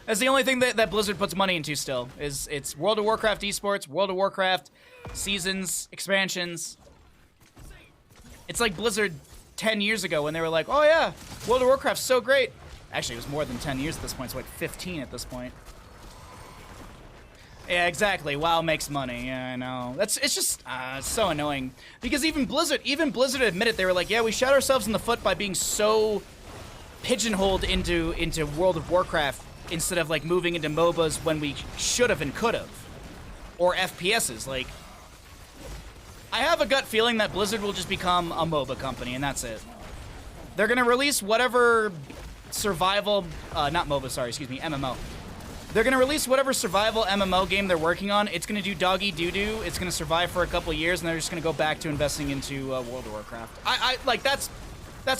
That's the only thing that Blizzard puts money into still, it's World of Warcraft esports, World of Warcraft seasons, expansions. It's like Blizzard 10 years ago when they were like, oh yeah, World of Warcraft's so great. Actually, it was more than 10 years at this point. It's like 15 at this point. Yeah, exactly. WoW makes money. Yeah, I know. It's just it's so annoying. Because even Blizzard admitted, they were like, yeah, we shot ourselves in the foot by being so pigeonholed into World of Warcraft instead of like moving into MOBAs when we should have and could have. Or FPSs. Like, I have a gut feeling that Blizzard will just become a MOBA company, and that's it. They're gonna release whatever survival, not MOBA, sorry, excuse me, MMO. They're gonna release whatever survival MMO game they're working on. It's gonna do doggy doo-doo. It's gonna survive for a couple years, and they're just gonna go back to investing into World of Warcraft. I like that's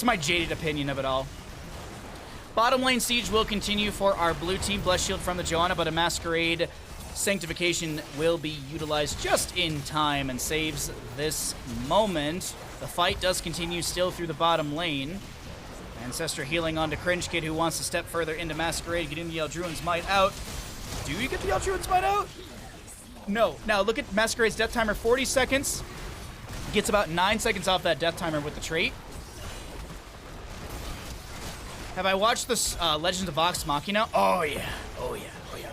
my jaded opinion of it all. Bottom lane siege will continue for our blue team. Bless shield from the Johanna, but a Masquerade sanctification will be utilized just in time and saves this moment. The fight does continue still through the bottom lane. Ancestor healing onto Cringe Kid, who wants to step further into Masquerade, getting the Eldruin's Might out. Do you get the Eldruin's Might out? No. Now look at Masquerade's death timer, 40 seconds. Gets about 9 seconds off that death timer with the trait. Have I watched this Legends of Vox Machina? Oh yeah. Oh yeah. Oh yeah.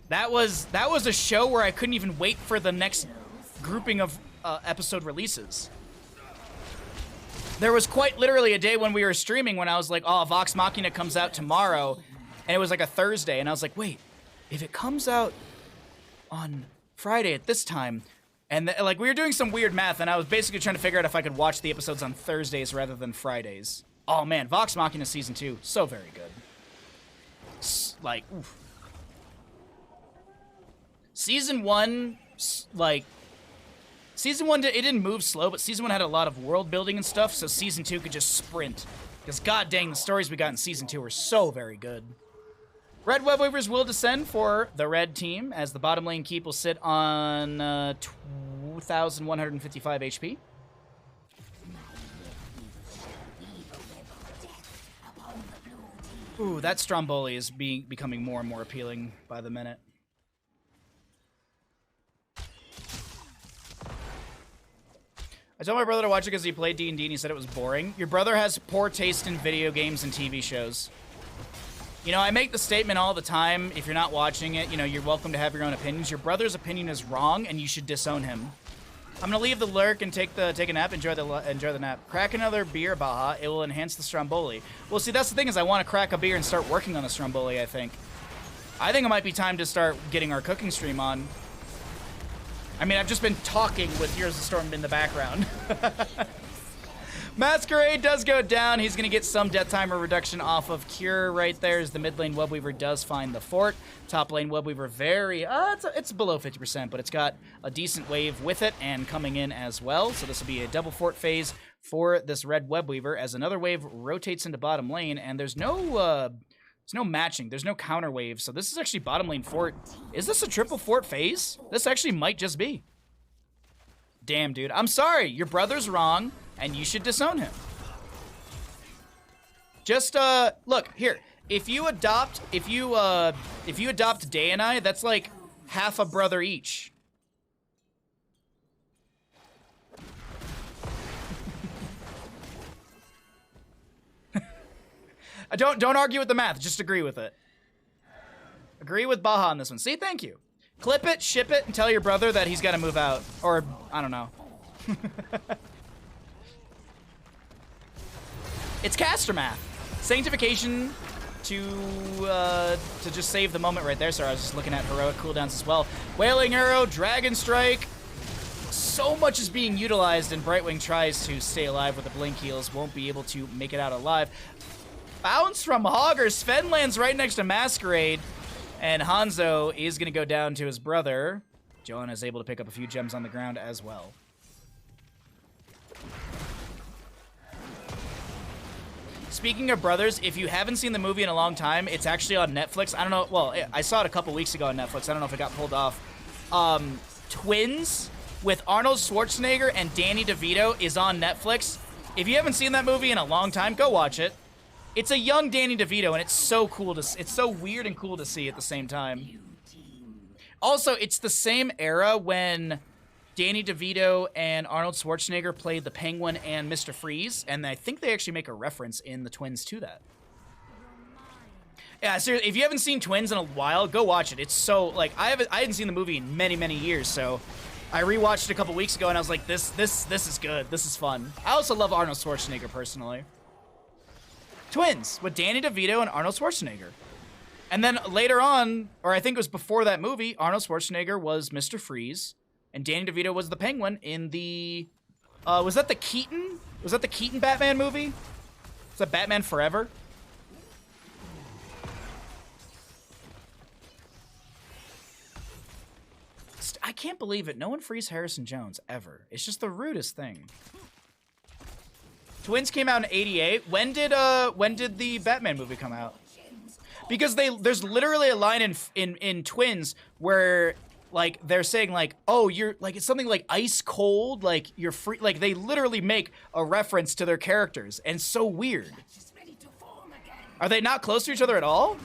That was a show where I couldn't even wait for the next grouping of episode releases. There was quite literally a day when we were streaming when I was like, oh, Vox Machina comes out tomorrow, and it was like a Thursday, and I was like, wait, if it comes out on Friday at this time, and like we were doing some weird math, and I was basically trying to figure out if I could watch the episodes on Thursdays rather than Fridays. Oh man, Vox Machina Season 2, so very good. Like, oof. Season 1, like, Season 1, it didn't move slow, but Season 1 had a lot of world building and stuff, so Season 2 could just sprint. Because god dang, the stories we got in Season 2 were so very good. Red Web Weavers will descend for the red team, as the bottom lane keep will sit on 2,155 HP. Ooh, that Stromboli is becoming more and more appealing by the minute. I told my brother to watch it because he played D&D and he said it was boring. Your brother has poor taste in video games and TV shows. You know, I make the statement all the time, if you're not watching it, you know, you're welcome to have your own opinions. Your brother's opinion is wrong, and you should disown him. I'm gonna leave the lurk and take a nap. Enjoy the nap. Crack another beer, Baha. It will enhance the Stromboli. Well, see, that's the thing is I want to crack a beer and start working on the Stromboli, I think. I think it might be time to start getting our cooking stream on. I mean, I've just been talking with Heroes of the Storm in the background. Masquerade does go down. He's going to get some death timer reduction off of Cure right there as the mid lane Webweaver does find the fort. Top lane Webweaver very, it's below 50%, but it's got a decent wave with it and coming in as well. So this will be a double fort phase for this red Webweaver as another wave rotates into bottom lane, and there's no matching. There's no counter wave. So this is actually bottom lane fort. Is this a triple fort phase? This actually might just be. Damn, dude. I'm sorry. Your brother's wrong, and you should disown him. Just, look, here. If you adopt Day and I, that's like half a brother each. Don't argue with the math. Just agree with it. Agree with Baha on this one. See, thank you. Clip it, ship it, and tell your brother that he's got to move out. Or, I don't know. It's caster math. Sanctification to just save the moment right there. Sorry, I was just looking at heroic cooldowns as well. Wailing Arrow, Dragon Strike. So much is being utilized, and Brightwing tries to stay alive with the Blink Heals. Won't be able to make it out alive. Bounce from Hogger. Sven lands right next to Masquerade. And Hanzo is going to go down to his brother. Joanna is able to pick up a few gems on the ground as well. Speaking of brothers, if you haven't seen the movie in a long time, it's actually on Netflix. I don't know. Well, I saw it a couple weeks ago on Netflix. I don't know if it got pulled off. Twins with Arnold Schwarzenegger and Danny DeVito is on Netflix. If you haven't seen that movie in a long time, go watch it. It's a young Danny DeVito, and it's so cool to. It's so weird and cool to see at the same time. Also, it's the same era when Danny DeVito and Arnold Schwarzenegger played the Penguin and Mr. Freeze, and I think they actually make a reference in the Twins to that. Yeah, seriously, if you haven't seen Twins in a while, go watch it. It's so like I hadn't seen the movie in many years, so I rewatched it a couple weeks ago, and I was like, this is good. This is fun. I also love Arnold Schwarzenegger personally. Twins with Danny DeVito and Arnold Schwarzenegger. And then later on, or I think it was before that movie, Arnold Schwarzenegger was Mr. Freeze, and Danny DeVito was the Penguin in the, was that the Keaton? Was that the Keaton Batman movie? Was that Batman Forever? I can't believe it. No one frees Harrison Jones, ever. It's just the rudest thing. Twins came out in '88. When did the Batman movie come out? Because there's literally a line in Twins where like they're saying like, oh, you're like, it's something like ice cold, like you're free, like they literally make a reference to their characters, and so weird. Are they not close to each other at all?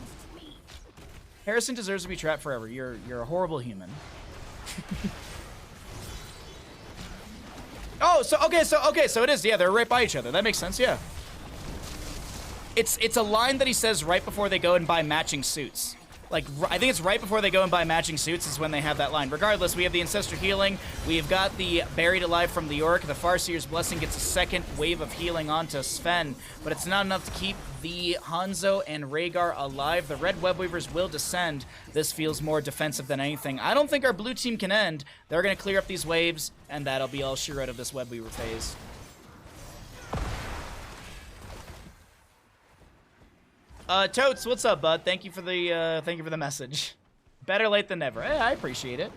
Harrison deserves to be trapped forever. You're a horrible human. Oh, so it is. Yeah, they're right by each other. That makes sense. Yeah. It's a line that he says right before they go and buy matching suits. Like, I think it's right before they go and buy matching suits is when they have that line. Regardless, we have the Ancestor Healing. We've got the Buried Alive from the Orc. The Farseer's Blessing gets a second wave of healing onto Sven, but it's not enough to keep the Hanzo and Rhaegar alive. The Red Webweavers will descend. This feels more defensive than anything. I don't think our blue team can end. They're going to clear up these waves, and that'll be all she wrote of this Webweaver phase. Totes, what's up, bud? Thank you for the message. Better late than never. I appreciate it.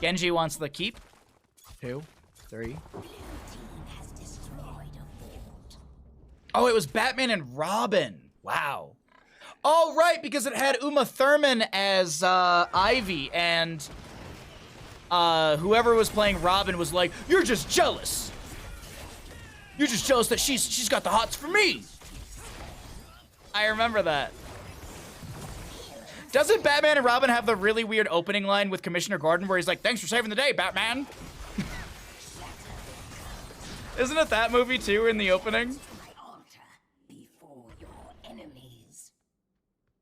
Genji wants the keep. 2, 3. Oh, it was Batman and Robin. Wow. Oh, right, because it had Uma Thurman as Ivy, and whoever was playing Robin was like, "You're just jealous. You're just jealous that she's got the hots for me." I remember that. Doesn't Batman and Robin have the really weird opening line with Commissioner Gordon where he's like, "Thanks for saving the day, Batman"? Isn't it that movie too in the opening?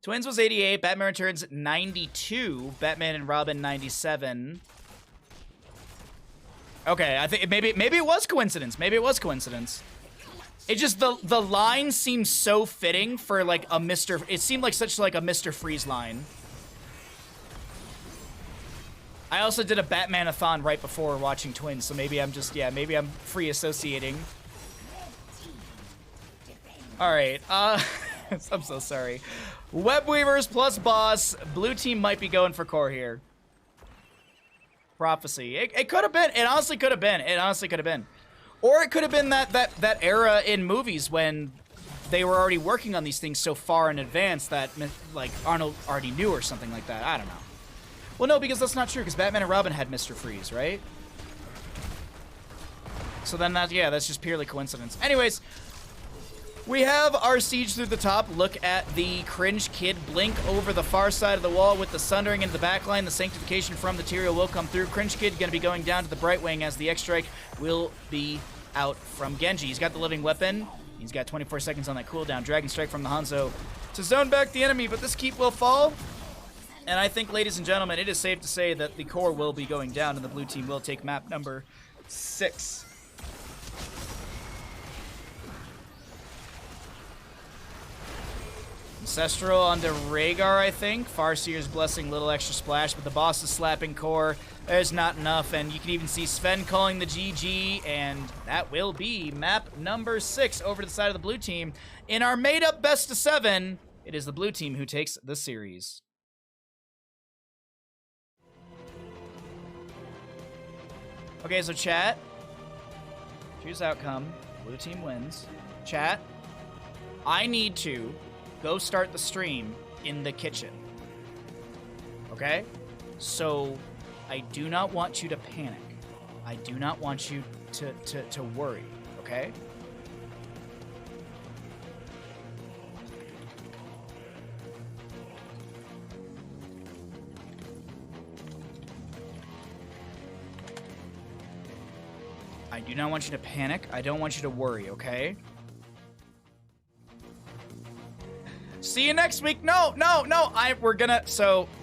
Twins was 88, Batman Returns 92, Batman and Robin 97. Okay, I think maybe it was coincidence. Maybe it was coincidence. It just, the line seems so fitting for like a Mr. It seemed like such like a Mr. Freeze line. I also did a Batman-a-thon right before watching Twins, so maybe I'm just, yeah, maybe I'm free associating. All right. I'm so sorry. Web Weavers plus boss. Blue team might be going for core here. Prophecy. It could have been. It honestly could have been. It honestly could have been. Or it could have been that era in movies when they were already working on these things so far in advance that, like, Arnold already knew or something like that. I don't know. Well, no, because that's not true, because Batman and Robin had Mr. Freeze, right? So then that's just purely coincidence. Anyways, we have our siege through the top. Look at the cringe kid blink over the far side of the wall with the sundering into the backline. The sanctification from the Tyrael will come through. Cringe kid going to be going down to the Bright Wing as the X-Strike will be out from Genji. He's got the living weapon. He's got 24 seconds on that cooldown. Dragon Strike from the Hanzo to zone back the enemy, but this keep will fall. And I think, ladies and gentlemen, it is safe to say that the core will be going down and the blue team will take map number 6. Ancestral onto Rhaegar, I think. Farseer's Blessing, little extra splash, but the boss is slapping core. There's not enough, and you can even see Sven calling the GG, and that will be map number 6 over to the side of the blue team. In our made-up best of 7, it is the blue team who takes the series. Okay, so chat. Choose outcome. Blue team wins. Chat. I need to go start the stream in the kitchen. Okay? So, I do not want you to panic. I do not want you to worry, okay? I do not want you to panic. I don't want you to worry, okay? See you next week. No.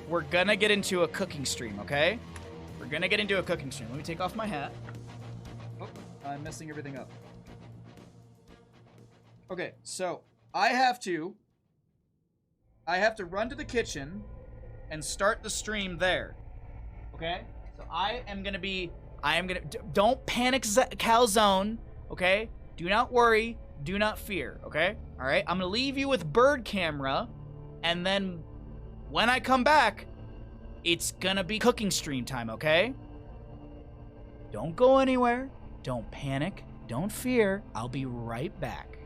We're gonna get into a cooking stream, okay? We're gonna get into a cooking stream. Let me take off my hat. Oh, I'm messing everything up. Okay, so I have to run to the kitchen and start the stream there. Okay? So don't panic, Calzone, okay? Do not worry. Do not fear, okay? All right? I'm going to leave you with bird camera, and then when I come back, it's going to be cooking stream time, okay? Don't go anywhere. Don't panic. Don't fear. I'll be right back.